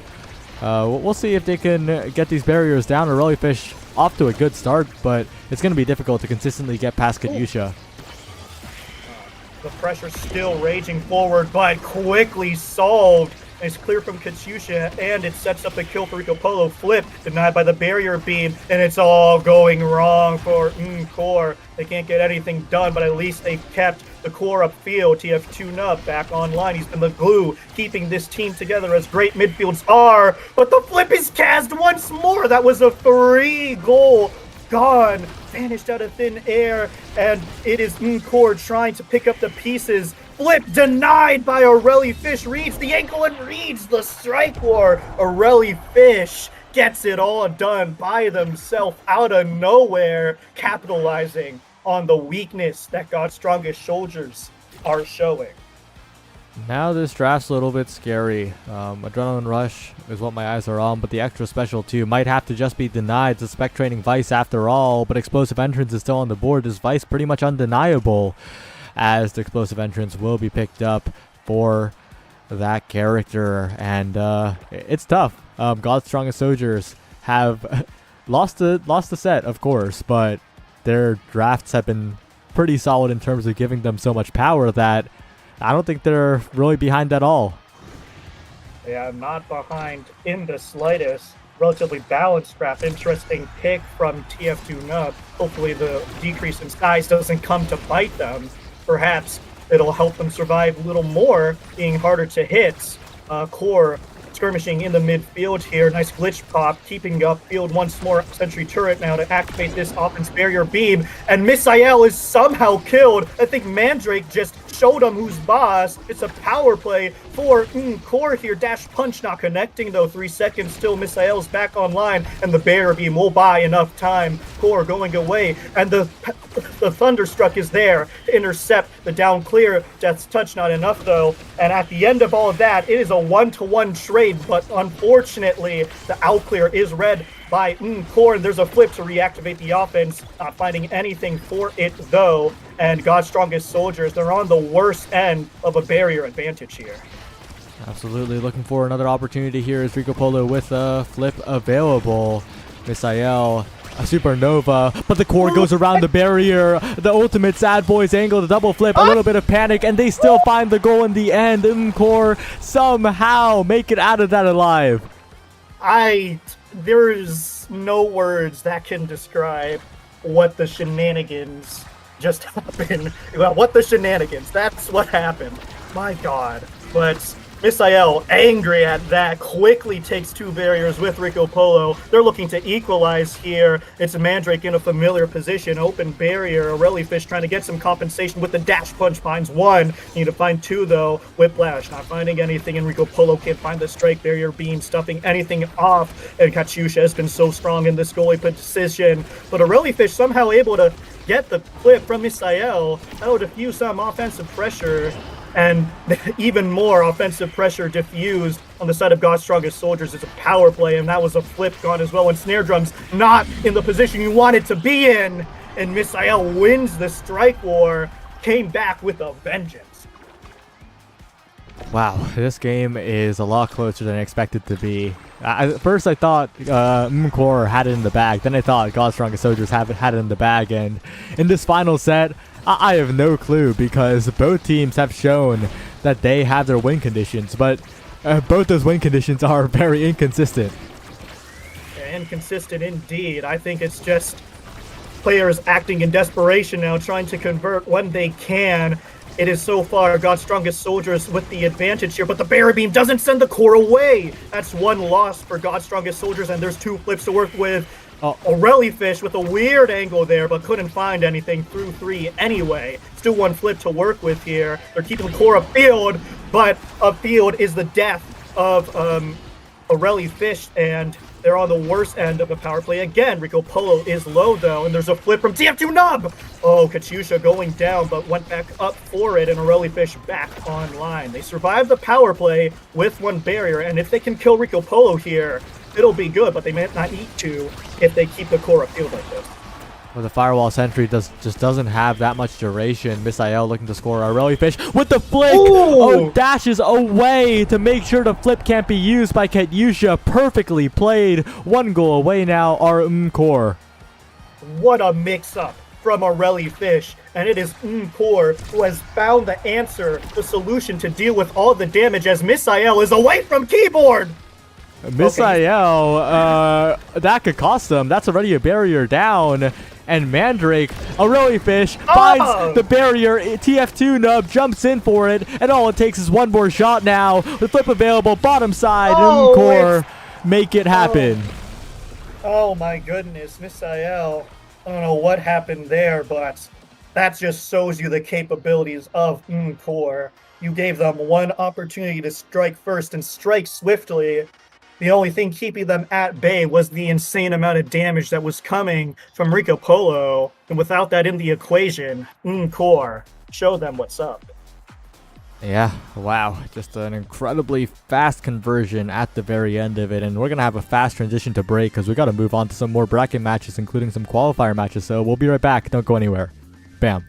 We'll see if they can get these barriers down. Fish off to a good start, but it's going to be difficult to consistently get past Katyusha. The pressure still raging forward, but quickly solved. It's clear from Katyusha, and it sets up the kill for Rico Polo. Flip denied by the barrier beam, and it's all going wrong for Core. They can't get anything done, but at least they've kept the core upfield. TF2 Nub back online. He's been the glue keeping this team together, as great midfields are. But the flip is cast once more. That was a 3-goal gone, vanished out of thin air, and it is Core trying to pick up the pieces. Flip denied by Fish, reads the ankle and reads the strike war. Fish gets it all done by themselves out of nowhere, capitalizing on the weakness that God's strongest soldiers are showing. Now this draft's a little bit scary. Adrenaline Rush is what my eyes are on, but the extra special too might have to just be denied. It's a spec training Vice after all, but Explosive Entrance is still on the board. This Vice pretty much undeniable, as the Explosive Entrance will be picked up for that character. And it's tough. God's Strongest Soldiers have lost the set, of course, but their drafts have been pretty solid in terms of giving them so much power that I don't think they're really behind at all. Yeah, not behind in the slightest. Relatively balanced draft. Interesting pick from TF2 Nub. Hopefully the decrease in size doesn't come to bite them. Perhaps it'll help them survive a little more, being harder to hit. Core skirmishing in the midfield here. Nice glitch pop, keeping up field once more. Sentry turret now to activate this offense barrier beam. And Misael is somehow killed. I think Mandrake just showed him who's boss. It's a power play for Core here. Dash punch not connecting though. 3 seconds still. Misael's back online, and the barrier beam will buy enough time. Core going away, and the Thunderstruck is there to intercept the down clear. Death's Touch not enough though. And at the end of all of that, it is a 1-to-1 trade, but unfortunately the out clear is read by Core, and there's a flip to reactivate the offense. Not finding anything for it though, and God's Strongest Soldiers, they're on the worst end of a barrier advantage here. Absolutely looking for another opportunity here as Rico Polo with a flip available. Misael, a supernova, but the Core goes around the barrier. The ultimate Sad Boys angle, the double flip, a little bit of panic, and they still find the goal in the end. Core somehow make it out of that alive. There's no words that can describe what the shenanigans just happened. Well, what the shenanigans, that's what happened. My God. But Misael, angry at that, quickly takes 2 barriers with Rico Polo. They're looking to equalize here. It's a Mandrake in a familiar position. Open barrier. Aurelifish trying to get some compensation with the dash punch. Finds 1. Need to find 2, though. Whiplash, not finding anything. And Rico Polo can't find the strike barrier beam, stuffing anything off. And Katyusha has been so strong in this goalie position. But Aurelifish somehow able to get the clip from Misael. That'll diffuse some offensive pressure. And even more offensive pressure diffused on the side of God's Strongest Soldiers. It's a power play, and that was a flip gone as well. And Snare Drum's not in the position you want it to be in. And Misael wins the strike war, came back with a vengeance. Wow, this game is a lot closer than I expected to be. At first I thought Mkor had it in the bag, then I thought God's Strongest Soldiers had it in the bag, and in this final set, I have no clue because both teams have shown that they have their win conditions, but both those win conditions are very inconsistent. Yeah, inconsistent indeed. I think it's just players acting in desperation now, trying to convert when they can. It is so far God's Strongest Soldiers with the advantage here, but the Barrier Beam doesn't send the core away. That's 1 loss for God's Strongest Soldiers, and there's 2 flips to work with. Aurelifish with a weird angle there, but couldn't find anything through 3 anyway. Still 1 flip to work with here. They're keeping the core afield, but afield is the death of Aurelifish, and they're on the worst end of a power play again. Rico Polo is low, though, and there's a flip from TF2 Nub! Oh, Katyusha going down, but went back up for it, and Aurelifish back online. They survived the power play with 1 barrier, and if they can kill Rico Polo here, it'll be good, but they might not need to if they keep the core afield like this. Well, the Firewall Sentry just doesn't have that much duration. Misael looking to score. Aurelifish with the flick! Ooh! Oh, dashes away to make sure the flip can't be used by Katyusha. Perfectly played. 1 goal away now are Mkor. What a mix-up from Aurelifish, and it is Mkor who has found the answer, the solution to deal with all the damage as Misael is away from keyboard! Misael, that could cost them. That's already a barrier down. And Mandrake, Aurelifish finds the barrier. TF2 Nub jumps in for it. And all it takes is 1 more shot now. The flip available, bottom side. Mkor make it happen. Oh my goodness, Misael. I don't know what happened there, but that just shows you the capabilities of Mkor. You gave them 1 opportunity to strike first and strike swiftly. The only thing keeping them at bay was the insane amount of damage that was coming from Rico Polo. And without that in the equation, Mkor, show them what's up. Yeah, wow. Just an incredibly fast conversion at the very end of it. And we're going to have a fast transition to break because we got to move on to some more bracket matches, including some qualifier matches. So we'll be right back. Don't go anywhere. Bam.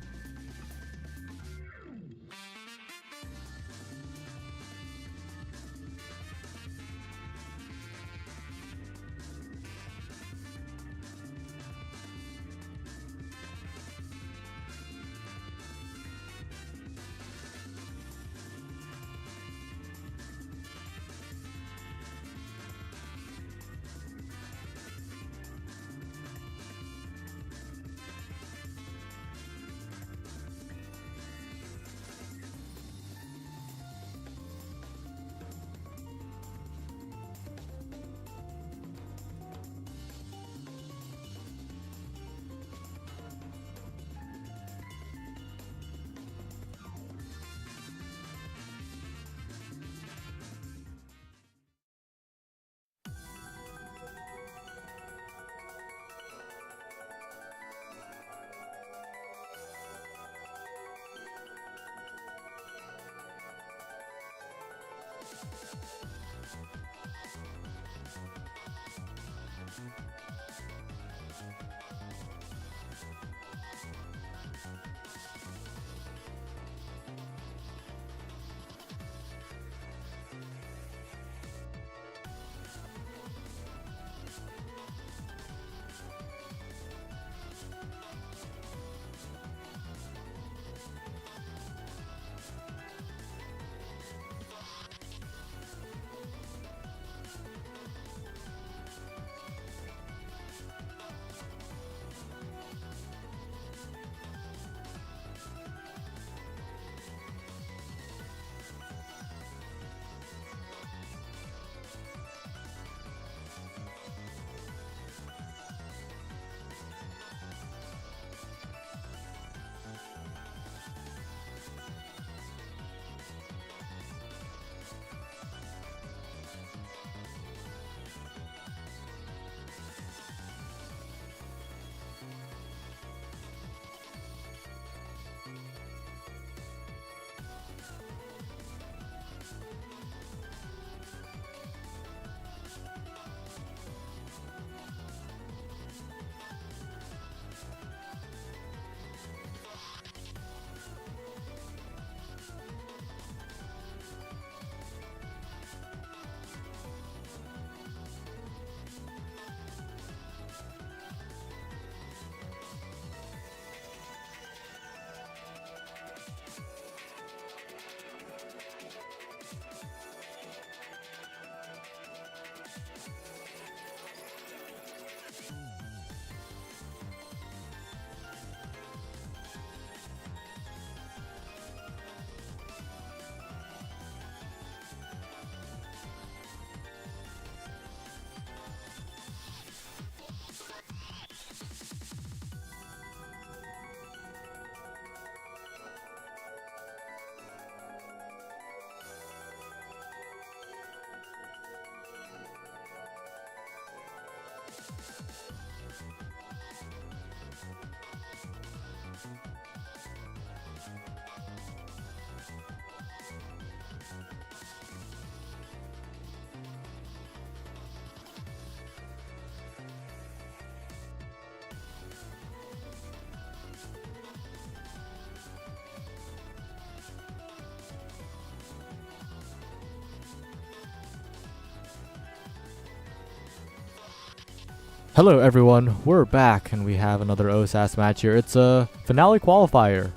Hello everyone, we're back and we have another Osas match here. It's a finale qualifier.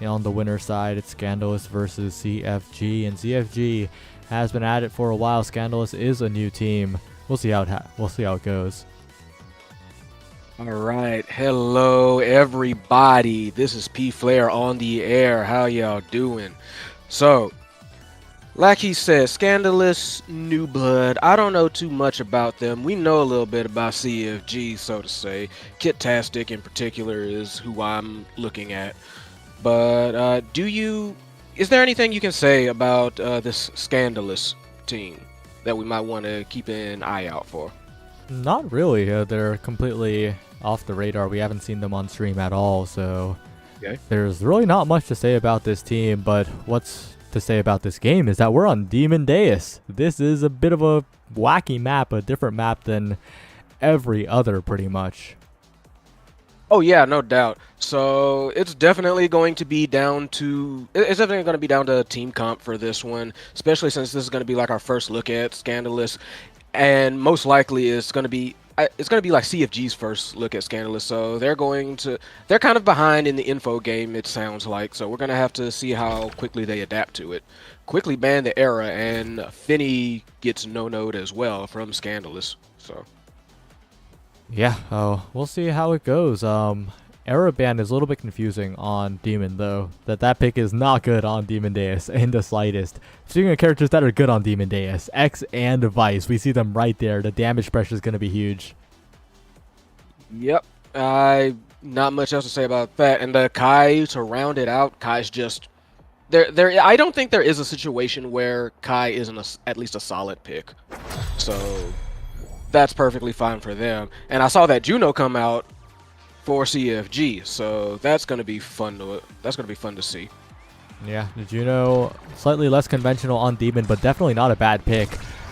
On the winner side, it's Scandalous versus CFG, and CFG has been at it for a while. Scandalous is a new team. We'll see how it goes. All right, hello everybody. This is P Flair on the air. How y'all doing? So, like he said, Scandalous, new blood. I don't know too much about them. We know a little bit about CFG, so to say. Kitastic in particular is who I'm looking at. But is there anything you can say about this Scandalous team that we might want to keep an eye out for? Not really. They're completely off the radar. We haven't seen them on stream at all, so there's really not much to say about this team. But what's to say about this game is that we're on Demon Deus. This is a bit of a wacky map, a different map than every other pretty much. Oh yeah, no doubt. So it's definitely going to be down to team comp for this one, especially since this is going to be like our first look at Scandalous, and most likely it's going to be like CFG's first look at Scandalous. So they're kind of behind in the info game, it sounds like. So we're going to have to see how quickly they adapt to it. Quickly ban the era, and Finny gets no-no'd as well from Scandalous. So yeah, we'll see how it goes. Era ban is a little bit confusing on Demon, though. That pick is not good on Demon Deus in the slightest. Speaking of characters that are good on Demon Deus, X and Vice, we see them right there. The damage pressure is going to be huge. Yep, not much else to say about that. And the Kai, to round it out, Kai's just there. I don't think there is a situation where Kai isn't at least a solid pick. So that's perfectly fine for them. And I saw that Juno come out for CFG, so that's gonna be fun to see. Yeah, the Juno slightly less conventional on Demon, but definitely not a bad pick.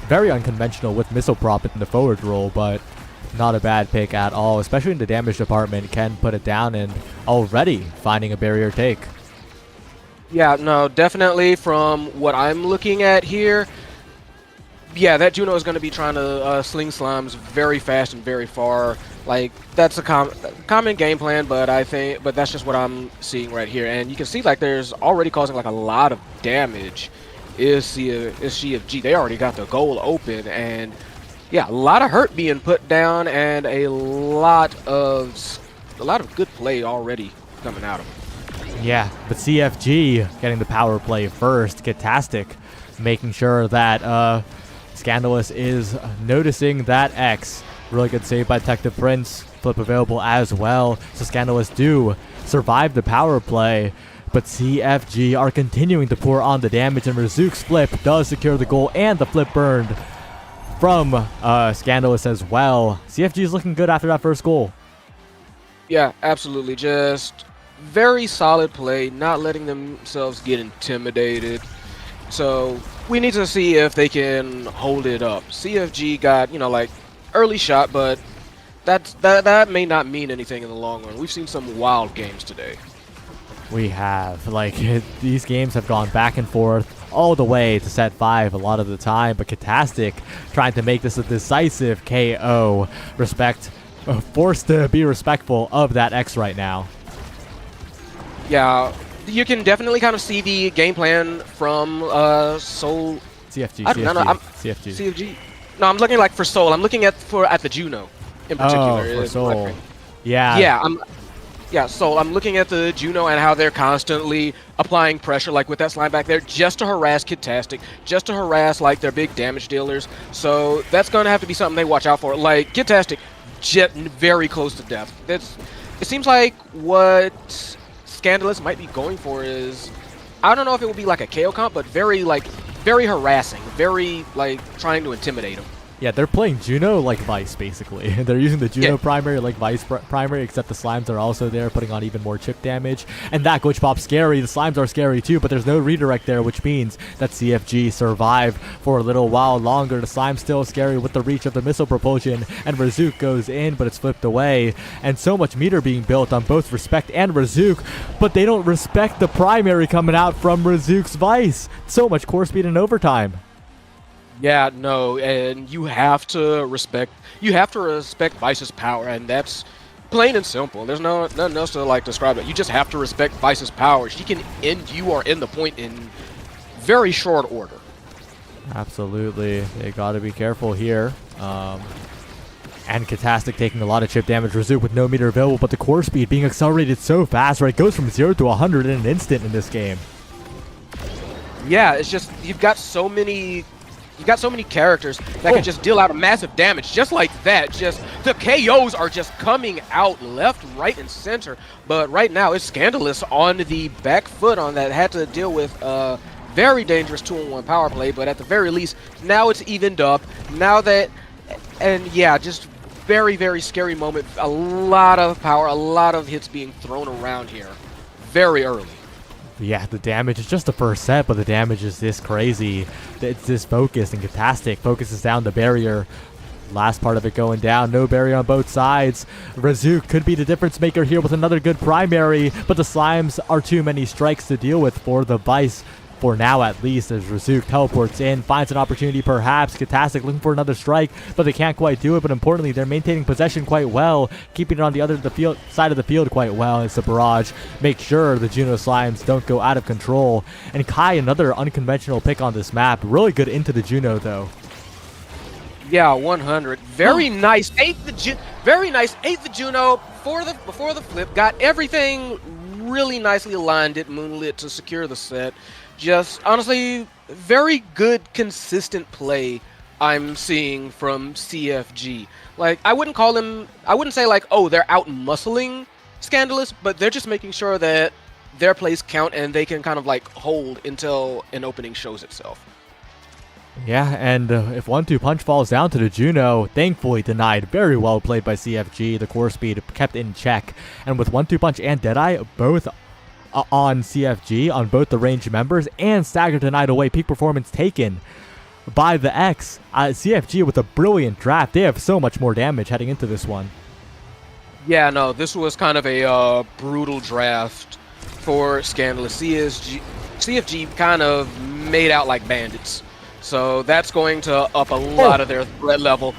Very unconventional with missile prop in the forward role, but not a bad pick at all, especially in the damage department. Can put it down and already finding a barrier take. Yeah, no, definitely from what I'm looking at here, yeah, that Juno is going to be trying to sling slimes very fast and very far. Like, that's a common game plan, but that's just what I'm seeing right here. And you can see, like, there's already causing, like, a lot of damage is CFG. They already got the goal open, and yeah, a lot of hurt being put down, and a lot of good play already coming out of them. Yeah, but CFG getting the power play first. Kitastic making sure that Scandalous is noticing that X. Really good save by Detective Prince. Flip available as well. So Scandalous do survive the power play. But CFG are continuing to pour on the damage, and Razuk's flip does secure the goal and the flip burned from Scandalous as well. CFG is looking good after that first goal. Yeah, absolutely. Just very solid play, not letting themselves get intimidated. So we need to see if they can hold it up. CFG got, like, early shot, but that may not mean anything in the long run. We've seen some wild games today. We have. Like, these games have gone back and forth all the way to set 5 a lot of the time, but Kitastic trying to make this a decisive KO. Forced to be respectful of that X right now. Yeah, you can definitely kind of see the game plan from Soul. CFG. No, I'm looking for Soul. I'm looking at the Juno in particular. Oh, for Soul. Yeah. Yeah, Soul. I'm looking at the Juno and how they're constantly applying pressure, like with that slime back there, just to harass Kitastic, just to harass like their big damage dealers. So that's gonna have to be something they watch out for. Like Kitastic, very close to death. It seems like what Scandalous might be going for is, I don't know if it will be like a KO comp, but very harassing, very like trying to intimidate him. Yeah, they're playing Juno like Vice, basically. They're using the Juno Yeah. primary like Vice primary, except the Slimes are also there, putting on even more chip damage. And that Glitch Pop's scary. The Slimes are scary too, but there's no redirect there, which means that CFG survived for a little while longer. The Slime's still scary with the reach of the missile propulsion, and Razook goes in, but it's flipped away. And so much meter being built on both Respect and Razook, but they don't respect the primary coming out from Razook's Vice. So much core speed in overtime. Yeah, no, and you have to respect Vice's power, and that's plain and simple. There's nothing else to like describe it. You just have to respect Vice's power. She can end you or end the point in very short order. Absolutely. They got to be careful here. And Katastic taking a lot of chip damage. Razook with no meter available, but the core speed being accelerated so fast, right? It goes from 0 to 100 in an instant in this game. Yeah, it's just you've got so many characters that can just deal out a massive damage just like that. Just the KOs are just coming out left, right, and center. But right now it's Scandalous on the back foot on that. Had to deal with very dangerous 2-on-1 power play, but at the very least now it's evened up. Now that, and yeah, just very, very scary moment. A lot of power, a lot of hits being thrown around here very early. Yeah, the damage is just the first set, but the damage is this crazy. It's this focused, and Katastic focuses down the barrier. Last part of it going down. No barrier on both sides. Razook could be the difference maker here with another good primary, but the Slimes are too many strikes to deal with for the Vice. For now, at least, as Razook teleports in, finds an opportunity perhaps. Katastic looking for another strike, but they can't quite do it. But importantly, they're maintaining possession quite well, keeping it on the other side of the field quite well. It's a barrage. Make sure the Juno Slimes don't go out of control. And Kai, another unconventional pick on this map. Really good into the Juno, though. Yeah, 100. Very nice. Very nice. Ate the Juno before the flip. Got everything really nicely aligned. It moonlit to secure the set. Just honestly, very good, consistent play I'm seeing from CFG. Like, I wouldn't say like, oh, they're out muscling Scandalous, but they're just making sure that their plays count and they can kind of like hold until an opening shows itself. Yeah, and if 1-2 punch falls down to the Juno, thankfully denied. Very well played by CFG. The core speed kept in check. And with 1-2 punch and Deadeye, both on CFG, on both the range members, and stagger denied away, peak performance taken by the X. CFG with a brilliant draft. They have so much more damage heading into this one. Yeah, no, this was kind of a brutal draft for Scandalous. CFG kind of made out like bandits. So that's going to up a lot of their threat level.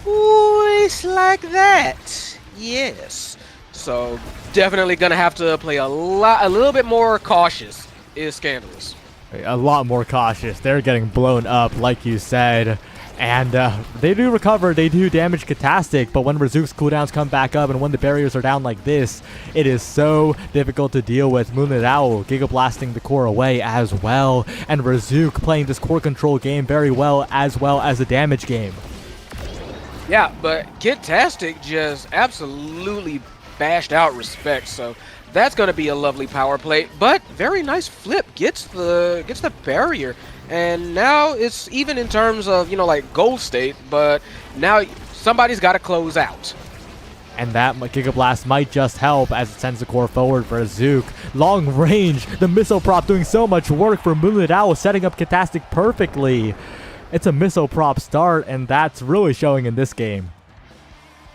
Voice like that. Yes. So definitely gonna have to play a little bit more cautious is Scandalous. A lot more cautious. They're getting blown up, like you said. And they do recover, they do damage Katastic, but when Razook's cooldowns come back up and when the barriers are down like this, it is so difficult to deal with. Moonlit Owl Giga Blasting the core away as well, and Razook playing this core control game very well as the damage game. Yeah, but Katastic just absolutely bashed out Respect, so that's going to be a lovely power play. But very nice flip, gets the barrier, and now it's even in terms of, you know, like goal state, but now somebody's got to close out. And that Giga Blast might just help as it sends the core forward for Razook. Long range, the missile prop doing so much work for Moonlit Owl, setting up Katastic perfectly. It's a missile prop start, and that's really showing in this game.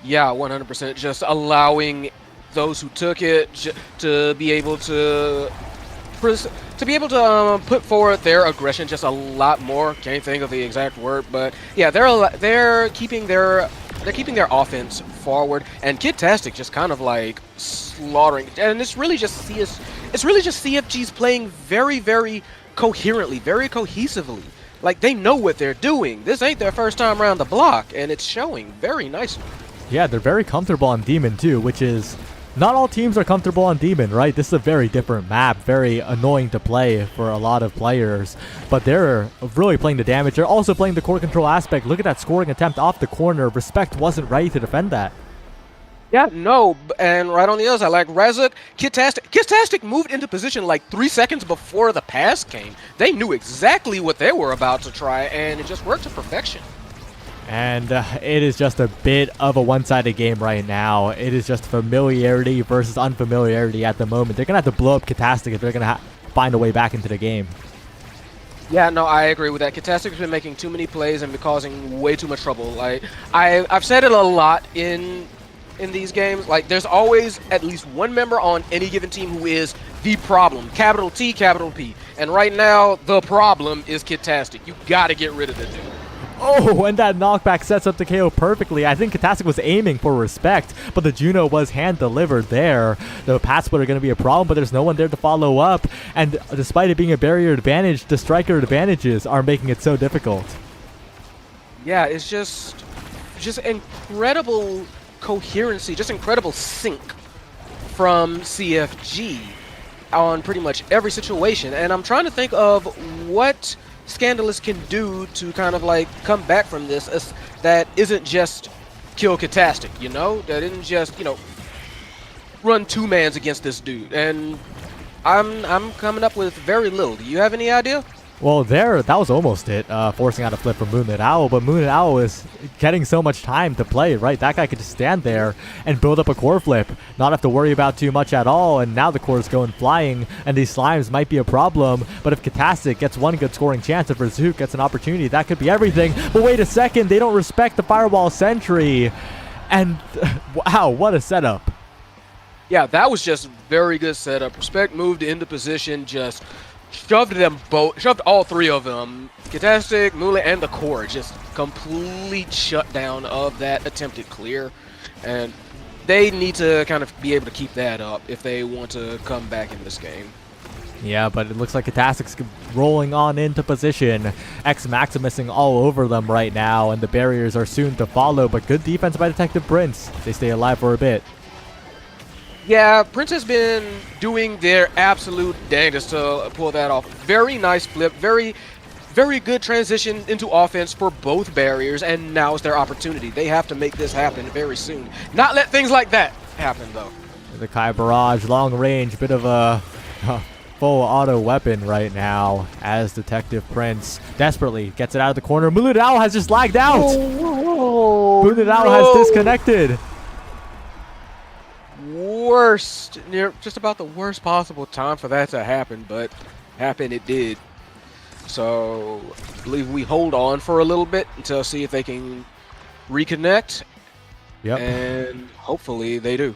Yeah, 100%. Just allowing those who took it to be able to put forward their aggression just a lot more. Can't think of the exact word, but yeah, they're keeping their offense forward, and Kidtastic just kind of like slaughtering. And it's really just CFG's playing very, very coherently, very cohesively. Like, they know what they're doing. This ain't their first time around the block, and it's showing very nicely. Yeah, they're very comfortable on Demon too, which is, not all teams are comfortable on Demon, right? This is a very different map, very annoying to play for a lot of players, but they're really playing the damage. They're also playing the core control aspect. Look at that scoring attempt off the corner. Respect wasn't ready to defend that. Yeah, no, and right on the other side, like Razook, Kidtastic moved into position like 3 seconds before the pass came. They knew exactly what they were about to try, and it just worked to perfection. And it is just a bit of a one-sided game right now. It is just familiarity versus unfamiliarity at the moment. They're going to have to blow up Catastic if they're going to find a way back into the game. Yeah, no, I agree with that. Catastic's been making too many plays and been causing way too much trouble. Like, I've said it a lot in these games. Like, there's always at least one member on any given team who is the problem. Capital T, capital P. And right now, the problem is Catastic. You got to get rid of the dude. Oh, and that knockback sets up the KO perfectly. I think Catastic was aiming for respect, but the Juno was hand-delivered there. The path split are going to be a problem, but there's no one there to follow up. And despite it being a barrier advantage, the striker advantages are making it so difficult. Yeah, it's just incredible coherency, just incredible sync from CFG on pretty much every situation. And I'm trying to think of what Scandalous can do to kind of like come back from this that isn't just kill Catastic, you know? That isn't just, you know, run two-mans against this dude. And I'm coming up with very little. Do you have any idea? Well, that was almost it, forcing out a flip from Moonlit Owl, but Moonlit Owl is getting so much time to play, right? That guy could just stand there and build up a core flip, not have to worry about too much at all, and now the core is going flying, and these slimes might be a problem, but if Catastic gets one good scoring chance, if Razuk gets an opportunity, that could be everything. But wait a second, they don't respect the Fireball Sentry, and wow, what a setup. Yeah, that was just very good setup. Respect moved into position, just shoved all three of them, Catastic, Mule, and the core, just complete shutdown of that attempted clear. And they need to kind of be able to keep that up if they want to come back in this game. Yeah, but it looks like Catastic's rolling on into position. X-Maximusing all over them right now, and the barriers are soon to follow, but good defense by Detective Prince. They stay alive for a bit. Yeah, Prince has been doing their absolute dangest to pull that off. Very nice flip, very good transition into offense for both barriers, and now is their opportunity. They have to make this happen very soon. Not let things like that happen, though. The Kai Barrage, long range, bit of a full auto weapon right now as Detective Prince desperately gets it out of the corner. Moonlit Owl has just lagged out. Moonlit Owl has disconnected. Just about the worst possible time for that to happen, but happen it did. So I believe we hold on for a little bit until see if they can reconnect. Yep. And hopefully they do.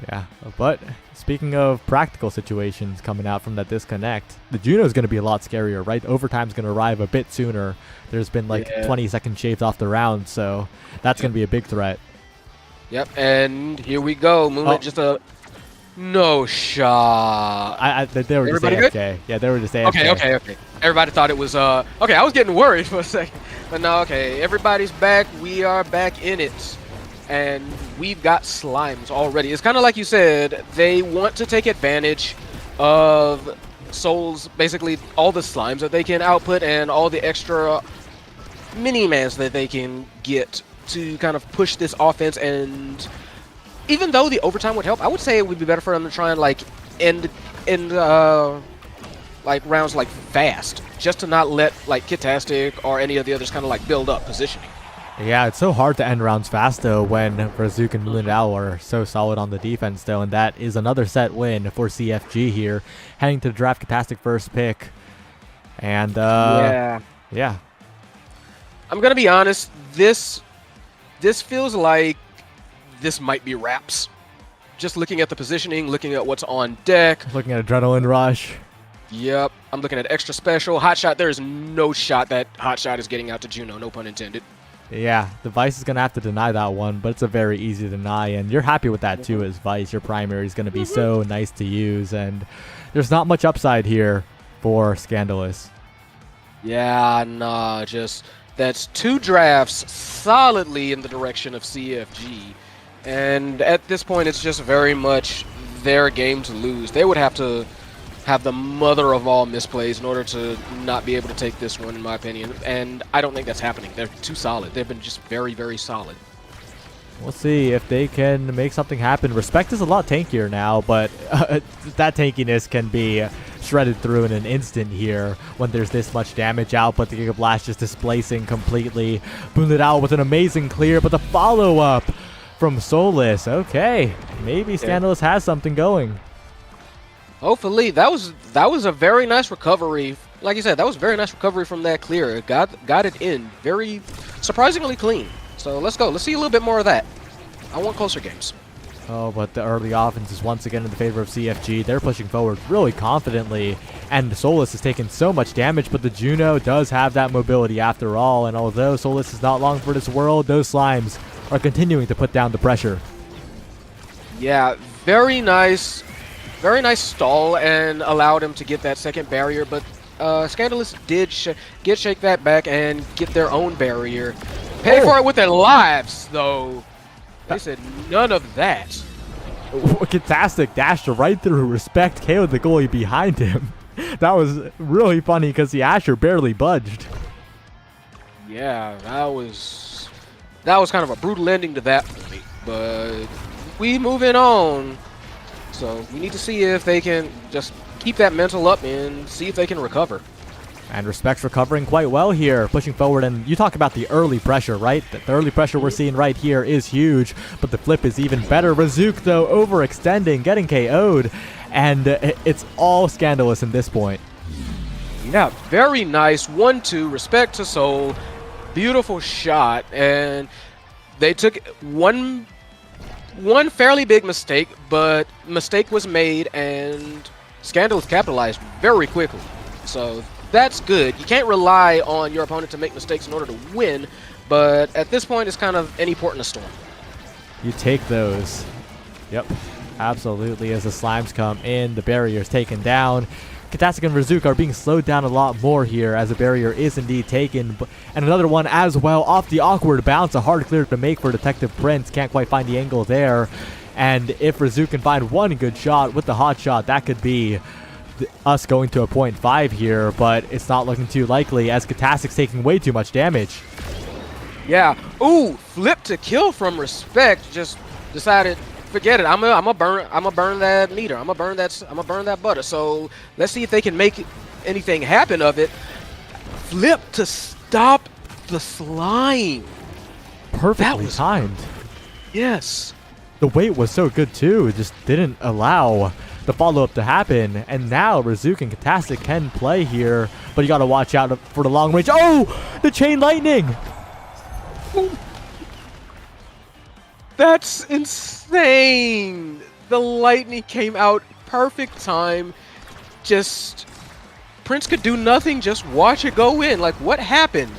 Yeah, but speaking of practical situations coming out from that disconnect, the Juno is going to be a lot scarier, right? Overtime's going to arrive a bit sooner. There's been like 20 seconds shaved off the round, so that's going to be a big threat. Yep, and here we go. Moonlit just a no shot. They were Everybody just AFK. good? Yeah, they were just AFK. Okay. Everybody thought it was okay, I was getting worried for a second. But no, okay, everybody's back. We are back in it. And we've got slimes already. It's kind of like you said, they want to take advantage of Soul's, basically all the slimes that they can output and all the extra mini-mans that they can get to kind of push this offense. And even though the overtime would help, I would say it would be better for them to try and like end like rounds like fast, just to not let like Catastic or any of the others kind of like build up positioning. Yeah, it's so hard to end rounds fast though when Razuk and Moonlit Owl are so solid on the defense though, and that is another set win for CFG here, heading to the draft Catastic first pick. And yeah. I'm gonna be honest, this feels like this might be wraps. Just looking at the positioning, looking at what's on deck. Looking at Adrenaline Rush. Yep, I'm looking at extra special. Hot shot, there is no shot that hot shot is getting out to Juno, no pun intended. Yeah, the Vice is going to have to deny that one, but it's a very easy deny, and you're happy with that too as Vice. Your primary is going to be so nice to use, and there's not much upside here for Scandalous. Yeah, nah, just that's 2 drafts solidly in the direction of CFG, and at this point it's just very much their game to lose. They would have to have the mother of all misplays in order to not be able to take this one, in my opinion. And I don't think that's happening. They're too solid. They've been just very, very solid. We'll see if they can make something happen. Respect is a lot tankier now, but that tankiness can be shredded through in an instant here when there's this much damage out, but the Giga Blast just displacing completely. Bunadao with an amazing clear, but the follow-up from Solus. Okay, maybe Scandalous has something going. Hopefully, that was a very nice recovery. Like you said, that was a very nice recovery from that clear. It got it in very surprisingly clean. So let's go. Let's see a little bit more of that. I want closer games. Oh, but the early offense is once again in the favor of CFG. They're pushing forward really confidently, and Solus has taken so much damage, but the Juno does have that mobility after all, and although Solus is not long for this world, those slimes are continuing to put down the pressure. Yeah, very nice stall and allowed him to get that second barrier, but Scandalous did shake that back and get their own barrier. Pay for it with their lives, though. They said none of that. Fantastic dashed right through. Respect KO'd the goalie behind him. That was really funny because the Asher barely budged. Yeah, that was kind of a brutal ending to that point. But we moving on. So we need to see if they can just keep that mental up and see if they can recover. And Respect's recovering quite well here, pushing forward. And you talk about the early pressure, right? The early pressure we're seeing right here is huge, but the flip is even better. Razuk, though, overextending, getting KO'd, and it's all Scandalous in this point. Yeah, very nice. 1-2, Respect to Soul. Beautiful shot, and they took one fairly big mistake, but mistake was made, and Scandalous capitalized very quickly. So that's good. You can't rely on your opponent to make mistakes in order to win, but at this point, it's kind of any port in a storm. You take those. Yep, absolutely. As the slimes come in, the barrier is taken down. Katasik and Razuk are being slowed down a lot more here as a barrier is indeed taken. And another one as well off the awkward bounce. A hard clear to make for Detective Prince. Can't quite find the angle there. And if Razuk can find one good shot with the hot shot, that could be us going to a 0.5 here, but it's not looking too likely as Katasik's taking way too much damage. Yeah. Ooh, flip to kill from Respect. Just decided, forget it. I'm gonna burn that meter. I'm gonna burn that butter. So let's see if they can make anything happen of it. Flip to stop the slime. Perfectly timed. Yes. The weight was so good too. It just didn't allow the follow-up to happen. And now Razuk and Katasik can play here, but you gotta watch out for the long range. Oh, the chain lightning. That's insane. The lightning came out perfect time. Just Prince could do nothing, just watch it go in. Like, what happened?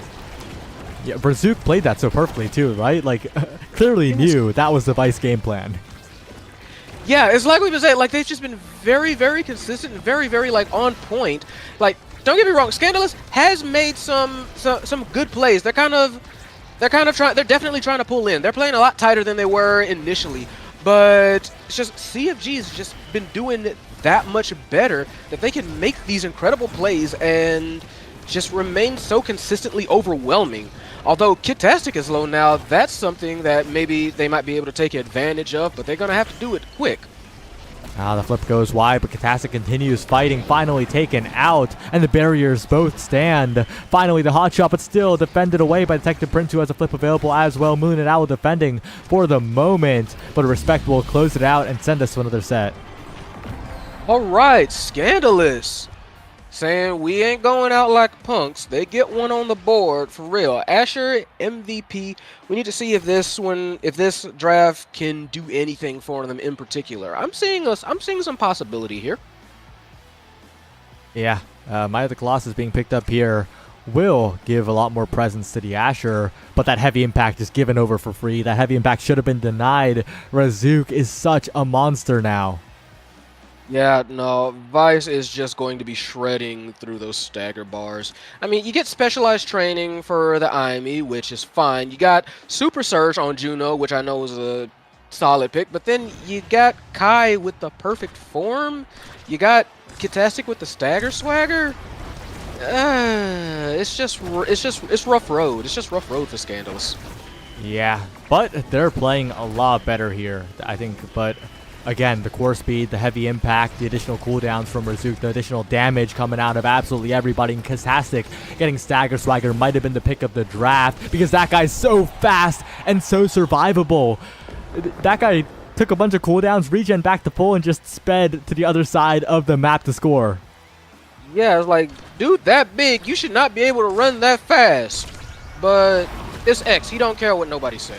Yeah, Razuk played that so perfectly too, right? Like, clearly knew that was the Vice game plan. Yeah, it's like we've been saying, like, they've just been very, very consistent and very, very, like, on point. Like, don't get me wrong, Scandalous has made some good plays. They're definitely trying to pull in. They're playing a lot tighter than they were initially. But it's just CFG's just been doing that much better that they can make these incredible plays and just remain so consistently overwhelming. Although Kitastic is low now, that's something that maybe they might be able to take advantage of, but they're going to have to do it quick. The flip goes wide, but Katasik continues fighting, finally taken out, and the barriers both stand. Finally, the hot shot, but still defended away by Detective Prince, who has a flip available as well. Moon and Owl defending for the moment, but Respect will close it out and send us to another set. All right, Scandalous saying we ain't going out like punks. They get one on the board for real. Asher MVP. We need to see if this draft can do anything for them in particular. I'm seeing some possibility here. Yeah, Might of the Colossus being picked up here will give a lot more presence to the Asher, but that heavy impact is given over for free. That heavy impact should have been denied. Razuk is such a monster now. Yeah, no, Vice is just going to be shredding through those stagger bars. I mean, you get specialized training for the IME, which is fine. You got Super Surge on Juno, which I know is a solid pick, but then you got Kai with the perfect form. You got Kitastic with the stagger swagger. It's rough road. It's just rough road for Scandalous. Yeah, but they're playing a lot better here, I think, but Again, the core speed, the heavy impact, the additional cooldowns from Razuk, the additional damage coming out of absolutely everybody. And Kastastic getting Stagger Swagger might have been the pick of the draft because that guy's so fast and so survivable. That guy took a bunch of cooldowns, regen back to full, and just sped to the other side of the map to score. Yeah, it's like, dude, that big, you should not be able to run that fast. But it's X. He don't care what nobody say.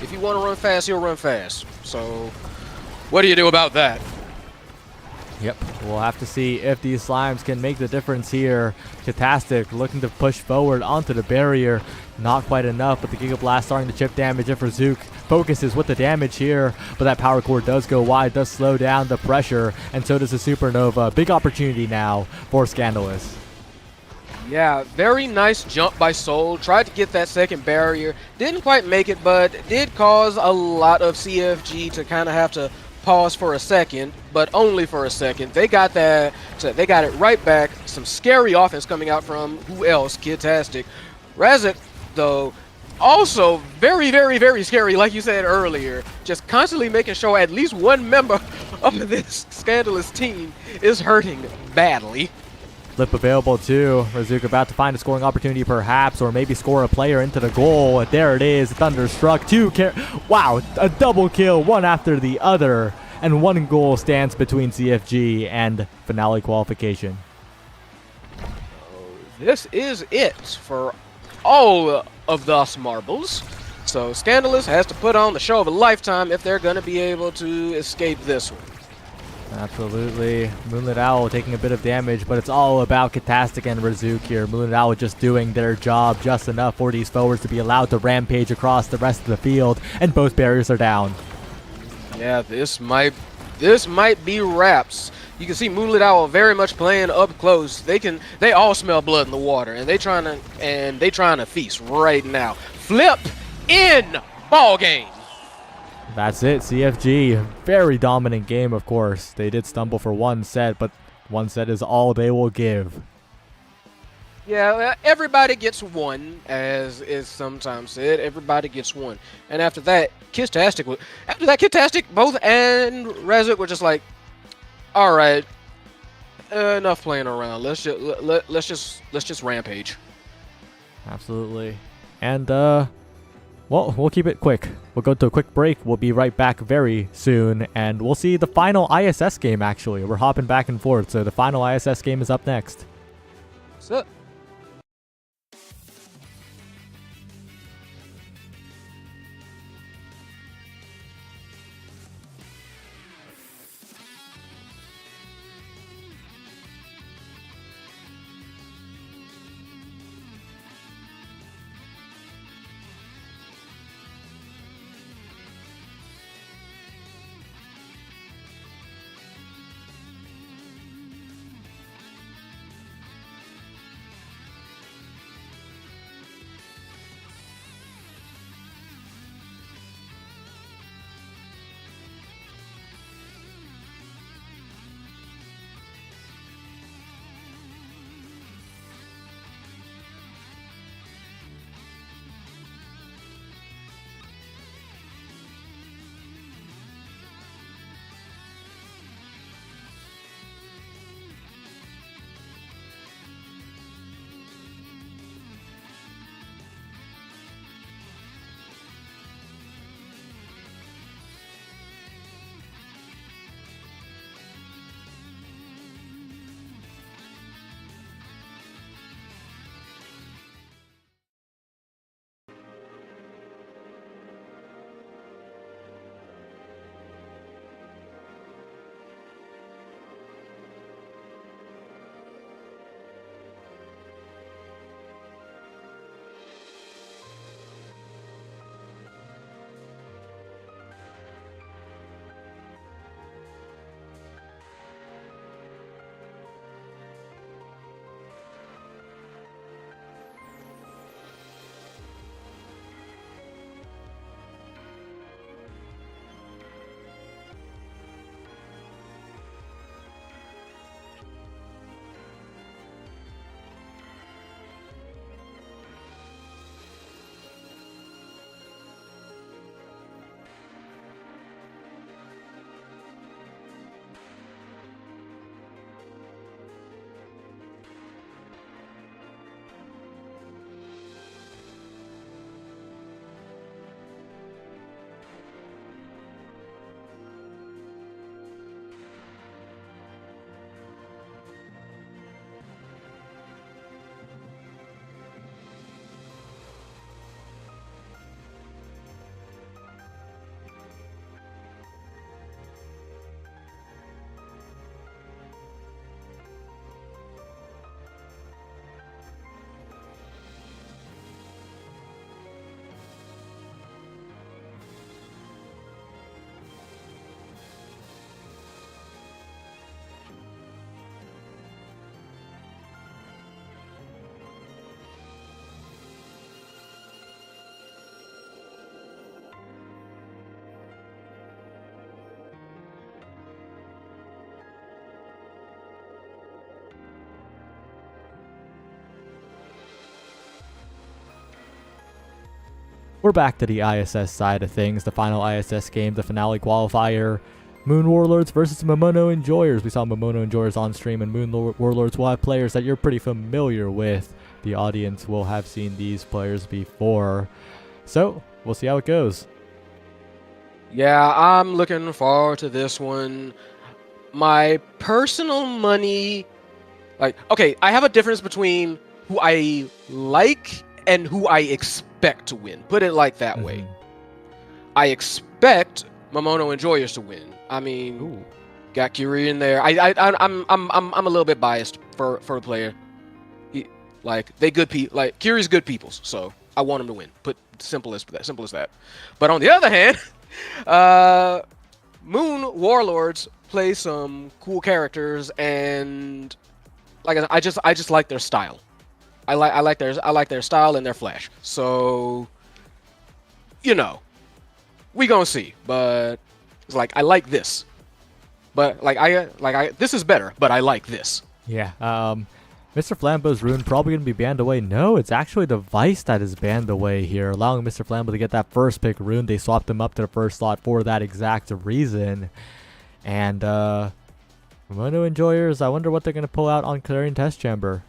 If you want to run fast, he'll run fast. So what do you do about that? Yep, we'll have to see if these slimes can make the difference here. Katastic looking to push forward onto the barrier. Not quite enough, but the Giga Blast starting to chip damage. If Razuk focuses with the damage here, but that power core does go wide, does slow down the pressure, and so does the Supernova. Big opportunity now for Scandalous. Yeah, very nice jump by Soul. Tried to get that second barrier. Didn't quite make it, but did cause a lot of CFG to kind of have to pause for a second, but only for a second. They got that. So they got it right back. Some scary offense coming out from who else? Kidtastic. Razak, though, also very, very, very scary, like you said earlier. Just constantly making sure at least one member of this Scandalous team is hurting badly. Flip available too. Razuk about to find a scoring opportunity perhaps, or maybe score a player into the goal. There it is. Thunderstruck. Wow, a double kill, one after the other. And one goal stands between CFG and finale qualification. This is it for all of those marbles. So Scandalous has to put on the show of a lifetime if they're going to be able to escape this one. Absolutely. Moonlit Owl taking a bit of damage, but it's all about Katastic and Razuk here. Moonlit Owl just doing their job just enough for these forwards to be allowed to rampage across the rest of the field, and both barriers are down. Yeah, this might be wraps. You can see Moonlit Owl very much playing up close. They all smell blood in the water, and they trying to feast right now. Flip in ball game. That's it, CFG. Very dominant game, of course. They did stumble for one set, but one set is all they will give. Yeah, everybody gets one, as is sometimes said. Everybody gets one. And after that, Kidtastic both and Razak were just like, all right, enough playing around. Let's just rampage. Absolutely. And well, we'll keep it quick. We'll go to a quick break. We'll be right back very soon, and we'll see the final ISS game, actually. We're hopping back and forth, so the final ISS game is up next. What's up? we're back to the ISS side of things. The final ISS game, the finale qualifier. Moon Warlords versus Momono Enjoyers. We saw Momono Enjoyers on stream, and Moon Warlords will have players that you're pretty familiar with. The audience will have seen these players before. So, we'll see how it goes. Yeah, I'm looking forward to this one. My personal money... okay, I have a difference between who I like and who I expect to win. Put it like that way. I expect Momono Enjoyers to win. I mean, Ooh. Got Curie in there. I'm a little bit biased for a player. They good people. Like Curie's good peoples, so I want him to win. Put simple as that. But on the other hand, Moon Warlords play some cool characters, and I just like their style. I like their style and their flash. So, we gonna see. But it's I like this. But this is better. But I like this. Yeah. Mr. Flambeau's rune probably gonna be banned away. No, it's actually the Vice that is banned away here, allowing Mr. Flambeau to get that first pick rune. They swapped him up to the first slot for that exact reason. And Momono Enjoyers, I wonder what they're gonna pull out on Clarion Test Chamber.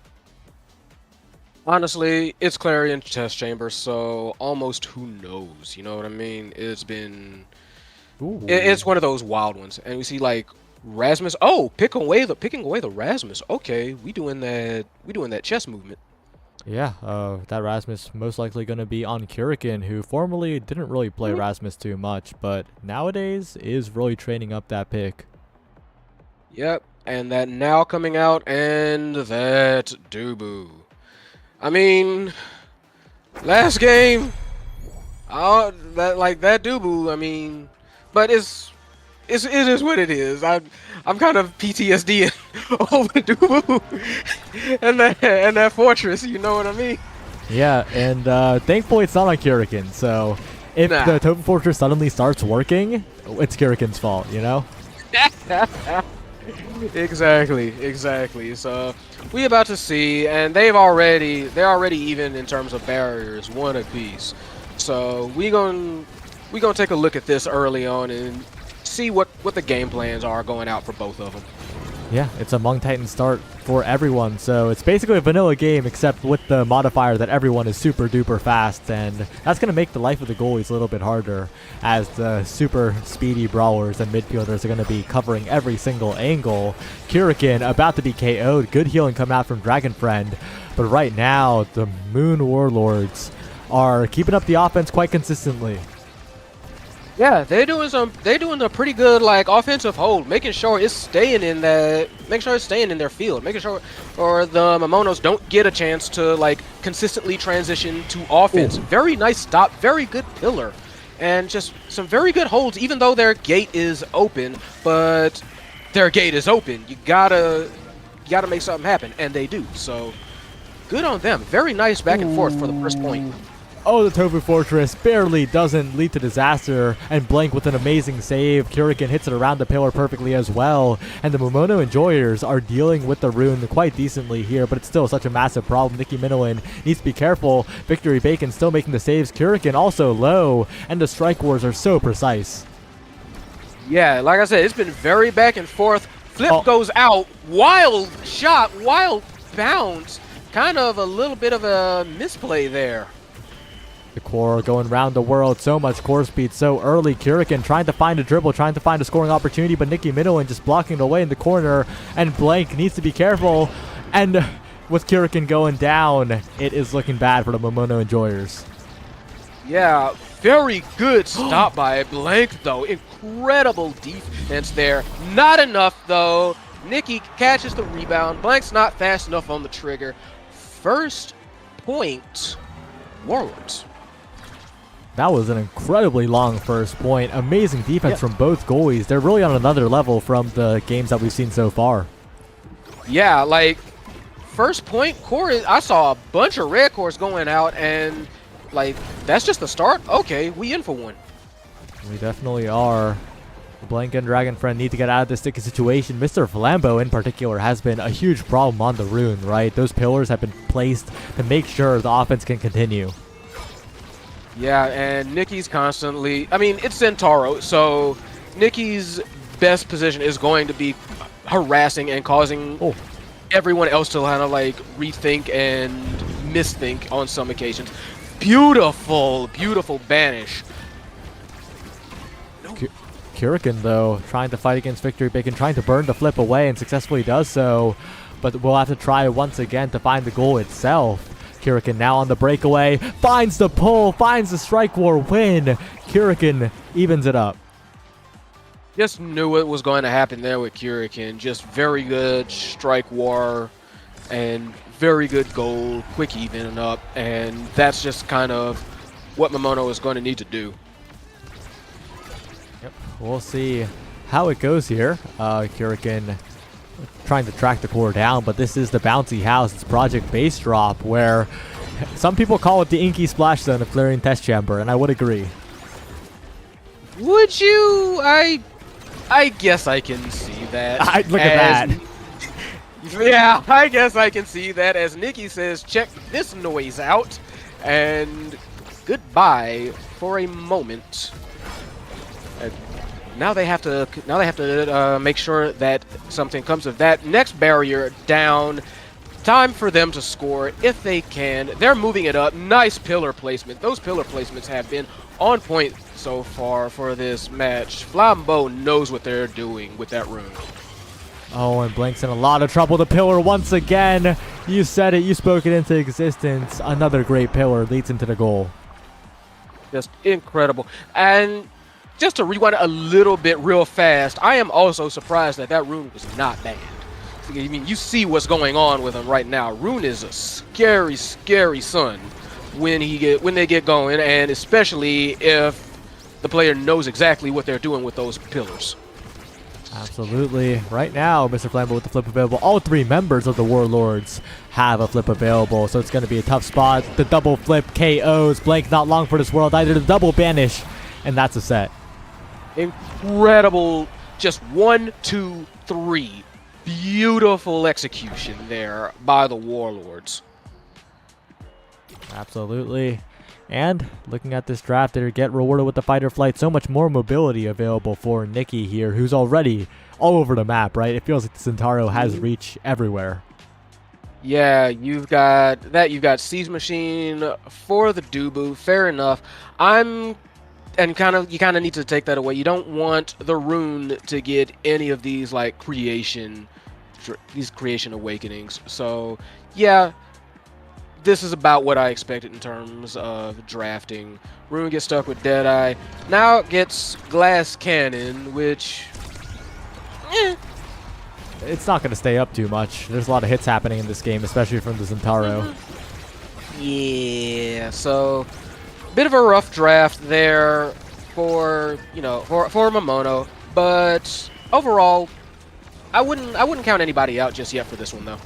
Honestly, it's Clarion Test Chamber, so almost who knows? You know what I mean? It's been... It's one of those wild ones. And we see, Rasmus... Oh, picking away the Rasmus. Okay, we doing that chess movement. Yeah, that Rasmus most likely going to be on Kurikan, who formerly didn't really play Rasmus too much, but nowadays is really training up that pick. Yep, and that now coming out, and that Dubu. I mean, last game, that Dubu. I mean, but it is what it is. I'm kind of PTSD over Dubu and that fortress. You know what I mean? Yeah, and thankfully it's not on Kurikan. So if the Totem Fortress suddenly starts working, it's Kurikan's fault. You know? Exactly. So we about to see, and they're already even in terms of barriers, one apiece. So we gonna take a look at this early on and see what the game plans are going out for both of them. Yeah, it's a Hmong Titan start for everyone, so it's basically a vanilla game except with the modifier that everyone is super duper fast, and that's going to make the life of the goalies a little bit harder, as the super speedy brawlers and midfielders are going to be covering every single angle. Kurikan about to be KO'd, good healing coming out from Dragon Friend, but right now the Moon Warlords are keeping up the offense quite consistently. Yeah, they're doing a pretty good offensive hold, making sure it's staying in their field, making sure or the Momonos don't get a chance to consistently transition to offense. Ooh. Very nice stop, very good pillar, and just some very good holds. Even though their gate is open, but their gate is open. You gotta make something happen, and they do. So good on them. Very nice back and forth for the first point. Oh, the Tofu Fortress barely doesn't lead to disaster, and Blank with an amazing save. Kurikan hits it around the pillar perfectly as well, and the Momono Enjoyers are dealing with the rune quite decently here, but it's still such a massive problem. Nikki Minowan needs to be careful. Victory Bacon still making the saves. Kurikan also low, and the strike wars are so precise. Yeah, like I said, it's been very back and forth. Flip goes out. Wild shot, wild bounce. Kind of a little bit of a misplay there. The core going around the world, so much core speed so early. Kurikan trying to find a dribble, trying to find a scoring opportunity, but Nikki Minowan just blocking it away in the corner, and Blank needs to be careful. And with Kurikan going down, it is looking bad for the Momono Enjoyers. Yeah, very good stop by Blank, though. Incredible defense there. Not enough, though. Nikki catches the rebound. Blank's not fast enough on the trigger. First point, Warlords. That was an incredibly long first point. Amazing defense from both goalies. They're really on another level from the games that we've seen so far. Yeah, first point, core, I saw a bunch of red cores going out, and, that's just the start? Okay, we in for one. We definitely are. Blank and Dragon Friend need to get out of this sticky situation. Mr. Flambeau, in particular, has been a huge problem on the rune, right? Those pillars have been placed to make sure the offense can continue. Yeah, and Nikki's constantly, I mean, it's Centauro, so Nikki's best position is going to be harassing and causing everyone else to kind of like rethink and misthink on some occasions. Beautiful, beautiful banish. Kurikan, though, trying to fight against Victory Bacon, trying to burn the flip away and successfully does so. But we'll have to try once again to find the goal itself. Kurikan now on the breakaway, finds the pull, finds the strike war win. Kurikan evens it up. Just knew what was going to happen there with Kurikan. Just very good strike war and very good goal, quick evening up, and that's just kind of what Momono is going to need to do. Yep, we'll see how it goes here. Kurikan trying to track the core down, but this is the bouncy house. It's Project Base Drop, where some people call it the inky splash zone of clearing test chamber, and I would agree. Would you? I guess I can see that. Look at that. Yeah, I guess I can see that. As Nikki says, check this noise out, and goodbye for a moment. Now they have to make sure that something comes of that. Next barrier down. Time for them to score if they can. They're moving it up. Nice pillar placement. Those pillar placements have been on point so far for this match. Flambeau knows what they're doing with that rune. Oh, and Blank's in a lot of trouble. The pillar once again. You said it. You spoke it into existence. Another great pillar leads into the goal. Just incredible. And just to rewind a little bit real fast, I am also surprised that that rune was not banned. I mean, you see what's going on with him right now. Rune is a scary, scary son when they get going, and especially if the player knows exactly what they're doing with those pillars. Absolutely. Right now, Mr. Flambeau with the flip available. All three members of the Warlords have a flip available, so it's going to be a tough spot. The double flip KOs. Blank not long for this world either. The double banish, and that's a set. Incredible. Just 1, 2, 3. Beautiful execution there by the Warlords. Absolutely. And looking at this draft, they get rewarded with the fighter flight. So much more mobility available for Nikki here, who's already all over the map, right? It feels like the Centauro has reach everywhere. Yeah, you've got that. You've got Siege Machine for the Dubu. Fair enough. You kind of need to take that away. You don't want the rune to get any of these like creation awakenings. So yeah, this is about what I expected in terms of drafting. Rune gets stuck with Deadeye. Now it gets Glass Cannon, which it's not going to stay up too much. There's a lot of hits happening in this game, especially from the Centauro. Yeah, so bit of a rough draft there for Momono, but overall, I wouldn't count anybody out just yet for this one though.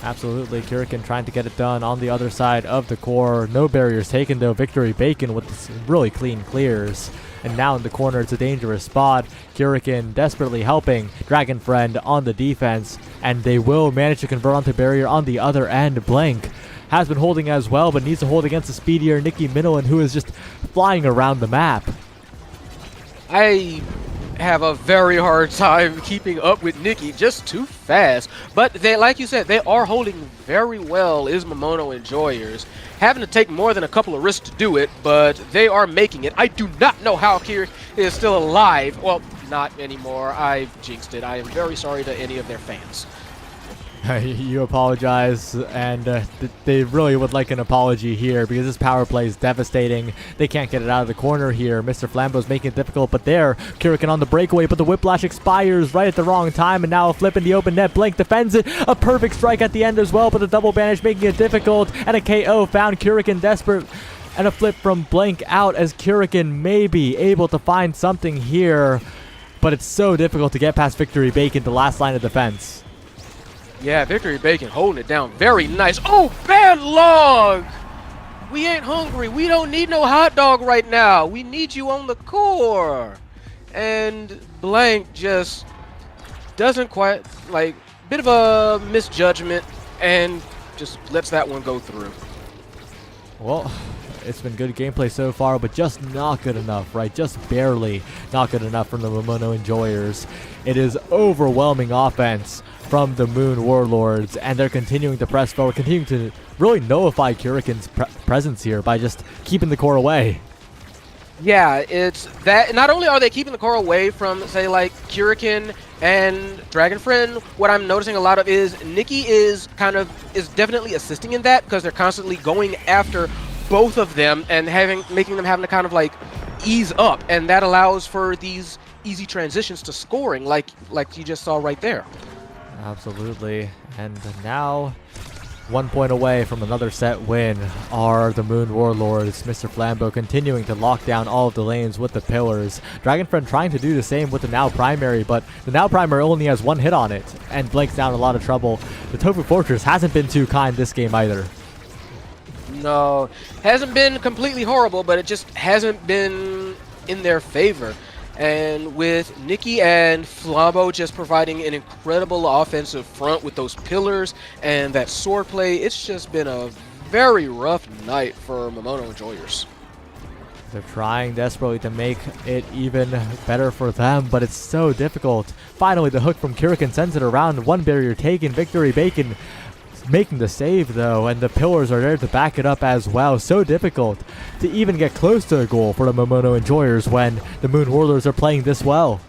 Absolutely. Kurikan trying to get it done on the other side of the core. No barriers taken though. Victory Bacon with this really clean clears. And now in the corner, it's a dangerous spot. Kurikan desperately helping Dragon Friend on the defense. And they will manage to convert onto barrier on the other end. Blank has been holding as well, but needs to hold against the speedier Nikki Minowan, who is just flying around the map. I have a very hard time keeping up with Nikki, just too fast. But they, like you said, they are holding very well is Momono and Joyers. Having to take more than a couple of risks to do it, but they are making it. I do not know how Kira is still alive. Well, not anymore. I jinxed it. I am very sorry to any of their fans. You apologize, and they really would like an apology here because this power play is devastating. They can't get it out of the corner here. Mr. Flambeau's making it difficult, but there, Kurikan on the breakaway, but the Whiplash expires right at the wrong time, and now a flip in the open net. Blank defends it. A perfect strike at the end as well, but the double banish making it difficult, and a KO found Kurikan desperate. And a flip from Blank out as Kurikan may be able to find something here, but it's so difficult to get past Victory Bacon, the last line of defense. Yeah, Victory Bacon holding it down very nice. Oh, bad log! We ain't hungry. We don't need no hot dog right now. We need you on the core. And Blank just doesn't quite, like, bit of a misjudgment and just lets that one go through. Well, It's been good gameplay so far, but just not good enough, right? Just barely not good enough from the Momono Enjoyers. It is overwhelming offense from the Moon Warlords, and they're continuing to press forward, continuing to really nullify Kurikan's presence here by just keeping the core away. Yeah, it's that not only are they keeping the core away from, say, like Kurikan and Dragon Friend, what I'm noticing a lot of is Nikki is definitely assisting in that, because they're constantly going after both of them and making them having to kind of like ease up, and that allows for these easy transitions to scoring like you just saw right there. Absolutely. And now 1 point away from another set win are the Moon Warlords. Mr. Flambeau continuing to lock down all of the lanes with the pillars. Dragonfriend trying to do the same with the Now Primary, but the Now Primary only has one hit on it, and Blake's down a lot of trouble. The Tofu Fortress hasn't been too kind this game either. No, hasn't been completely horrible, but it just hasn't been in their favor. And with Nikki and Flambeau just providing an incredible offensive front with those pillars and that sword play, it's just been a very rough night for Momono Enjoyers. They're trying desperately to make it even better for them, but it's so difficult. Finally, the hook from Kurikan sends it around. One barrier taken. Victory Bacon making the save, though, and the pillars are there to back it up as well. So difficult to even get close to a goal for the Momono Enjoyers when the Moon Warlords are playing this well.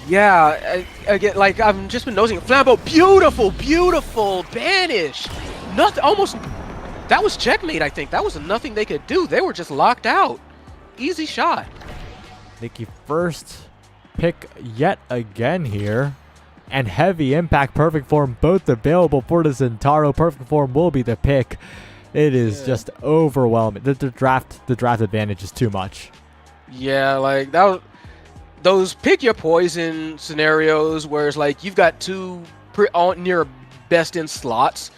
Yeah, again, like I've just been noticing, Flambeau, beautiful banish. Nothing, almost, that was checkmate, I think. That was nothing they could do. They were just locked out. Easy shot. Nikki first pick yet again here. And heavy impact, perfect form, both available for the Zentaro. Perfect form will be the pick. It is just overwhelming. The draft advantage is too much. Yeah, like that was, those pick your poison scenarios where it's like you've got two near best in slots.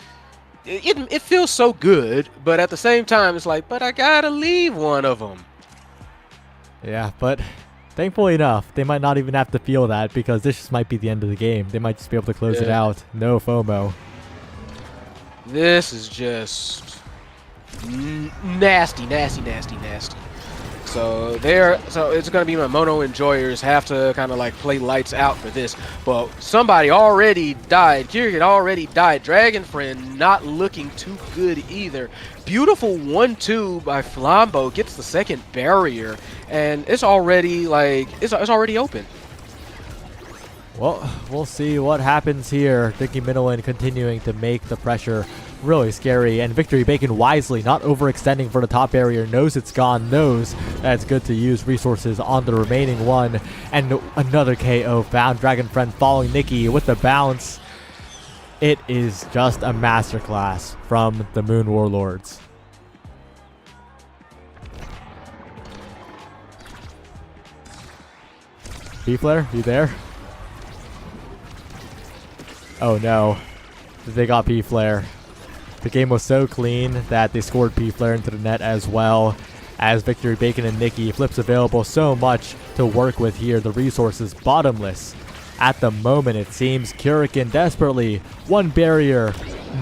It feels so good, but at the same time it's like, but I gotta leave one of them. Yeah, but thankfully enough, they might not even have to feel that, because this just might be the end of the game. They might just be able to close it out. No FOMO. This is just nasty. So it's gonna be Momono Enjoyers have to kind of like play lights out for this. But somebody already died. Kurikan already died. Dragon Friend not looking too good either. Beautiful 1-2 by Flambeau gets the second barrier, and it's already like it's already open. Well, we'll see what happens here. Dickie Minowan continuing to make the pressure really scary, and Victory Bacon wisely not overextending for the top barrier, knows it's gone, knows that it's good to use resources on the remaining one, and another KO found. Dragon Friend following Nikki with the bounce. It is just a masterclass from the Moon Warlords. B-Flare, you there? Oh no, they got P-Flare. The game was so clean that they scored P-Flare into the net as well, as Victory Bacon and Nikki. Flips available, so much to work with here. The resources bottomless at the moment, it seems. Kurikan desperately, one barrier,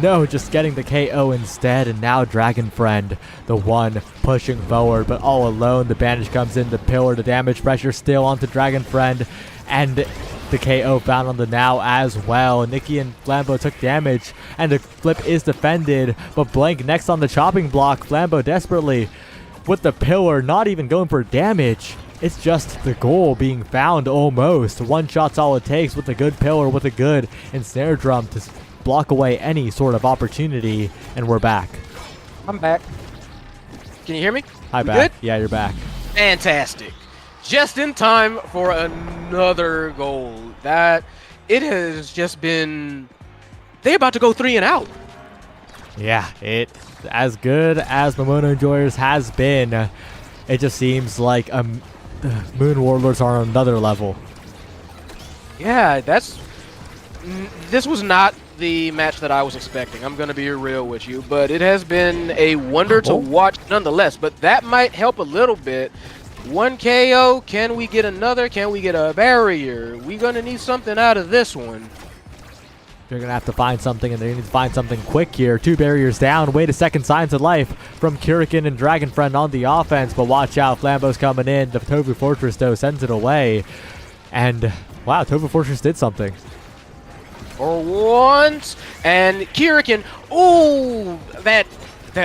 no, just getting the KO instead. And now Dragon Friend, the one pushing forward, but all alone. The bandage comes in, the pillar, the damage pressure still onto Dragon Friend, and the KO found on the Now as well. Nikki and Flambeau took damage, and the flip is defended, but Blank next on the chopping block. Flambeau desperately with the pillar, not even going for damage. It's just the goal being found almost. One shot's all it takes with a good pillar, with a good ensnare drum to block away any sort of opportunity, and we're back. I'm back. Can you hear me? Hi, back. Good? Yeah, you're back. Fantastic. Just in time for another goal. That it has just been, they're about to go 3 and out. Yeah, it as good as Momono Enjoyers has been, it just seems like Moon Warlords are on another level. Yeah, this was not the match that I was expecting. I'm gonna be real with you, but it has been a wonder to watch nonetheless. But that might help a little bit. 1 KO, can we get another? Can we get a barrier? We gonna need something out of this one. They're going to have to find something, and they need to find something quick here. 2 barriers down. Wait a second. Signs of life from Kurikan and Dragon Friend on the offense. But watch out. Flambeau's coming in. The Tofu Fortress, though, sends it away. And, wow, Tofu Fortress did something. For once. And Kurikan, ooh, that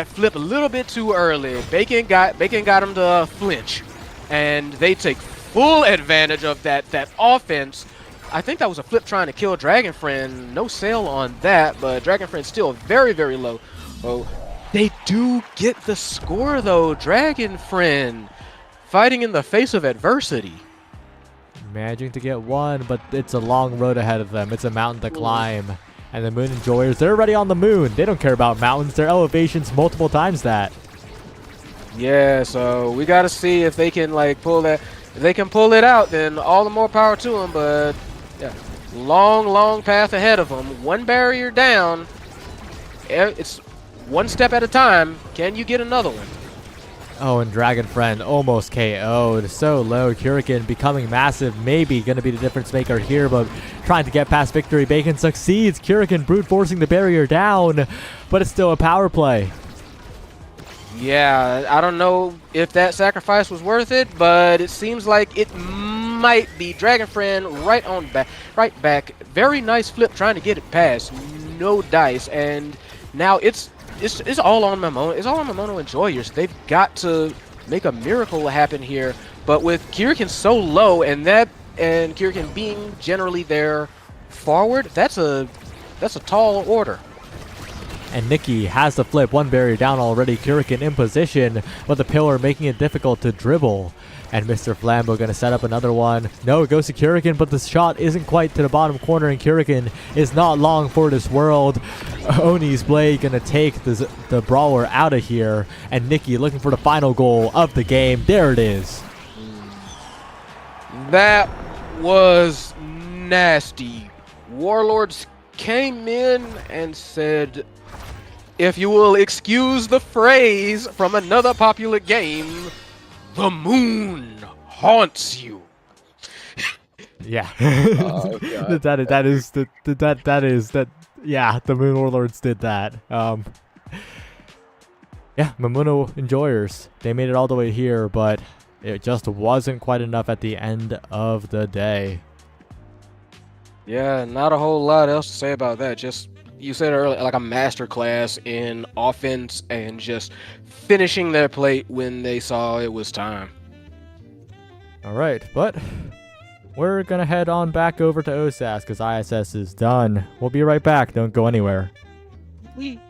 flipped a little bit too early. Bacon got him to flinch. And they take full advantage of that offense. I think that was a flip trying to kill Dragon Friend. No sale on that, but Dragon Friend's still very, very low. Oh, they do get the score, though. Dragon Friend fighting in the face of adversity. Managing to get one, but it's a long road ahead of them. It's a mountain to climb. And the Moon Enjoyers, they're already on the moon. They don't care about mountains. Their elevation's multiple times that. Yeah, so we got to see if they can, like, pull that. If they can pull it out, then all the more power to them, but... yeah, long path ahead of them. 1 barrier down. It's 1 step at a time. Can you get another one? Oh, and Dragon Friend almost KO'd. So low. Kurikan becoming massive. Maybe going to be the difference maker here, but trying to get past victory. Bacon succeeds. Kurikan brute forcing the barrier down, but it's still a power play. Yeah, I don't know if that sacrifice was worth it, but it seems like it might be. Dragon Friend right back. Very nice flip trying to get it past. No dice, and now it's all on Momono. It's all on Momono Enjoyers. They've got to make a miracle happen here. But with Kurikan so low and Kurikan being generally there forward, that's a tall order. And Nikki has the flip. 1 barrier down already. Kurikan in position, but the pillar making it difficult to dribble. And Mr. Flambeau going to set up another one. No, it goes to Kurikan, but the shot isn't quite to the bottom corner, and Kurikan is not long for this world. Oni's Blade going to take the brawler out of here. And Nikki looking for the final goal of the game. There it is. That was nasty. Warlords came in and said, if you will excuse the phrase from another popular game, the moon haunts you. Yeah. Oh, God. Yeah, the Moon Warlords did that. Yeah, Momono Enjoyers. They made it all the way here, but it just wasn't quite enough at the end of the day. Yeah, not a whole lot else to say about that. Just, you said earlier, like a masterclass in offense and just finishing their plate when they saw it was time. All right, but we're going to head on back over to Osas because ISS is done. We'll be right back. Don't go anywhere. Whee.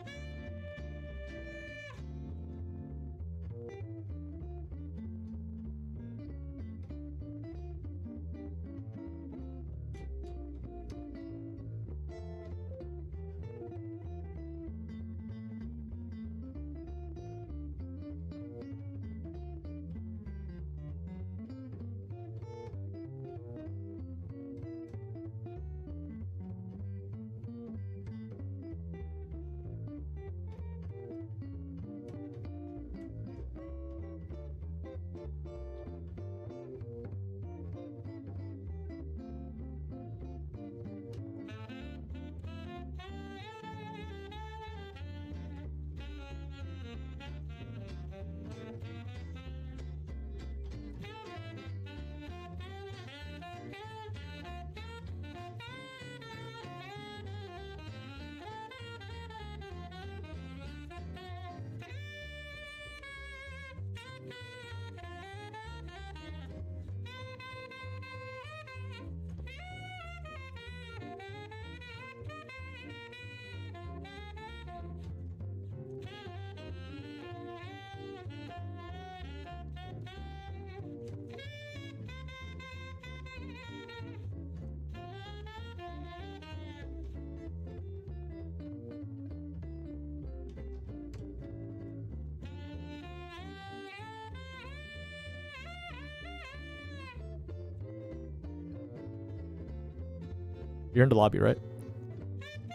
You're in the lobby, right?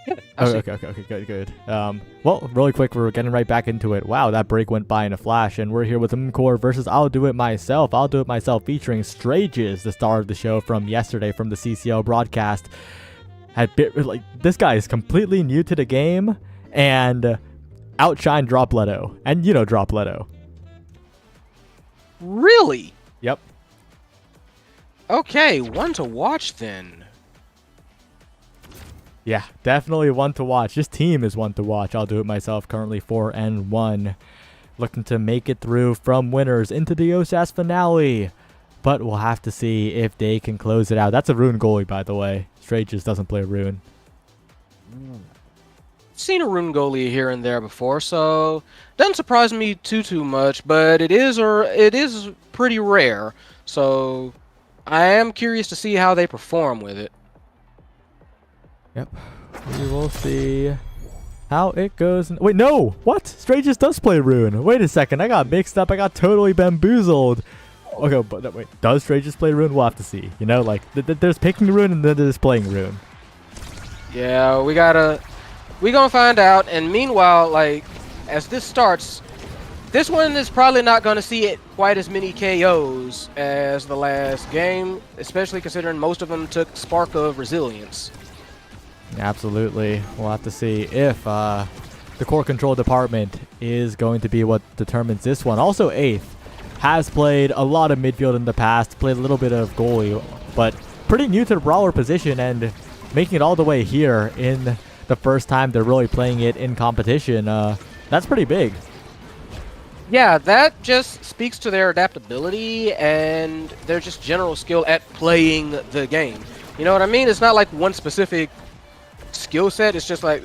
Yeah. Oh, okay, good. Well, really quick, we're getting right back into it. Wow, that break went by in a flash, and we're here with MCore versus I'll Do It Myself. I'll Do It Myself featuring Strages, the star of the show from yesterday from the CCL broadcast. like this guy is completely new to the game and outshined Dropletto. And you know Dropletto. Really? Yep. Okay, one to watch then. Yeah, definitely one to watch. This team is one to watch. I'll do it myself. Currently 4-1. Looking to make it through from winners into the Osas finale. But we'll have to see if they can close it out. That's a Rune goalie, by the way. Straight just doesn't play Rune. Seen a Rune goalie here and there before, so doesn't surprise me too much, but it is pretty rare. So I am curious to see how they perform with it. Yep. We will see how it goes. Wait, no! What? Straight just does play Rune. Wait a second. I got mixed up. I got totally bamboozled. Okay, but wait. Does Straight just play Rune? We'll have to see. You know, like, there's picking Rune and then there's playing Rune. Yeah, we gonna find out. And meanwhile, like, as this starts, this one is probably not gonna see it quite as many KOs as the last game, especially considering most of them took Spark of Resilience. Absolutely. We'll have to see if the core control department is going to be what determines this one. Also, 8th has played a lot of midfield in the past, played a little bit of goalie, but pretty new to the brawler position and making it all the way here in the first time they're really playing it in competition. That's pretty big. Yeah, that just speaks to their adaptability and their just general skill at playing the game. You know what I mean? It's not like one specific skill set. It's just like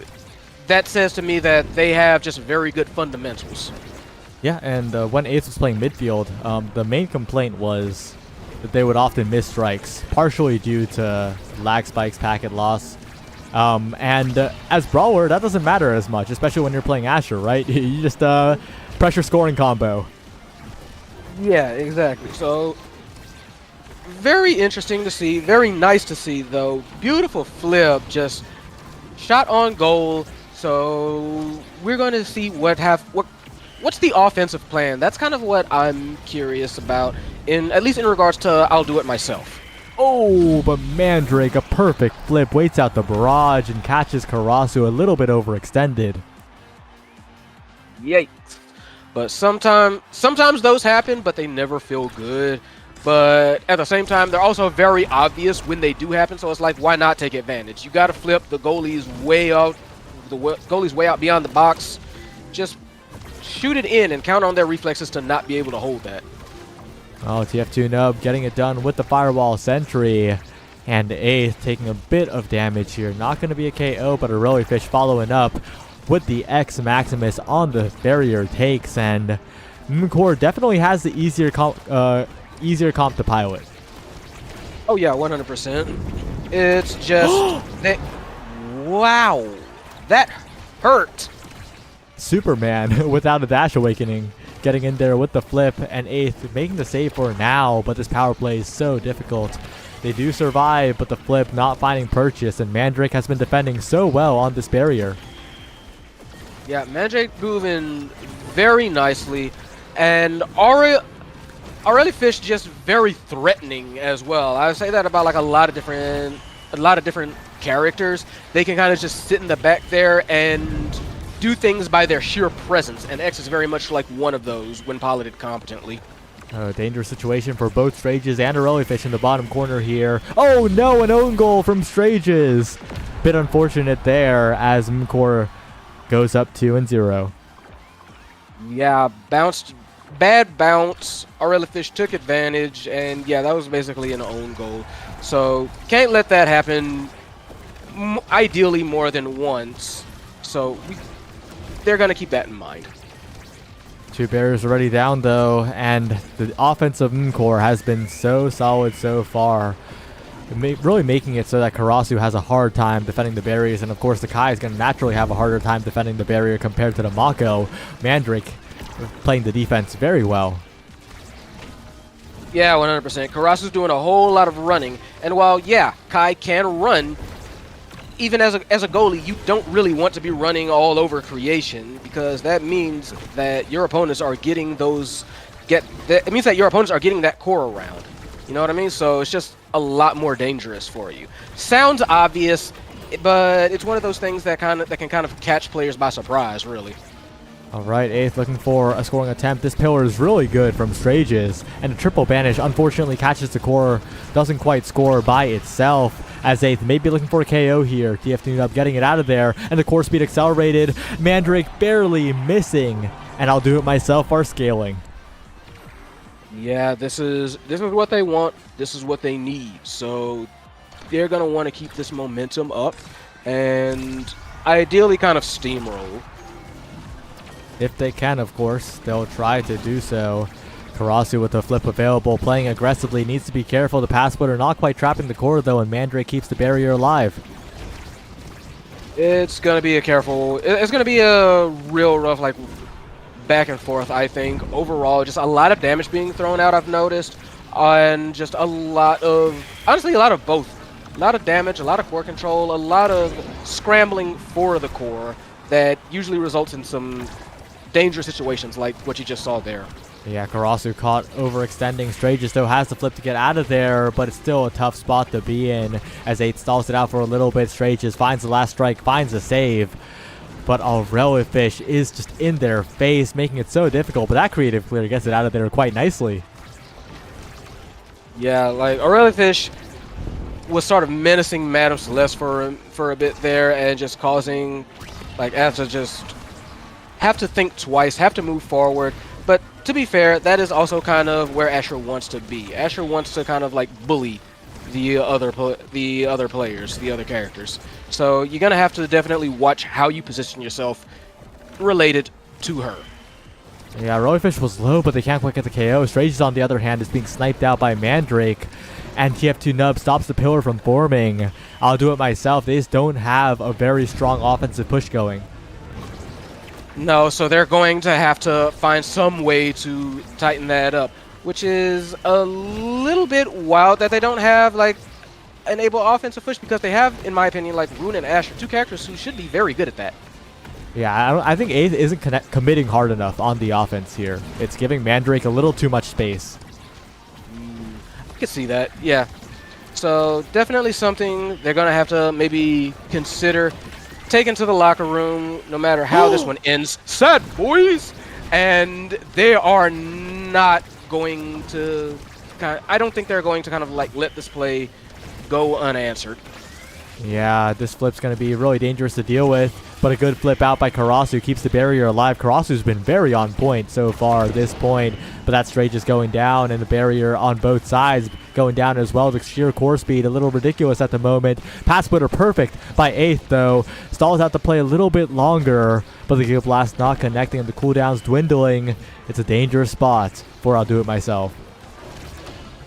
that says to me that they have just very good fundamentals. Yeah, and when 8th was playing midfield, the main complaint was that they would often miss strikes, partially due to lag spikes, packet loss. And as brawler, that doesn't matter as much, especially when you're playing Asher, right? You just pressure scoring combo. Yeah, exactly. So very interesting to see, very nice to see though. Beautiful flip, just shot on goal. So we're going to see what's the offensive plan. That's kind of what I'm curious about, at least in regards to I'll do it myself. Oh, but Mandrake, a perfect flip, waits out the barrage and catches Karasu a little bit overextended. Yikes. But sometimes those happen, but they never feel good. But at the same time, they're also very obvious when they do happen. So it's like, why not take advantage? You got to flip. The goalie's way out. The goalie's way out beyond the box. Just shoot it in and count on their reflexes to not be able to hold that. Oh, TF2 Nub getting it done with the Firewall Sentry. And 8th taking a bit of damage here. Not going to be a KO, but a Really Fish following up with the X Maximus on the barrier takes. And Mkor definitely has the easier comp to pilot. Oh yeah, 100%. It's just that. Wow, that hurt. Superman without a dash awakening, getting in there with the flip, and 8th making the save for now, but this power play is so difficult. They do survive, but the flip not finding purchase, and Mandrake has been defending so well on this barrier. Yeah, Mandrake moving very nicely, and Aurelie Fish just very threatening as well. I would say that about like a lot of different characters. They can kind of just sit in the back there and do things by their sheer presence, and X is very much like one of those when piloted competently. A dangerous situation for both Strages and Aurelie Fish in the bottom corner here. Oh no, an own goal from Strages. Bit unfortunate there as Mkor goes up 2-0. Yeah, bad bounce. Aurelie Fish took advantage, and yeah, that was basically an own goal. So can't let that happen. Ideally, more than once. So they're gonna keep that in mind. Two barriers already down though, and the offense of Mkor has been so solid so far. Really making it so that Karasu has a hard time defending the barriers, and of course the Kai is going to naturally have a harder time defending the barrier compared to the Mako. Mandrake playing the defense very well. Yeah, 100%. Karasu's doing a whole lot of running, and while, yeah, Kai can run, even as a goalie, you don't really want to be running all over creation, because that means that your opponents are getting it means that your opponents are getting that core around. You know what I mean? So it's just a lot more dangerous for you. Sounds obvious. but it's one of those things that can kind of catch players by surprise, really. All right, Eighth looking for a scoring attempt. This pillar is really good from Strages, and a triple banish unfortunately catches the core, doesn't quite score by itself. As Eighth may be looking for a KO here. TF up getting it out of there, and the core speed accelerated. Mandrake barely missing, and I'll do it myself are scaling. Yeah, this is what they want. This is what they need. So they're gonna want to keep this momentum up, and ideally kind of steamroll. If they can, of course, they'll try to do so. Karasu with the flip available, playing aggressively, needs to be careful. The pass splitter not quite trapping the core though, and Mandrake keeps the barrier alive. It's gonna be it's gonna be a real rough, like, back and forth. I think overall, just a lot of damage being thrown out. I've noticed, and just honestly, a lot of both. A lot of damage, a lot of core control, a lot of scrambling for the core that usually results in some dangerous situations like what you just saw there. Yeah, Karasu caught overextending. Strages though has the flip to get out of there, but it's still a tough spot to be in as 8 stalls it out for a little bit. Strages finds the last strike, finds a save, but Fish is just in their face, making it so difficult, but that creative clear gets it out of there quite nicely. Yeah, like Fish was sort of menacing Madame Celeste for a bit there, and just causing, like, have to think twice, have to move forward. But to be fair, that is also kind of where Asher wants to be. Asher wants to kind of like bully the other players, the other characters. So you're gonna have to definitely watch how you position yourself related to her. Yeah, Fish was low, but they can't quite get the KO. Strages, on the other hand, is being sniped out by Mandrake, and TF2 Nub stops the pillar from forming. I'll do it myself. They just don't have a very strong offensive push going. No, so they're going to have to find some way to tighten that up, which is a little bit wild that they don't have, like, an able offensive push, because they have, in my opinion, like Rune and Asher, two characters who should be very good at that. Yeah, I think 8 isn't committing hard enough on the offense here. It's giving Mandrake a little too much space. I could see that, yeah. So definitely something they're going to have to maybe consider taking to the locker room, no matter how this one ends. Sad boys! And they are not going to I don't think they're going to kind of like let this play go unanswered. Yeah, this flip's going to be really dangerous to deal with, but a good flip out by Karasu keeps the barrier alive. Karasu's been very on point so far at this point, but that straight just going down, and the barrier on both sides going down as well. The sheer core speed, a little ridiculous at the moment. Pass splitter perfect by 8th, though. Stalls out to play a little bit longer, but the Giga Blast not connecting and the cooldown's dwindling. It's a dangerous spot for I'll do it myself.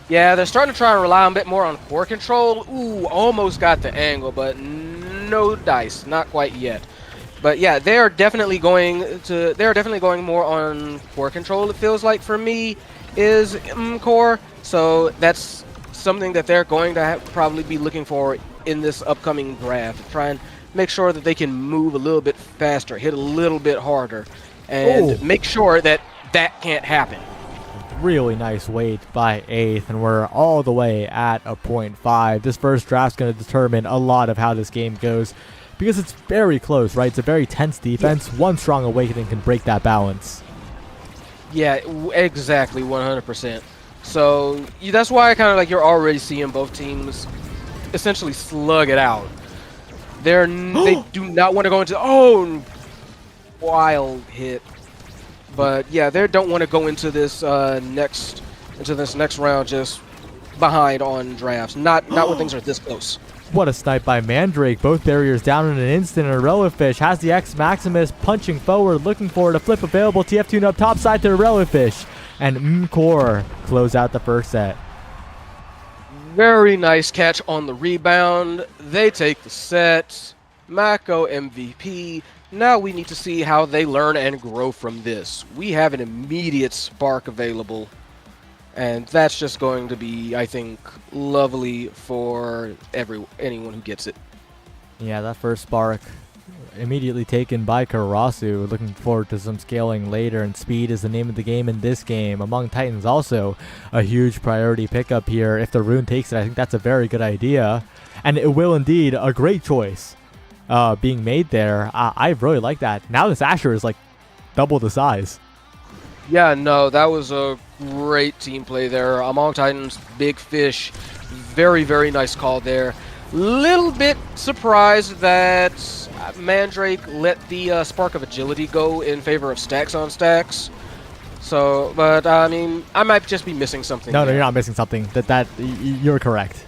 Yeah, they're starting to try and rely a bit more on core control. Ooh, almost got the angle, but no dice, not quite yet. But yeah, they are definitely going more on core control. It feels like for me is core, so that's something that they're going to probably be looking for in this upcoming draft. Try and make sure that they can move a little bit faster, hit a little bit harder, and make sure that that can't happen. Really nice weight by 8th, and we're all the way at a 0.5. This first draft's going to determine a lot of how this game goes, because it's very close, right? It's a very tense defense. Yeah. One strong awakening can break that balance. Yeah, exactly, 100%. So that's why kind of like you're already seeing both teams essentially slug it out. They do not want to go into wild hit. But yeah, they don't want to go into this next round just behind on drafts. Not when things are this close. What a snipe by Mandrake. Both barriers down in an instant, and Fish has the X Maximus punching forward, looking for a flip available. TF2 up top side to Fish, and Core close out the first set. Very nice catch on the rebound. They take the set. Mako MVP. Now we need to see how they learn and grow from this. We have an immediate spark available, and that's just going to be, I think, lovely for anyone who gets it. Yeah, that first spark immediately taken by Karasu. Looking forward to some scaling later, and speed is the name of the game in this game. Among Titans also a huge priority pickup here. If the rune takes it, I think that's a very good idea. And it will indeed, a great choice being made there. I really like that. Now this Asher is like double the size. Yeah, no, that was a great team play there. Among Titans, big fish. Very, very nice call there. Little bit surprised that Mandrake let the Spark of Agility go in favor of stacks on stacks. So, but I mean, I might just be missing something. No, you're not missing something. You're correct.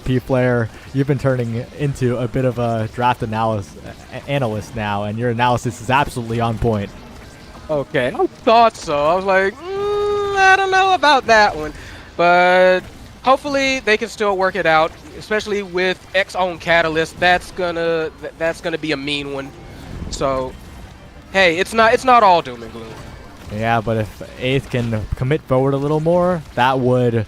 P-Flare, you've been turning into a bit of a draft analyst now, and your analysis is absolutely on point. Okay, I thought so. I was like, I don't know about that one. But hopefully they can still work it out, especially with X on Catalyst. That's gonna be a mean one. So, hey, it's not all doom and gloom. Yeah, but if 8th can commit forward a little more, that would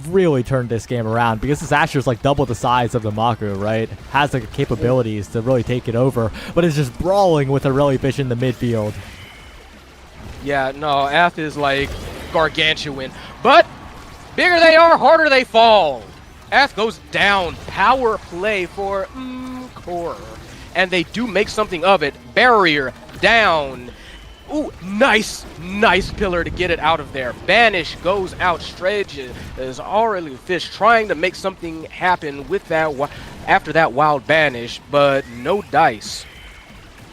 really turn this game around, because this Asher's like double the size of the Maku, right? Has the capabilities to really take it over, but is just brawling with a really fish in the midfield. Yeah, no, Ath is like gargantuan, but bigger they are, harder they fall. Ath goes down. Power play for Core, and they do make something of it. Barrier down. Ooh, nice pillar to get it out of there. Banish goes out straight. There's already fish trying to make something happen with that after that wild banish, but no dice.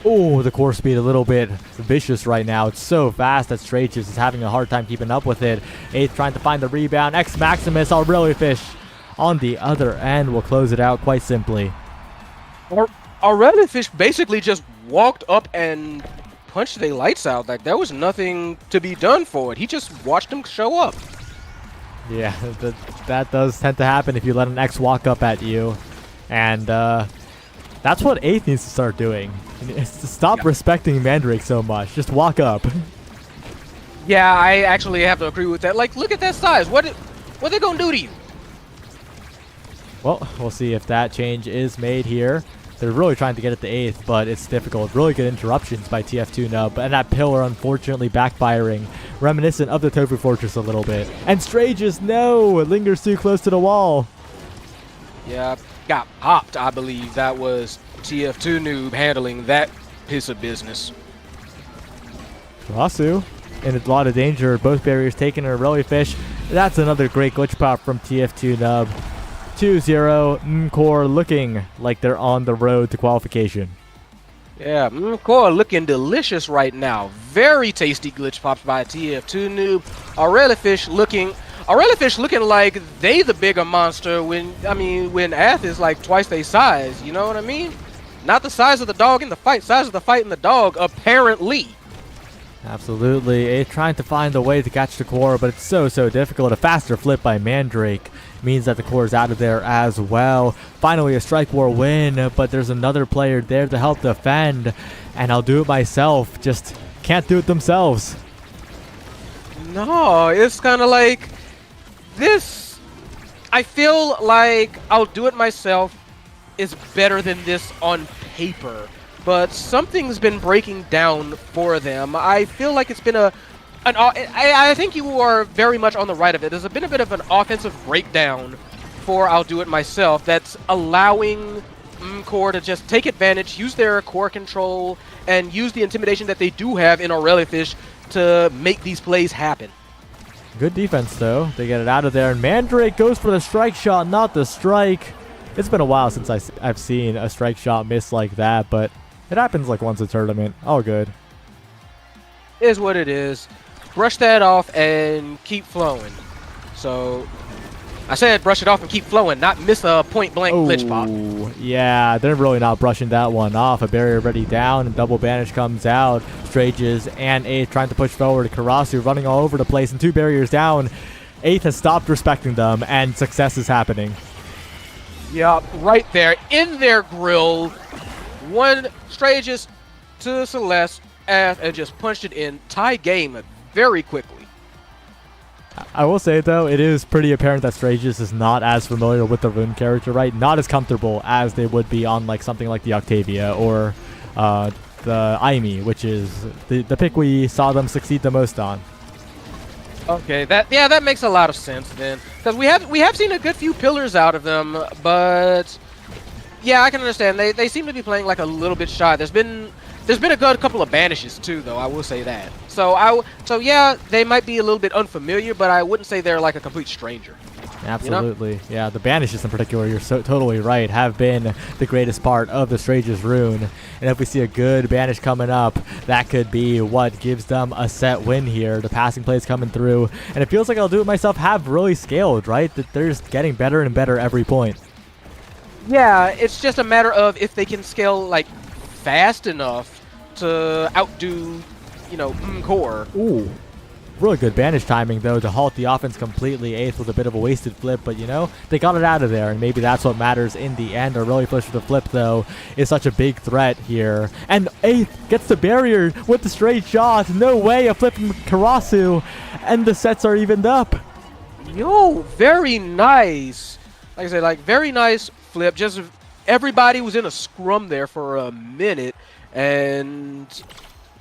Oh, the core speed a little bit vicious right now. It's so fast that Straightjes is having a hard time keeping up with it. 8th trying to find the rebound. X Maximus Aurelifish on the other end will close it out quite simply. Aurelifish basically just walked up and punched the lights out. Like there was nothing to be done for it. He just watched him show up. Yeah, that does tend to happen if you let an X walk up at you. And that's what 8th needs to start doing. It's to stop respecting Mandrake so much. Just walk up. Yeah, I actually have to agree with that. Like, look at that size. What they gonna do to you? Well, we'll see if that change is made here. They're really trying to get it to 8th, but it's difficult. Really good interruptions by TF2 Nub, and that pillar unfortunately backfiring, reminiscent of the Tofu Fortress a little bit. And Straightjes, no! It lingers too close to the wall. Yeah, got popped, I believe. That was TF2 Noob handling that piece of business. Rasu in a lot of danger. Both barriers taken and a Relifish. That's another great glitch pop from TF2 Nub. 2-0. Core looking like they're on the road to qualification. Yeah, Core looking delicious right now. Very tasty glitch pops by TF2 Noob. Aurelifish looking like they the bigger monster when Ath is like twice their size, you know what I mean? Not the size of the dog in the fight, size of the fight in the dog, apparently. Absolutely. 8th trying to find a way to catch the core, but it's so difficult. A faster flip by Mandrake means that the core is out of there as well. Finally a Strike War win, but there's another player there to help defend, and I'll do it myself. Just can't do it themselves. No, it's kind of like this. I feel like I'll do it myself is better than this on paper, but something's been breaking down for them. I feel like it's been I think you are very much on the right of it. There's been a bit of an offensive breakdown for I'll do it myself that's allowing Core to just take advantage, use their core control, and use the intimidation that they do have in Aurelifish to make these plays happen. Good defense, though. They get it out of there, and Mandrake goes for the strike shot, not the strike. It's been a while since I've seen a strike shot miss like that, but it happens like once a tournament. All good. Is what it is. Brush that off and keep flowing. So, I said brush it off and keep flowing, not miss a point-blank glitch pop. Yeah, they're really not brushing that one off. A barrier already down, and double banish comes out. Straightjes and 8th trying to push forward. Karasu running all over the place, and 2 barriers down. 8th has stopped respecting them, and success is happening. Yeah, right there, in their grill. One Straightjes to Celeste, and just punched it in. Tie game very quickly. I will say, though, it is pretty apparent that Straightjes is not as familiar with the rune character, right? Not as comfortable as they would be on like something like the Octavia or the Aimi, which is the pick we saw them succeed the most on. Okay, that makes a lot of sense then, because we have seen a good few pillars out of them, but yeah, I can understand they seem to be playing like a little bit shy. There's been a good couple of banishes too, though. I will say that. So yeah, they might be a little bit unfamiliar, but I wouldn't say they're like a complete stranger. Absolutely. You know? Yeah, the banishes in particular, you're so totally right, have been the greatest part of the Strage's rune. And if we see a good banish coming up, that could be what gives them a set win here. The passing plays coming through, and it feels like I'll do it myself have really scaled, right? That they're just getting better and better every point. Yeah, it's just a matter of if they can scale like fast enough to outdo, you know, core. Ooh. Really good banish timing, though, to halt the offense completely. Eighth with a bit of a wasted flip, but, you know, they got it out of there, and maybe that's what matters in the end. A really push for the flip, though, is such a big threat here. And Eighth gets the barrier with the straight shot. No way, a flip from Karasu, and the sets are evened up. Yo, very nice. Like I said, like, very nice flip. Just everybody was in a scrum there for a minute, and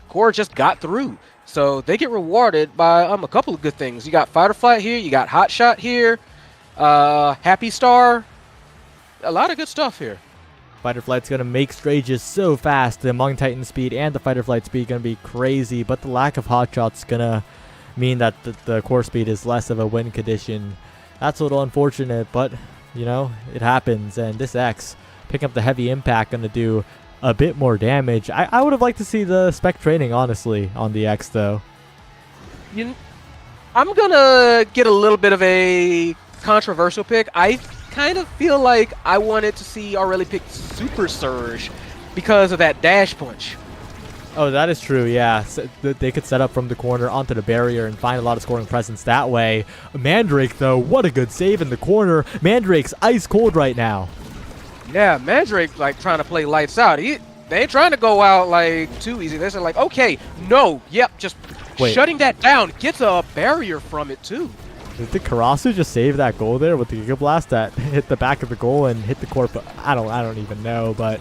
Core just got through. So they get rewarded by a couple of good things. You got Fight or Flight here. You got Hot Shot here. Happy Star. A lot of good stuff here. Fight or Flight's going to make Strages so fast. The Among Titan speed and the Fight or Flight speed going to be crazy. But the lack of Hot Shot's going to mean that the core speed is less of a win condition. That's a little unfortunate, but, you know, it happens. And this X, picking up the heavy impact, going to do a bit more damage. I would have liked to see the spec training, honestly, on the X, though. I'm gonna get a little bit of a controversial pick. I kind of feel like I wanted to see Aureli pick Super Surge because of that dash punch. Oh, that is true, yeah. So they could set up from the corner onto the barrier and find a lot of scoring presence that way. Mandrake, though, what a good save in the corner. Mandrake's ice cold right now. Yeah, Mandrake like trying to play lights out. They ain't trying to go out like too easy. They're like, okay, no, yep, just shutting that down. Gets a barrier from it too. Did Karasu just save that goal there with the Giga Blast that hit the back of the goal and hit the corp? I don't even know, but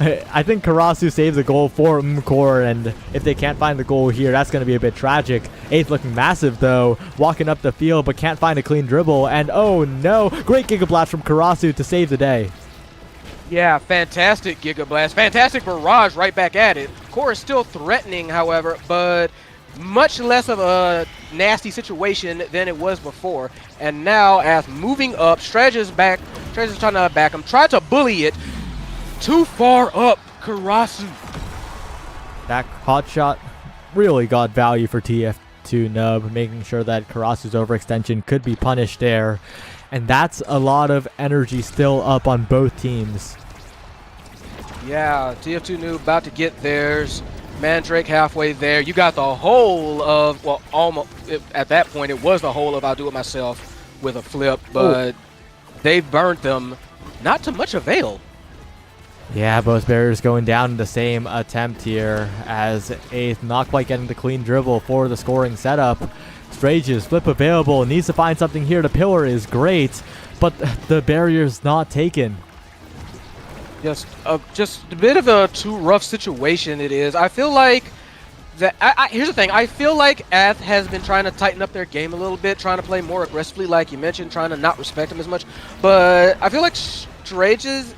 I think Karasu saves the goal for Core, and if they can't find the goal here, that's going to be a bit tragic. Eighth looking massive, though, walking up the field, but can't find a clean dribble, and oh no, great Giga Blast from Karasu to save the day. Yeah, fantastic Giga Blast. Fantastic barrage right back at it. Core is still threatening, however, but much less of a nasty situation than it was before. And now, as moving up, Strage's back. Strage's trying to back him. Tried to bully it. Too far up, Karasu. That hot shot really got value for TF2 Nub, making sure that Karasu's overextension could be punished there. And that's a lot of energy still up on both teams. Yeah, TF2 Noob about to get theirs. Mandrake halfway there. You got the whole of, well, almost, at that point, it was the whole of I'll do it myself with a flip, but they've burnt them. Not to much avail. Yeah, both barriers going down in the same attempt here as Eighth not quite getting the clean dribble for the scoring setup. Strages, flip available, needs to find something here. The pillar is great, but the barrier's not taken. Just a bit of a too rough situation it is. I feel like that. Here's the thing. I feel like Ath has been trying to tighten up their game a little bit, trying to play more aggressively, like you mentioned, trying to not respect him as much. But I feel like Strages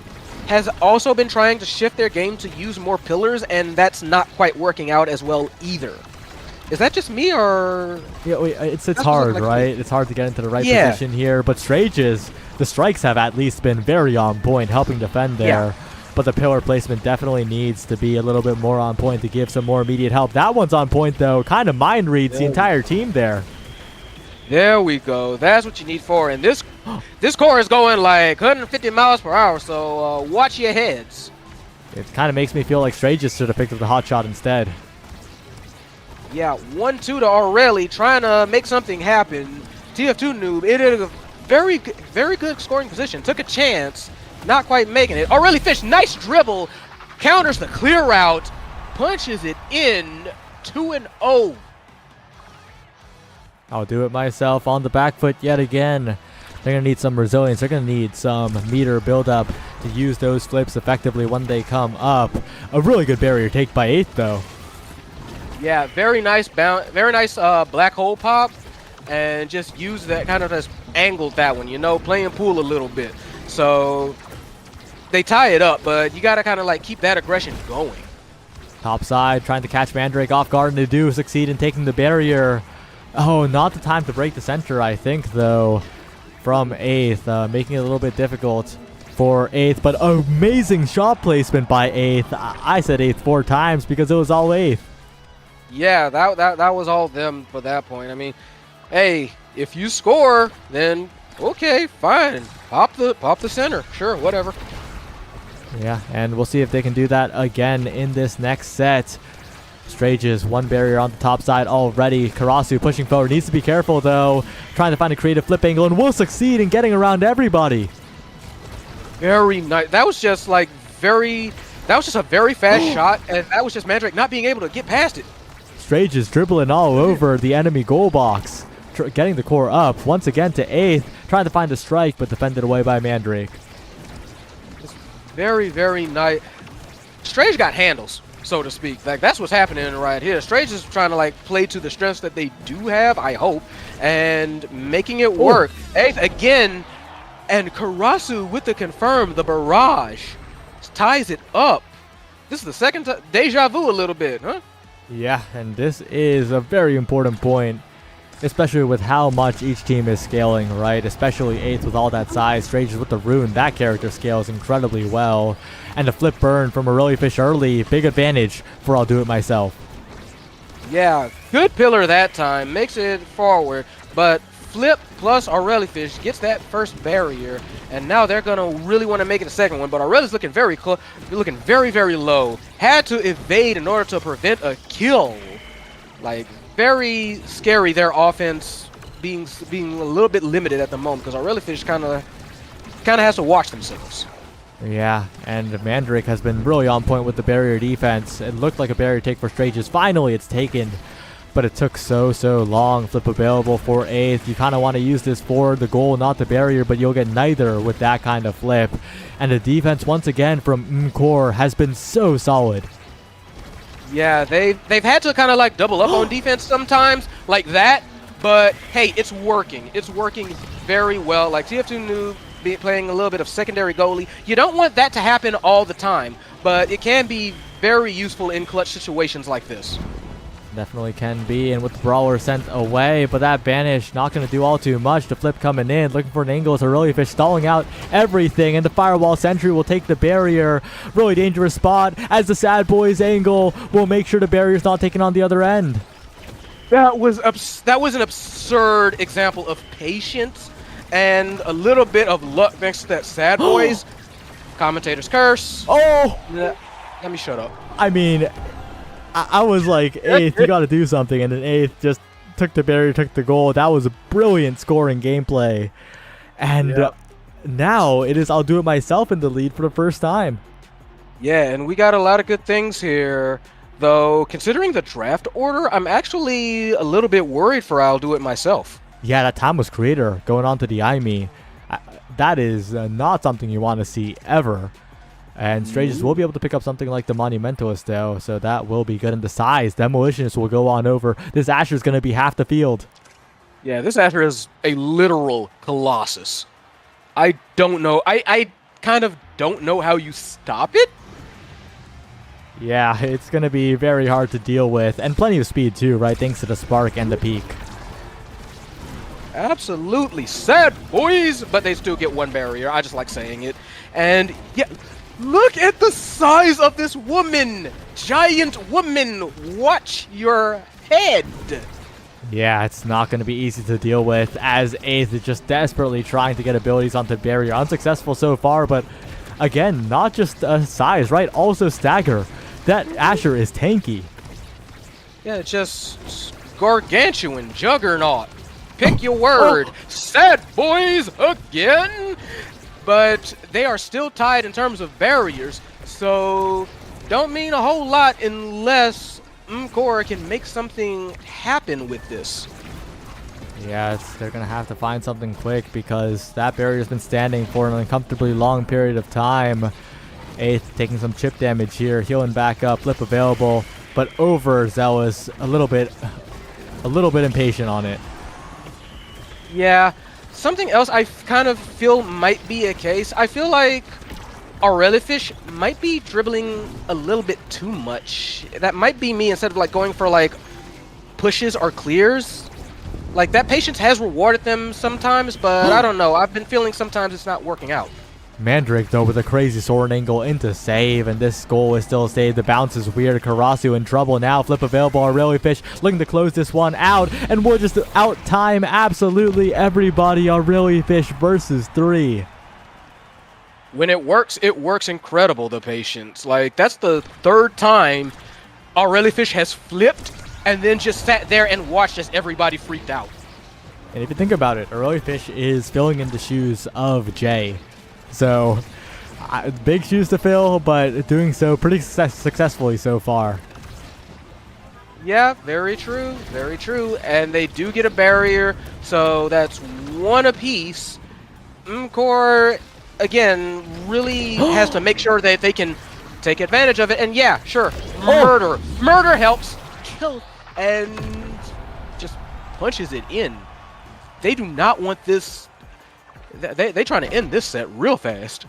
has also been trying to shift their game to use more pillars, and that's not quite working out as well either. Is that just me, or...? Yeah, it's hard, right? It's hard to get into the right position here, but Strages, the strikes have at least been very on point, helping defend there. Yeah. But the pillar placement definitely needs to be a little bit more on point to give some more immediate help. That one's on point, though. Kind of mind reads the entire team there. There we go. That's what you need for. And this core is going like 150 miles per hour, so watch your heads. It kind of makes me feel like Strages should have picked up the hot shot instead. Yeah, 1-2 to Aureli, trying to make something happen. TF2 Noob, it is a very, very good scoring position. Took a chance, not quite making it. Aureli Fish, nice dribble, counters the clear route, punches it in, 2-0. I'll do it myself on the back foot yet again. They're going to need some resilience. They're going to need some meter buildup to use those flips effectively when they come up. A really good barrier take by 8th, though. Yeah, very nice black hole pop, and just use that kind of just angled that one, you know, playing pool a little bit. So they tie it up, but you got to kind of like keep that aggression going. Top side, trying to catch Mandrake off guard, and they do succeed in taking the barrier. Oh, not the time to break the center, I think, though, from 8th, making it a little bit difficult for 8th, but amazing shot placement by 8th. I said 8th 4 times because it was all 8th. Yeah, that was all them for that point. I mean, hey, if you score, then okay, fine. Pop the center. Sure, whatever. Yeah, and we'll see if they can do that again in this next set. Strages, one barrier on the top side already. Karasu pushing forward. Needs to be careful, though. Trying to find a creative flip angle, and will succeed in getting around everybody. Very nice. That was just like that was just a very fast shot, and that was just Mandrake not being able to get past it. Strages dribbling all over the enemy goal box. Getting the core up. Once again to 8th. Trying to find a strike, but defended away by Mandrake. Very, very nice. Strange got handles, so to speak. Like, that's what's happening right here. Strange is trying to like play to the strengths that they do have, I hope, and making it work. 8th again, and Karasu with the confirm, the barrage ties it up. This is the second time. Deja vu a little bit, huh? Yeah, and this is a very important point, especially with how much each team is scaling, right? Especially 8th with all that size. Stranger with the rune, that character scales incredibly well. And the flip burn from Aurelifish early, big advantage for I'll do it myself. Yeah, good pillar that time, makes it forward, but flip plus Aurelifish gets that first barrier, and now they're gonna really want to make it a second one. But Aureli's looking very close, looking very, very low. Had to evade in order to prevent a kill. Like, very scary, their offense being a little bit limited at the moment, because Aurelifish kind of has to watch themselves. Yeah, and Mandrake has been really on point with the barrier defense. It looked like a barrier take for Strages. Finally, it's taken, but it took so long. Flip available for 8th. You kind of want to use this for the goal, not the barrier, but you'll get neither with that kind of flip. And the defense, once again, from Mkor has been so solid. Yeah, they've had to kind of like double up on defense sometimes, like that. But hey, it's working. It's working very well. Like TF2 knew playing a little bit of secondary goalie. You don't want that to happen all the time, but it can be very useful in clutch situations like this. Definitely can be, and with the brawler sent away, but that banish not going to do all too much. The flip coming in, looking for an angle as Aurelifish stalling out everything, and the firewall sentry will take the barrier. Really dangerous spot as the Sad Boys angle will make sure the barrier's not taken on the other end. That was an absurd example of patience and a little bit of luck thanks to that Sad Boys. Commentator's curse. Oh! Let me shut up. I mean, I was like, 8th, you got to do something, and then 8th just took the barrier, took the goal. That was a brilliant scoring gameplay. And now it is I'll do it myself in the lead for the first time. Yeah, and we got a lot of good things here. Though, considering the draft order, I'm actually a little bit worried for I'll do it myself. Yeah, that time was creator going on to the IME. That is not something you want to see ever. And Strages will be able to pick up something like the Monumentalist, though, so that will be good in the size. Demolitionist will go on over. This Asher is going to be half the field. Yeah, this Asher is a literal colossus. I don't know. I kind of don't know how you stop it. Yeah, it's going to be very hard to deal with. And plenty of speed, too, right? Thanks to the Spark and the Peak. Absolutely. Sad boys, but they still get one barrier. I just like saying it. And, yeah, look at the size of this woman. Giant woman. Watch your head. Yeah, it's not going to be easy to deal with, as 8th is just desperately trying to get abilities onto barrier. Unsuccessful so far, but again, not just size, right? Also stagger. That Asher is tanky. Yeah, just gargantuan, juggernaut. Pick your word. Sad boys again. But they are still tied in terms of barriers, so don't mean a whole lot unless Mkor can make something happen with this. Yeah, they're going to have to find something quick because that barrier's been standing for an uncomfortably long period of time. 8th taking some chip damage here, healing back up, flip available, but overzealous, a little bit impatient on it. Yeah, something else I kind of feel might be a case. I feel like Aurelifish might be dribbling a little bit too much. That might be me instead of like going for like pushes or clears. Like that patience has rewarded them sometimes, but I don't know. I've been feeling sometimes it's not working out. Mandrake, though, with a crazy sword angle into save, and this goal is still saved. The bounce is weird. Karasu in trouble now. Flip available. Aurelifish looking to close this one out, and we'll just out time absolutely everybody. Aurelifish versus 3. When it works incredible, the patience. Like, that's the 3rd time Aurelifish has flipped and then just sat there and watched as everybody freaked out. And if you think about it, Aurelifish is filling in the shoes of Jay. So, big shoes to fill, but doing so pretty successfully so far. Yeah, very true, very true. And they do get a barrier, so that's 1 apiece. Mkor, again, really has to make sure that they can take advantage of it. And yeah, sure, murder. Murder helps. Kill and just punches it in. They do not want this. They trying to end this set real fast.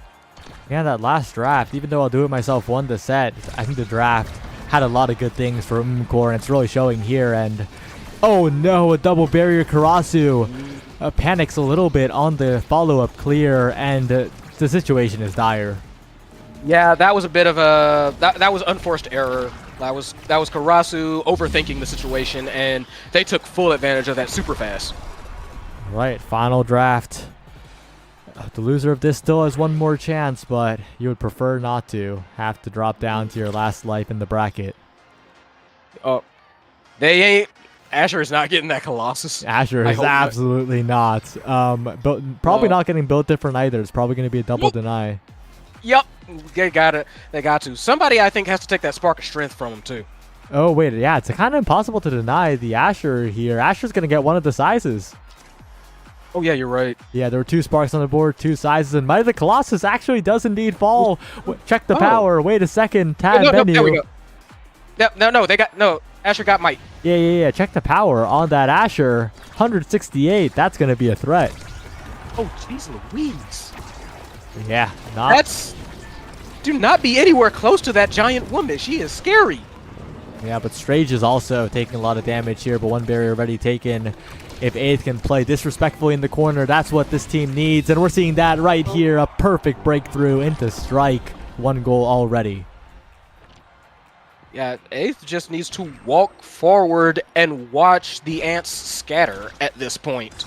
Yeah, that last draft, even though I'll do it myself 1 to set, I think the draft had a lot of good things for Mkor, and it's really showing here. And oh no, a double barrier. Karasu panics a little bit on the follow-up clear, and the situation is dire. Yeah, that was a bit of a that was unforced error. That was Karasu overthinking the situation, and they took full advantage of that super fast. Right, final draft. The loser of this still has 1 more chance, but you would prefer not to have to drop down to your last life in the bracket. Oh, they ain't. Asher is not getting that Colossus. Asher is absolutely not. But probably not getting built different either. It's probably going to be a double deny. Yep, they got it. They got to. Somebody I think has to take that spark of strength from him too. Oh wait, yeah, it's kind of impossible to deny the Asher here. Asher's going to get one of the sizes. Oh yeah, you're right. Yeah, there were 2 sparks on the board, 2 sizes, and Might of the Colossus actually does indeed fall. Check the power. Wait a second. Tab menu. There we go. No, they got no. Asher got Might. Yeah. Check the power on that Asher. 168. That's going to be a threat. Oh, jeez Louise. Yeah, do not be anywhere close to that giant woman. She is scary. Yeah, but Strage is also taking a lot of damage here, but 1 barrier already taken. If 8th can play disrespectfully in the corner, that's what this team needs. And we're seeing that right here. A perfect breakthrough into strike. 1 goal already. Yeah, 8th just needs to walk forward and watch the ants scatter at this point.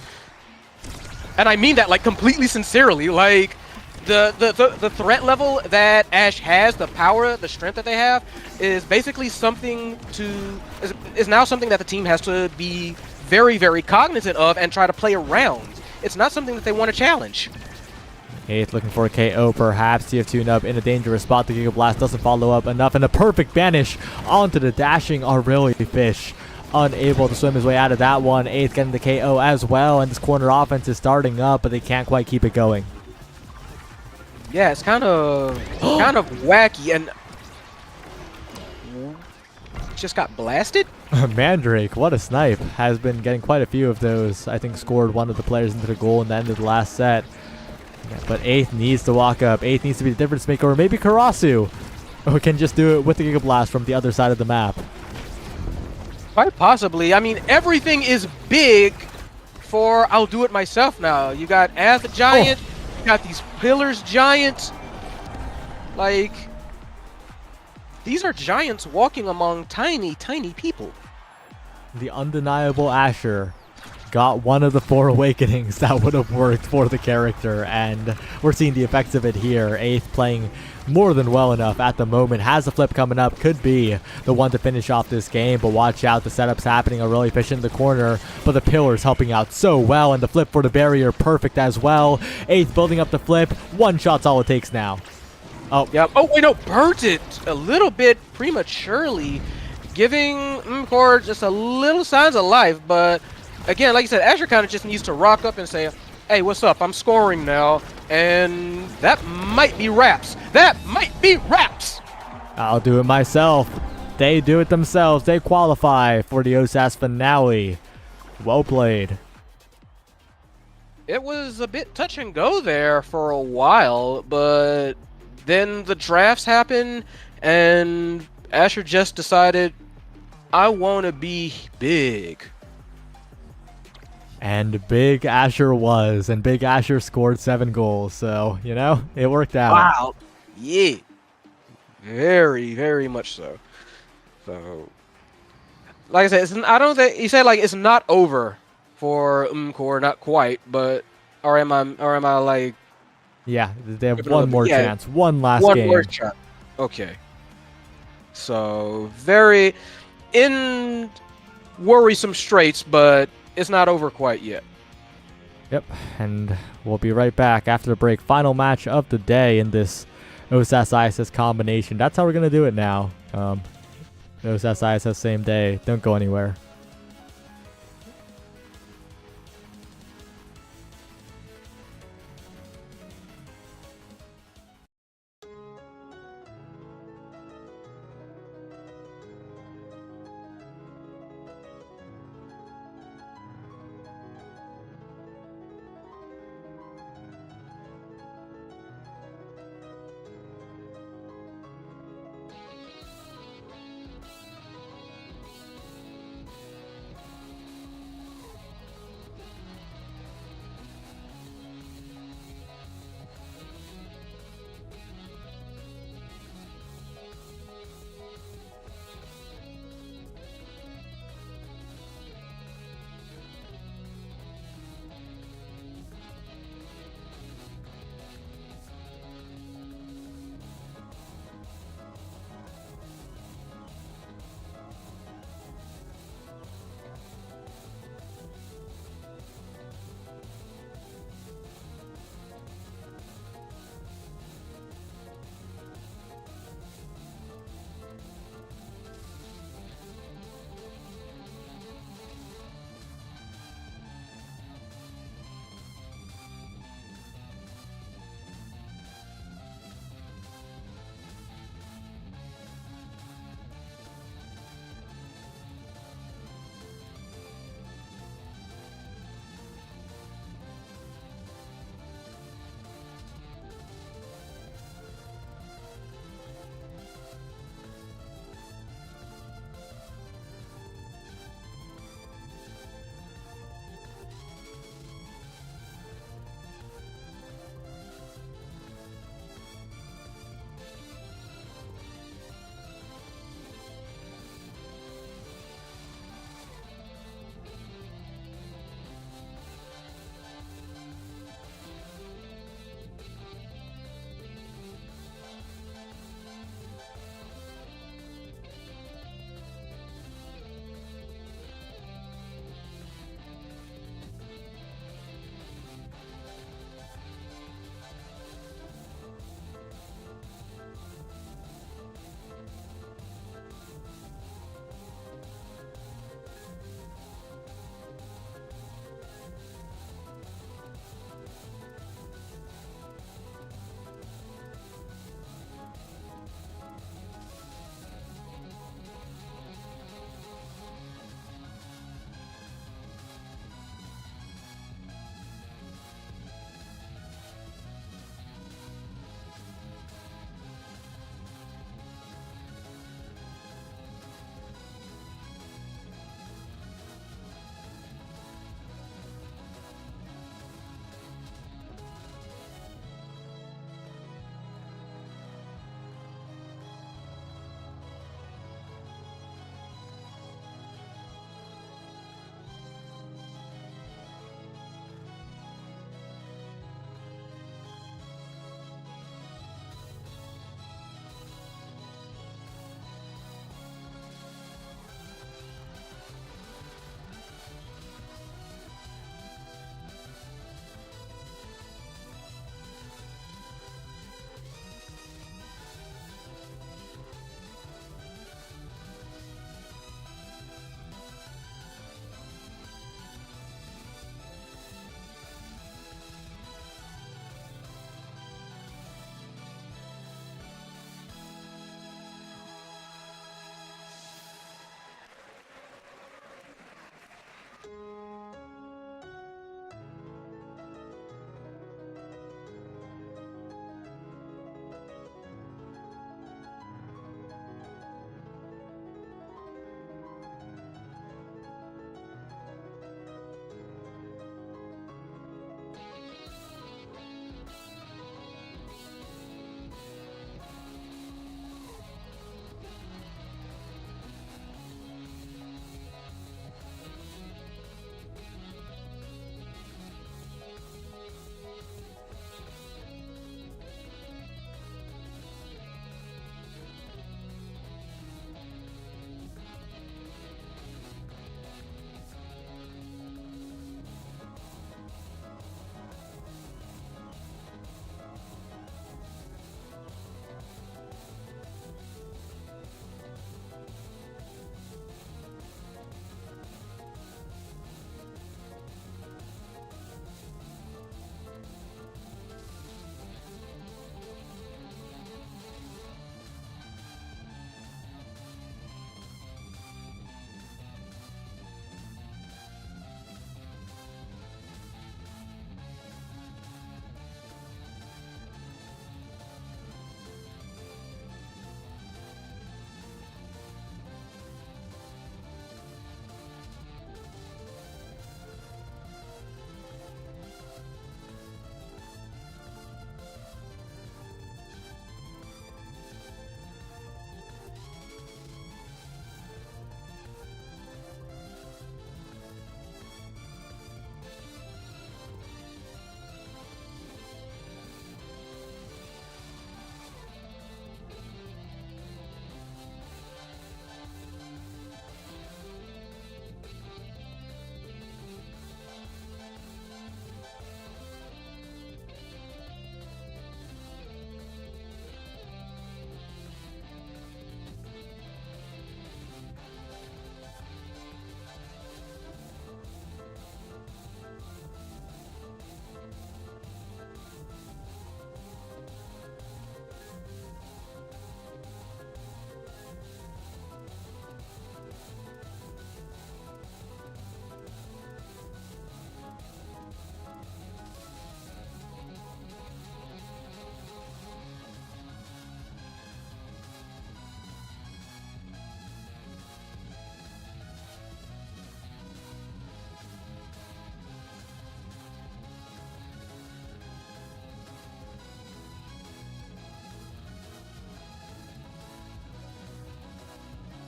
And I mean that like completely sincerely. Like the threat level that Ash has, the power, the strength that they have, is basically something is now something that the team has to be very, very cognizant of and try to play around. It's not something that they want to challenge. 8th looking for a KO perhaps. TF tune-up in a dangerous spot. The Giga Blast doesn't follow up enough, and a perfect banish onto the dashing Aurelifish. Unable to swim his way out of that one. 8th getting the KO as well, and this corner offense is starting up, but they can't quite keep it going. Yeah, it's kind of wacky, and just got blasted. Mandrake, what a snipe. Has been getting quite a few of those. I think scored 1 of the players into the goal in the end of the last set. Yeah, but 8th needs to walk up. 8th needs to be the difference maker, or maybe Karasu, who can just do it with the Giga Blast from the other side of the map. Quite possibly. I mean, everything is big for I'll do it myself now. You got Ath Giant, you got these Pillars Giant. Like, these are giants walking among tiny, tiny people. The undeniable Asher got 1 of the 4 awakenings that would have worked for the character, and we're seeing the effects of it here. 8th playing more than well enough at the moment, has a flip coming up, could be the one to finish off this game, but watch out, the setup's happening, Aurelifish in the corner, but the Pillars helping out so well, and the flip for the barrier perfect as well. 8th building up the flip, 1 shot's all it takes now. Oh, yep. Oh, wait, no, burnt it a little bit prematurely, giving Mkor just a little signs of life, but again, like you said, Azure kind of just needs to rock up and say, hey, what's up? I'm scoring now. And that might be Raps. That might be Raps. I'll do it myself. They do it themselves. They qualify for the Osas finale. Well played. It was a bit touch and go there for a while, but then the drafts happened, and Asher just decided, I want to be big. And Big Asher was, and Big Asher scored 7 goals. So, you know, it worked out. Wow. Yeah. Very, very much so. So, like I said, I don't think you said like it's not over for Umkor, not quite, but or am I like Yeah, they have Give it one another- more yeah, chance. One last one game. more shot? Okay. So very in worrisome straits, but it's not over quite yet. Yep, and we'll be right back after the break. Final match of the day in this Osas ISS combination. That's how we're going to do it now. Osas ISS same day. Don't go anywhere.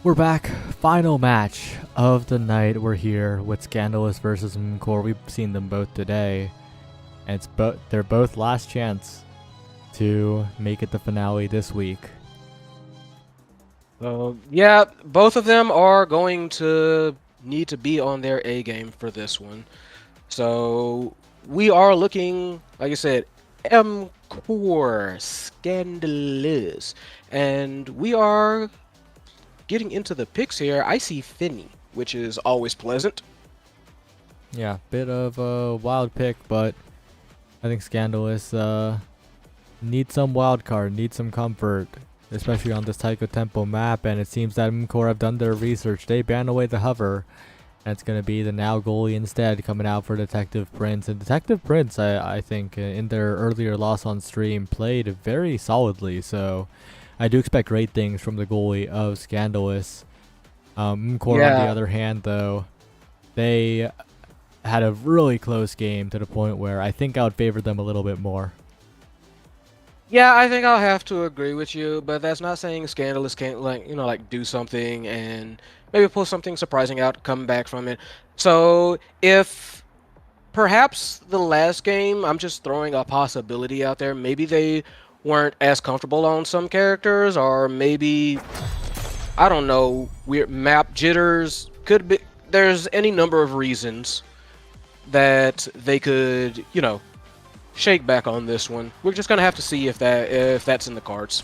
We're back. Final match of the night. We're here with Scandalous versus Mcore. We've seen them both today. And they're both last chance to make it the finale this week. Yeah, both of them are going to need to be on their A game for this one. So we are looking, like I said, M-Core, Scandalous. And we are getting into the picks here. I see Finney, which is always pleasant. Yeah, bit of a wild pick, but I think Scandalous needs some wild card, needs some comfort, especially on this Taiko Tempo map. And it seems that Mcore have done their research. They banned away the hover, and it's going to be the now goalie instead coming out for Detective Prince. And Detective Prince, I think, in their earlier loss on stream, played very solidly. So I do expect great things from the goalie of Scandalous. Mcore, on the other hand, though, they had a really close game to the point where I think I would favor them a little bit more. Yeah, I think I'll have to agree with you, but that's not saying Scandalous can't, like do something and maybe pull something surprising out, come back from it. So if perhaps the last game, I'm just throwing a possibility out there, maybe they weren't as comfortable on some characters, or maybe, I don't know, weird map jitters, could be, there's any number of reasons that they could, shake back on this one. We're just gonna have to see if that's in the cards.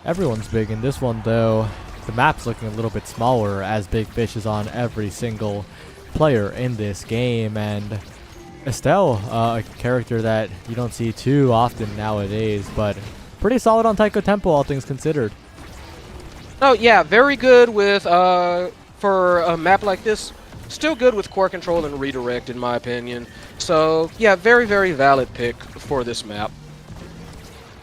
Everyone's big in this one, though. The map's looking a little bit smaller as Big Fish is on every single player in this game, and Estelle, a character that you don't see too often nowadays, but pretty solid on Taiko Tempo, all things considered. Oh yeah, very good with for a map like this. Still good with core control and redirect, in my opinion. So yeah, very, very valid pick for this map.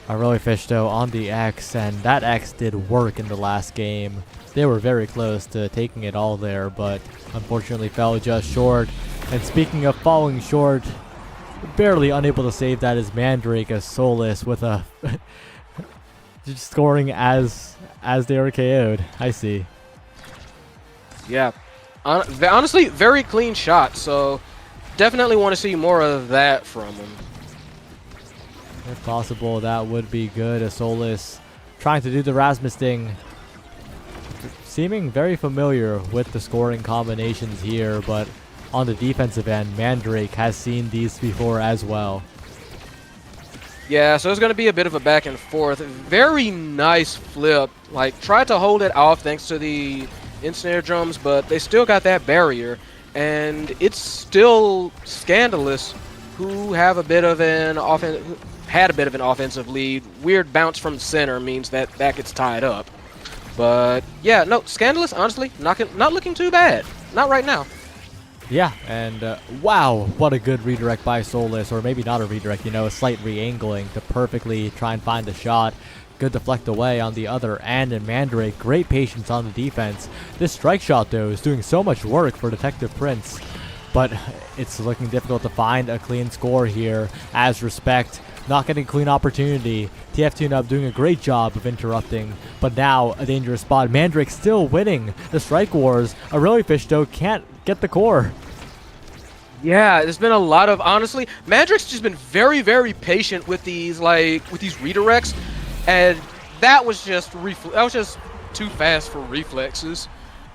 Really Fish, though, on the X, and that X did work in the last game. They were very close to taking it all there, but unfortunately fell just short. And speaking of falling short, barely unable to save that is Mandrake as Solus with a just scoring as they were KO'd. I see. Yeah, honestly, very clean shot. So definitely want to see more of that from him. If possible, that would be good. As Solus trying to do the Rasmus thing, seeming very familiar with the scoring combinations here, but on the defensive end, Mandrake has seen these before as well. Yeah, so it's going to be a bit of a back and forth. Very nice flip. Like, tried to hold it off thanks to the ensnare drums, but they still got that barrier. And it's still Scandalous, who have a bit of an had a bit of an offensive lead. Weird bounce from the center means that gets tied up. But yeah, no, Scandalous, honestly, not looking too bad. Not right now. Yeah, and wow, what a good redirect by Solus, or maybe not a redirect, a slight re-angling to perfectly try and find the shot. Good deflect away on the other end, and Mandrake, great patience on the defense. This strike shot, though, is doing so much work for Detective Prince, but it's looking difficult to find a clean score here, as Respect not getting a clean opportunity. TF Tune-Up doing a great job of interrupting, but now a dangerous spot. Mandrake still winning the strike wars. Really Fish, though, can't get the core. Yeah, there's been a lot of, honestly, Mandrake's just been very, very patient with these redirects, and that was just too fast for reflexes.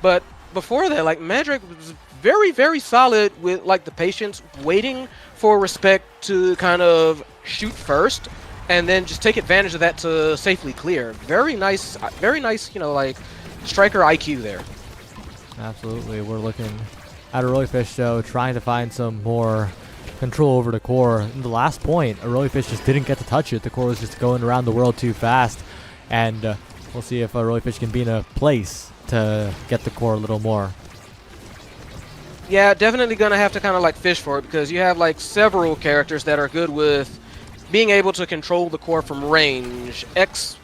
But before that, Mandrake was very, very solid with the patience, waiting for Respect to kind of shoot first, and then just take advantage of that to safely clear. Very nice, striker IQ there. Absolutely, we're looking at a Really Fish, though, trying to find some more control over the core. In the last point, a Really Fish just didn't get to touch it. The core was just going around the world too fast, and we'll see if a Really Fish can be in a place to get the core a little more. Yeah, definitely gonna have to kind of fish for it, because you have several characters that are good with being able to control the core from range. X,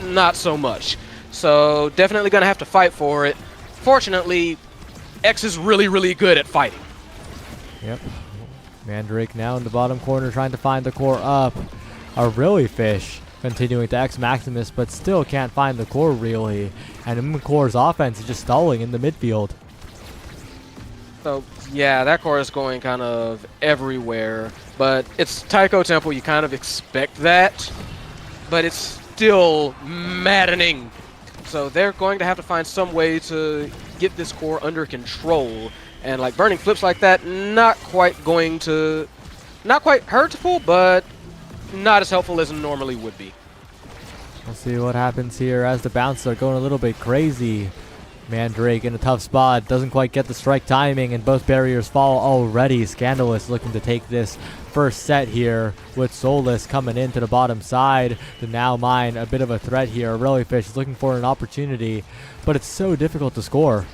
not so much. So definitely gonna have to fight for it. Fortunately, X is really, really good at fighting. Yep. Mandrake now in the bottom corner trying to find the core up. A Really Fish continuing to X Maximus, but still can't find the core really. And Core's offense is just stalling in the midfield. So yeah, that core is going kind of everywhere, but it's Taiko Temple. You kind of expect that, but it's still maddening. So they're going to have to find some way to get this core under control. And like burning flips like that, not quite hurtful, but not as helpful as it normally would be. We'll see what happens here as the bounces are going a little bit crazy. Mandrake in a tough spot, doesn't quite get the strike timing, and both barriers fall already. Scandalous looking to take this first set here with Soulless coming into the bottom side to now mine a bit of a threat here. Fish is looking for an opportunity, but it's so difficult to score.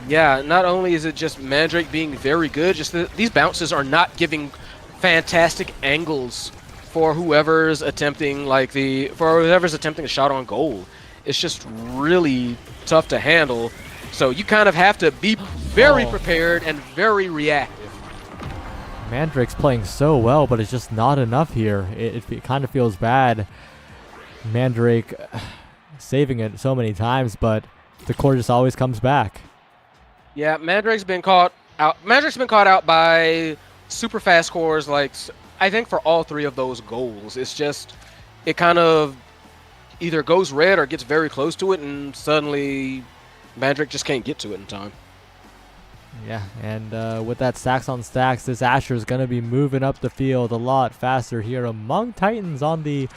Yeah, not only is it just Mandrake being very good, just that these bounces are not giving fantastic angles for whoever's attempting a shot on goal. It's just really tough to handle. So you kind of have to be very prepared and very reactive. Mandrake's playing so well, but it's just not enough here. It kind of feels bad. Mandrake saving it so many times, but the core just always comes back. Yeah, Mandrake's been caught out. Mandrake's been caught out by super fast cores. Like I think for all three of those goals, it's just it kind of either goes red or gets very close to it, and suddenly Mandrake just can't get to it in time. Yeah, and with that stacks on stacks, this Asher is going to be moving up the field a lot faster here among Titans on the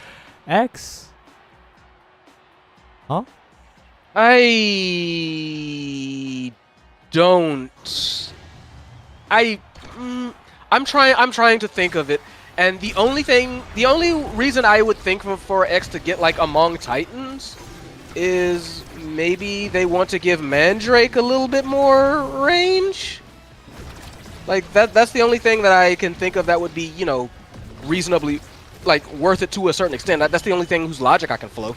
X. Huh? I'm trying to think of it, and the only reason I would think for X to get like among Titans is maybe they want to give Mandrake a little bit more range. Like that's the only thing that I can think of that would be, you know, reasonably like worth it to a certain extent. That's the only thing whose logic I can flow.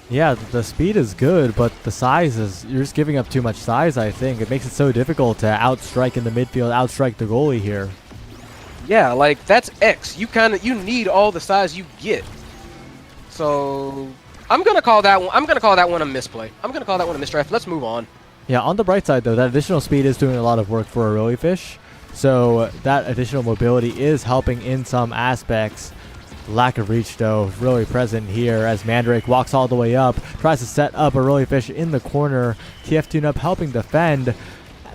Yeah, the speed is good, but the size is, you're just giving up too much size, I think. It makes it so difficult to outstrike in the midfield, outstrike the goalie here. Yeah, like that's X. You need all the size you get. So I'm gonna call that one a misplay. I'm gonna call that one a misdraft. Let's move on. Yeah, on the bright side though, that additional speed is doing a lot of work for a Fish. So that additional mobility is helping in some aspects. Lack of reach though, really present here as Mandrake walks all the way up, tries to set up a Fish in the corner. TF Tune-Up helping defend,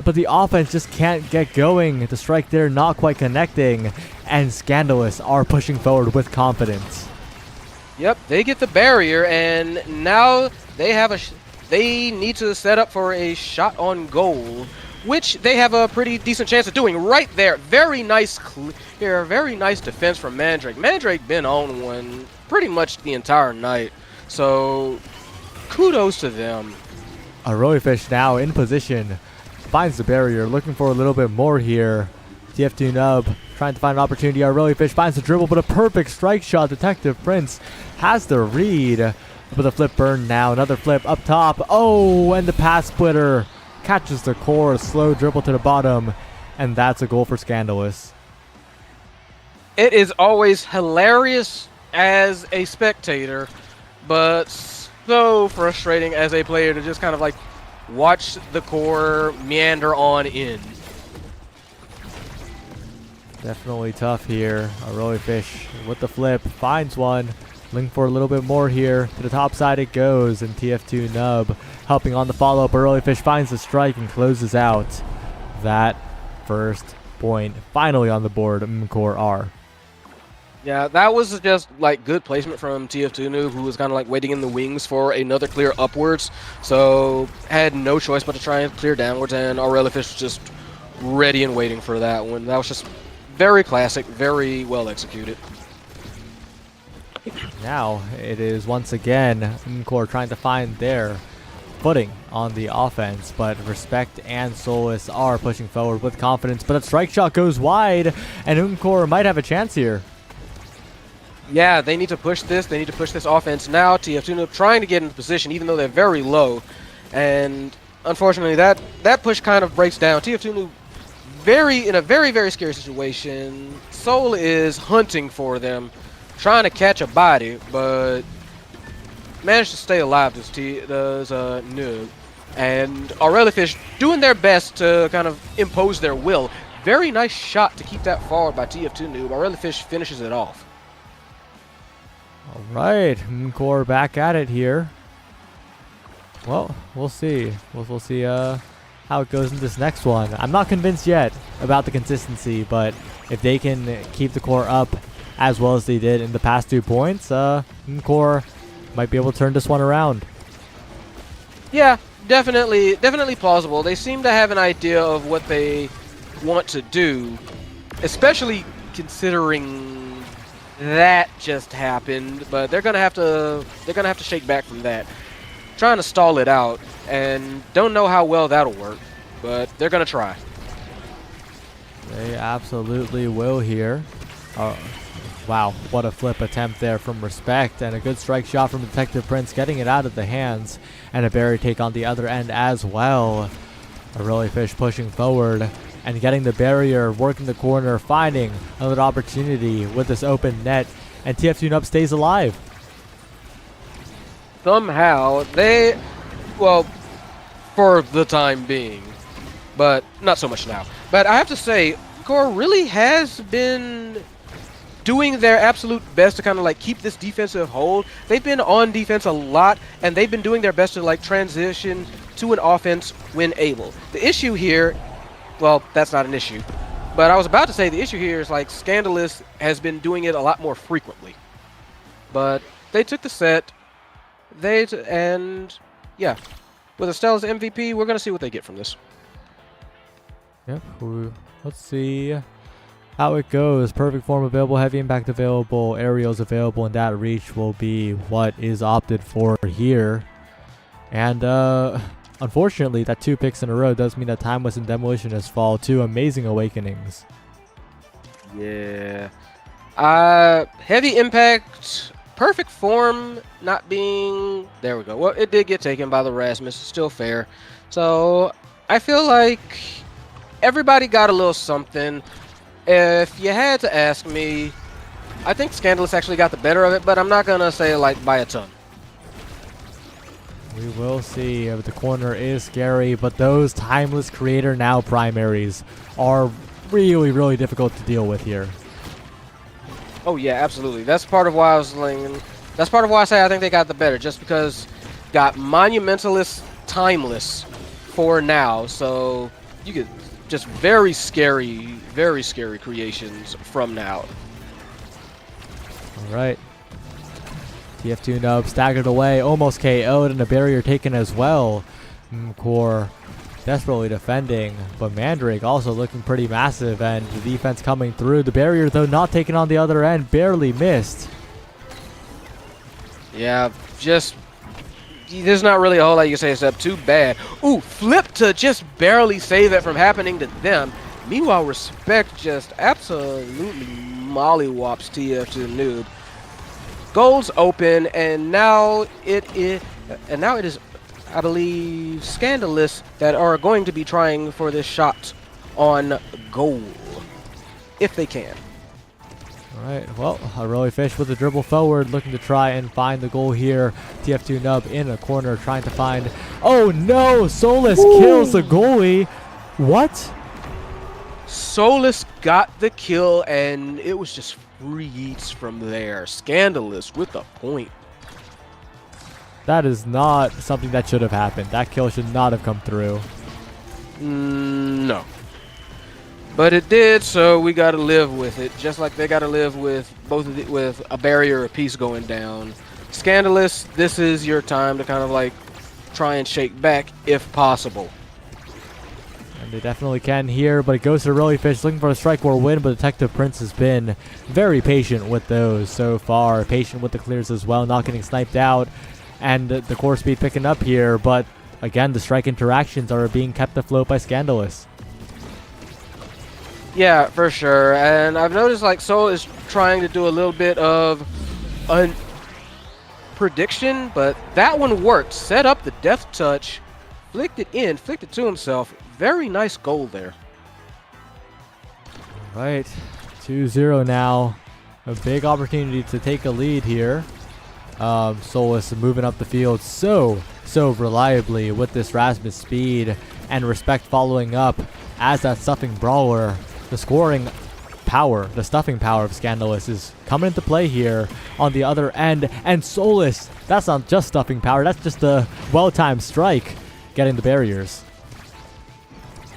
but the offense just can't get going. The strike there not quite connecting, and Scandalous are pushing forward with confidence. Yep, they get the barrier, and now they need to set up for a shot on goal, which they have a pretty decent chance of doing right there. Very nice clear, very nice defense from Mandrake. Mandrake been on one pretty much the entire night, so kudos to them. A Fish now in position, finds the barrier, looking for a little bit more here. TF2 Nub trying to find an opportunity. Fish finds the dribble, but a perfect strike shot. Detective Prince has the read, but the flip burn now. Another flip up top. Oh, and the pass splitter catches the core. A slow dribble to the bottom, and that's a goal for Scandalous. It is always hilarious as a spectator, but so frustrating as a player to just kind of like watch the core meander on in. Definitely tough here. Fish with the flip finds one. Looking for a little bit more here. To the top side it goes, and TF2 Nub helping on the follow-up. Fish finds the strike and closes out that first point. Finally on the board, Core R. Yeah, that was just like good placement from TF2 Noob, who was kind of like waiting in the wings for another clear upwards. So had no choice but to try and clear downwards, and Fish was just ready and waiting for that one. That was just very classic, very well executed. Now it is once again Core trying to find their footing on the offense, but Respect and Solus are pushing forward with confidence, but a strike shot goes wide, and Core might have a chance here. Yeah, they need to push this. They need to push this offense now. TF2 Noob trying to get into position, even though they're very low. And unfortunately, that push kind of breaks down. TF2 Noob in a very, very scary situation. Soul is hunting for them, trying to catch a body, but managed to stay alive. Does Noob. And Aurelifish doing their best to kind of impose their will. Very nice shot to keep that forward by TF2 Noob. Aurelifish finishes it off. All right, Core back at it here. Well, we'll see. We'll see how it goes in this next one. I'm not convinced yet about the consistency, but if they can keep the core up as well as they did in the past 2 points, core might be able to turn this one around. Yeah, definitely plausible. They seem to have an idea of what they want to do, especially considering that just happened. But they're gonna have to shake back from that. Trying to stall it out, and don't know how well that'll work, but they're gonna try. They absolutely will here. Wow, what a flip attempt there from Respect, and a good strike shot from Detective Prince, getting it out of the hands, and a barrier take on the other end as well. Aurelifish pushing forward and getting the barrier, working the corner, finding another opportunity with this open net, and TF2 Nub stays alive. Somehow they, well, for the time being, but not so much now. But I have to say, Core really has been doing their absolute best to kind of like keep this defensive hold. They've been on defense a lot, and they've been doing their best to like transition to an offense when able. The issue here, well, that's not an issue, but I was about to say the issue here is like Scandalous has been doing it a lot more frequently. But they took the set. And yeah, with Estella's MVP, we're gonna see what they get from this. Yep. Let's see how it goes. Perfect form available, heavy impact available, aerials available, and that reach will be what is opted for here. And unfortunately, that 2 picks in a row does mean that Timeless and Demolition has fallen. 2 amazing awakenings. Yeah. Heavy impact. Perfect form not being... There we go. Well, it did get taken by the Rasmus. Still fair. So, I feel like everybody got a little something. If you had to ask me, I think Scandalous actually got the better of it, but I'm not going to say like by a ton. We will see. The corner is scary, but those Timeless Creator Now primaries are really, really difficult to deal with here. Oh yeah, absolutely. That's part of why I was like, that's part of why I say I think they got the better, just because got Monumentalist Timeless for now, so you get just very scary creations from now. All right. TF2 Nub staggered away, almost KO'd, and a barrier taken as well. Core desperately defending, but Mandrake also looking pretty massive, and the defense coming through. The barrier, though, not taken on the other end, barely missed. Yeah, just... There's not really a whole lot you can say except too bad. Ooh, flip to just barely save it from happening to them. Meanwhile, Respect just absolutely mollywops TF2 Noob. Goals open, and now it is, I believe, Scandalous that are going to be trying for this shot on goal, if they can. Alright, well, Aurelifish with a dribble forward, looking to try and find the goal here. TF2 Nub in a corner, trying to find... Oh no! Solus kills the goalie! What? Solus got the kill, and it was just free eats from there. Scandalous with the point. That is not something that should have happened. That kill should not have come through. No. But it did, so we got to live with it. Just like they got to live with with a barrier apiece going down. Scandalous, this is your time to kind of like try and shake back if possible. And they definitely can here, but it goes to Aurelifish looking for a strike or win, but Detective Prince has been very patient with those so far. Patient with the clears as well, not getting sniped out. And the core speed picking up here, but again, the strike interactions are being kept afloat by Scandalous. Yeah, for sure. And I've noticed like Soul is trying to do a little bit of a prediction, but that one worked. Set up the death touch, flicked it to himself. Very nice goal there. Right, 2-0 now. A big opportunity to take a lead here. Solus moving up the field so reliably with this Rasmus speed and Respect following up as that stuffing brawler. The scoring power, the stuffing power of Scandalous is coming into play here on the other end. And Solus, that's not just stuffing power, that's just a well-timed strike getting the barriers.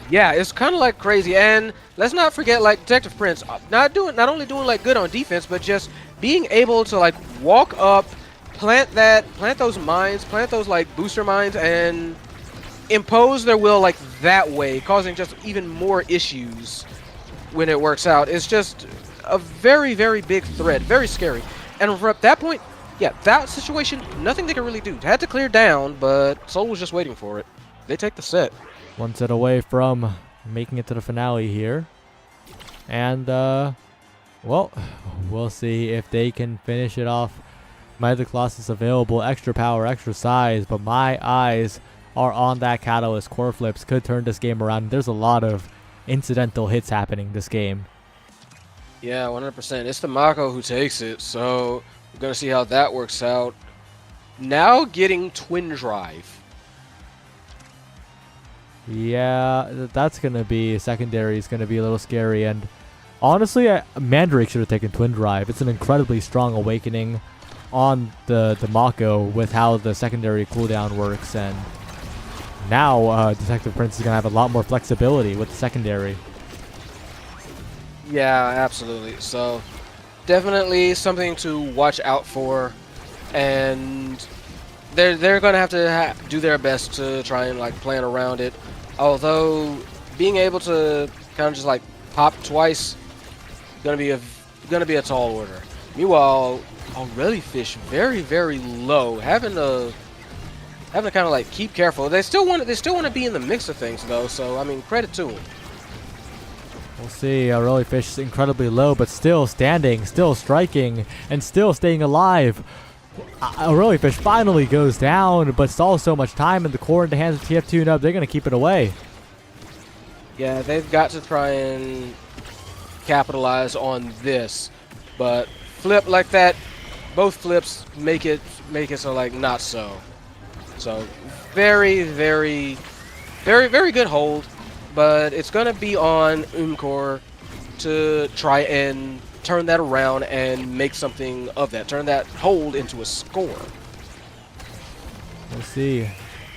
Yeah, it's kind of like crazy, and let's not forget like Detective Prince not only doing like good on defense, but just being able to like walk up, plant those mines, plant those like booster mines, and impose their will like that way, causing just even more issues when it works out. It's just a very big threat, very scary. And from that point, yeah, that situation, nothing they can really do. Had to clear down, but Soul was just waiting for it. They take the set. One set away from making it to the finale here. And, well, we'll see if they can finish it off. Magic Colossus available, extra power, extra size, but my eyes are on that Catalyst. Core flips could turn this game around. There's a lot of incidental hits happening this game. Yeah, 100%. It's the Mako who takes it, so we're going to see how that works out. Now getting Twin Drive. Yeah, that's going to be secondary. Is going to be a little scary. And honestly, Mandrake should have taken Twin Drive. It's an incredibly strong awakening on the Mako with how the secondary cooldown works. And now Detective Prince is going to have a lot more flexibility with the secondary. Yeah, absolutely. So definitely something to watch out for. And they're going to have to do their best to try and like plan around it. Although being able to kind of just like pop twice gonna be a tall order. Meanwhile, already Fish very low, having to kind of like keep careful. They still want to be in the mix of things though. So I mean, credit to them. We'll see. Really Fish is incredibly low, but still standing, still striking, and still staying alive. Really Fish finally goes down, but stalls so much time in the core in the hands of TF2 Nub. They're going to keep it away. Yeah, they've got to try and capitalize on this, but flip like that, both flips make it so like not so. So very good hold, but it's going to be on Umkor to try and turn that around and make something of that. Turn that hold into a score. We'll see.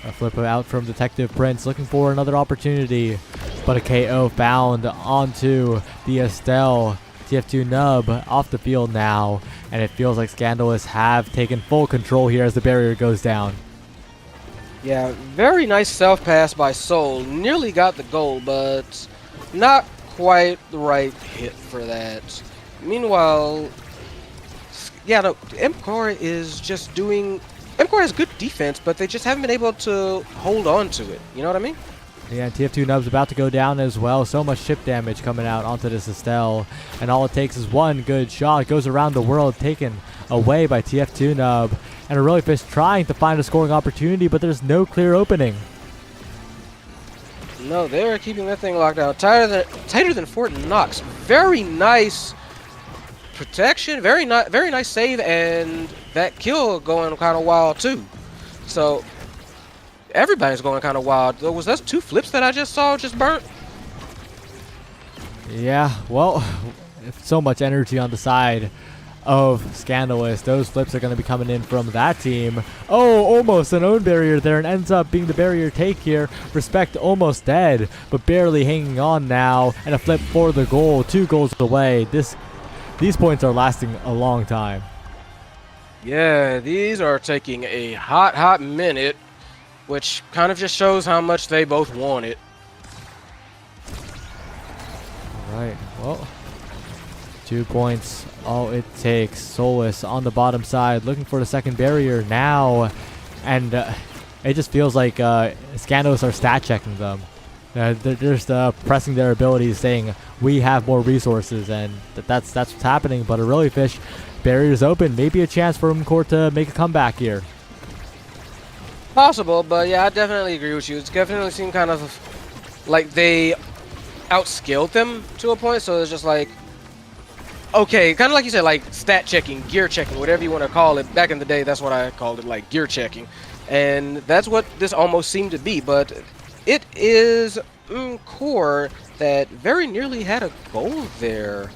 A flip out from Detective Prince, looking for another opportunity, but a KO found onto the Estelle. TF2 Nub off the field now, and it feels like Scandalous have taken full control here as the barrier goes down. Yeah, very nice self-pass by Soul. Nearly got the goal, but not quite the right hit for that. Meanwhile, yeah, no, MCore is just doing... MCore has good defense, but they just haven't been able to hold on to it. You know what I mean? Yeah, TF2 Nub's about to go down as well. So much chip damage coming out onto this Estelle. And all it takes is one good shot. It goes around the world, taken away by TF2 Nub. And a Really Fish trying to find a scoring opportunity, but there's no clear opening. No, they're keeping that thing locked down. Tighter than Fort Knox. Very nice protection, very nice save, and that kill going kind of wild too. So everybody's going kind of wild. Was that 2 flips that I just saw just burnt? Yeah, well, so much energy on the side of Scandalous. Those flips are going to be coming in from that team. Oh, almost an own barrier there, and ends up being the barrier take here. Respect almost dead, but barely hanging on now, and a flip for the goal. 2 goals away. These points are lasting a long time. Yeah, these are taking a hot minute, which kind of just shows how much they both want it. All right, well, 2 points, all it takes. Solus on the bottom side, looking for the second barrier now, and it just feels like Scandalous are stat checking them. They're just pressing their abilities, saying we have more resources, and that's what's happening. But a Really Fish, barriers open, maybe a chance for Umkor to make a comeback here. Possible, but yeah, I definitely agree with you. It's definitely seemed kind of like they outskilled them to a point, so it's just like Okay, kind of like you said, like stat checking, gear checking, whatever you want to call it. Back in the day, that's what I called it, like gear checking. And that's what this almost seemed to be. But it is Core that very nearly had a goal there.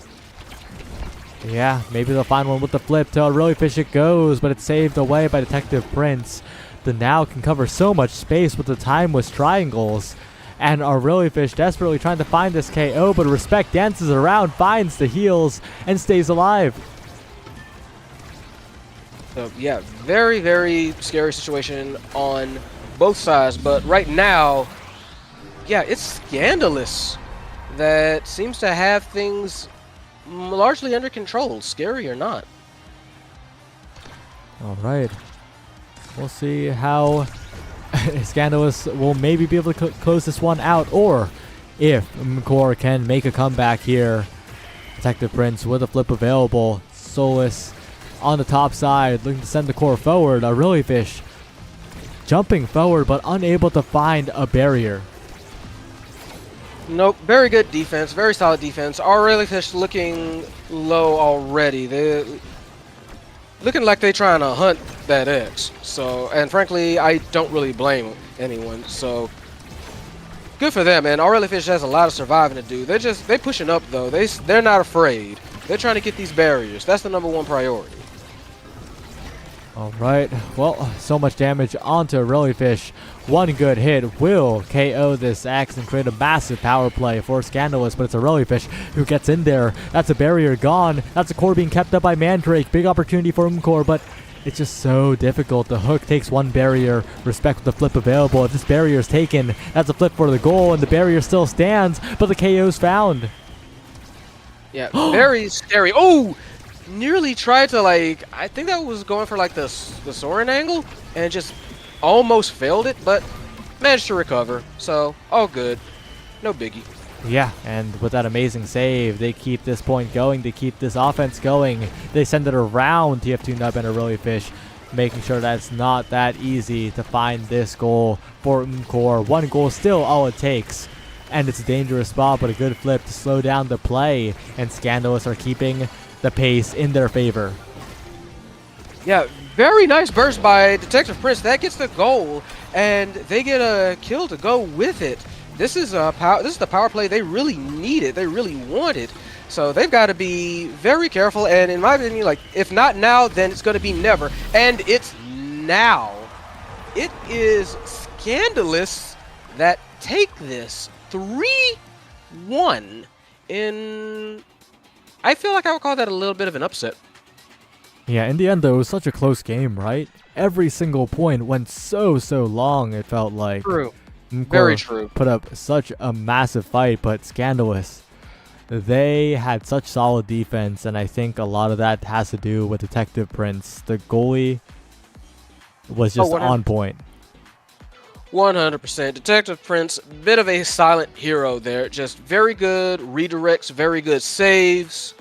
Yeah, maybe they'll find one with the flip. To really fish it goes, but it's saved away by Detective Prince. The Now can cover so much space with the timeless triangles. And Really Fish desperately trying to find this KO, but Respect dances around, finds the heals, and stays alive. So yeah, very, very scary situation on both sides. But right now, yeah, it's Scandalous that seems to have things largely under control, scary or not. All right. We'll see how Scandalous will maybe be able to close this one out, or if Core can make a comeback here. Detective Prince with a flip available. Solus on the top side, looking to send the Core forward. Really Fish jumping forward, but unable to find a barrier. Nope, very good defense, very solid defense. Really Fish looking low already. They're looking like they're trying to hunt that X. So, and frankly, I don't really blame anyone. So, good for them. And Really Fish has a lot of surviving to do. They're pushing up though. They're not afraid. They're trying to get these barriers. That's the #1 priority. All right. Well, so much damage onto Really Fish. One good hit will KO this X and create a massive power play for Scandalous, but it's a Really Fish who gets in there. That's a barrier gone. That's a core being kept up by Mandrake. Big opportunity for Core, but it's just so difficult. The hook takes one barrier. Respect with the flip available. If this barrier is taken, that's a flip for the goal, and the barrier still stands, but the KO's found. Yeah, very scary. Oh! Nearly tried to, like, I think that was going for like the Soren angle and just almost failed it, but managed to recover. So, all good. No biggie. Yeah, and with that amazing save, they keep this point going. They keep this offense going. They send it around TF2 Nub and a Really Fish, making sure that it's not that easy to find this goal for Core. One goal still all it takes. And it's a dangerous spot, but a good flip to slow down the play. And Scandalous are keeping the pace in their favor. Yeah, very nice burst by Detective Prince. That gets the goal, and they get a kill to go with it. This is the power play they really needed. They really wanted. So they've got to be very careful. And in my opinion, like, if not now, then it's going to be never. And it's now. It is Scandalous that take this 3-1 in... I feel like I would call that a little bit of an upset. Yeah, in the end, though, it was such a close game, right? Every single point went so long, it felt like. True. Very true. Put up such a massive fight, but Scandalous, they had such solid defense, and I think a lot of that has to do with Detective Prince. The goalie was just on point. 100%. Detective Prince, bit of a silent hero there. Just very good redirects, very good saves.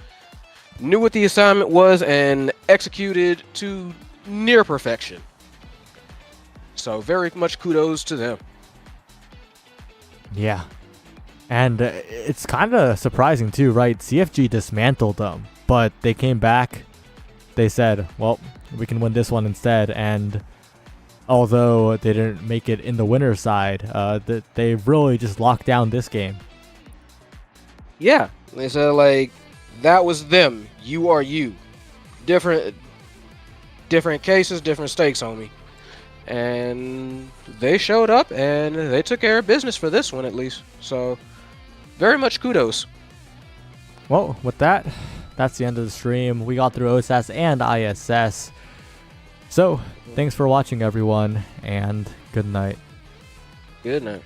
Knew what the assignment was and executed to near perfection. So very much kudos to them. Yeah. And it's kind of surprising too, right? CFG dismantled them, but they came back. They said, well, we can win this one instead. And although they didn't make it in the winner's side, they really just locked down this game. Yeah, they said, like, that was them. You are you. Different cases, different stakes, homie. And they showed up, and they took care of business for this one, at least. So, very much kudos. Well, with that, that's the end of the stream. We got through Osas and ISS. So, thanks for watching, everyone, and good night. Good night.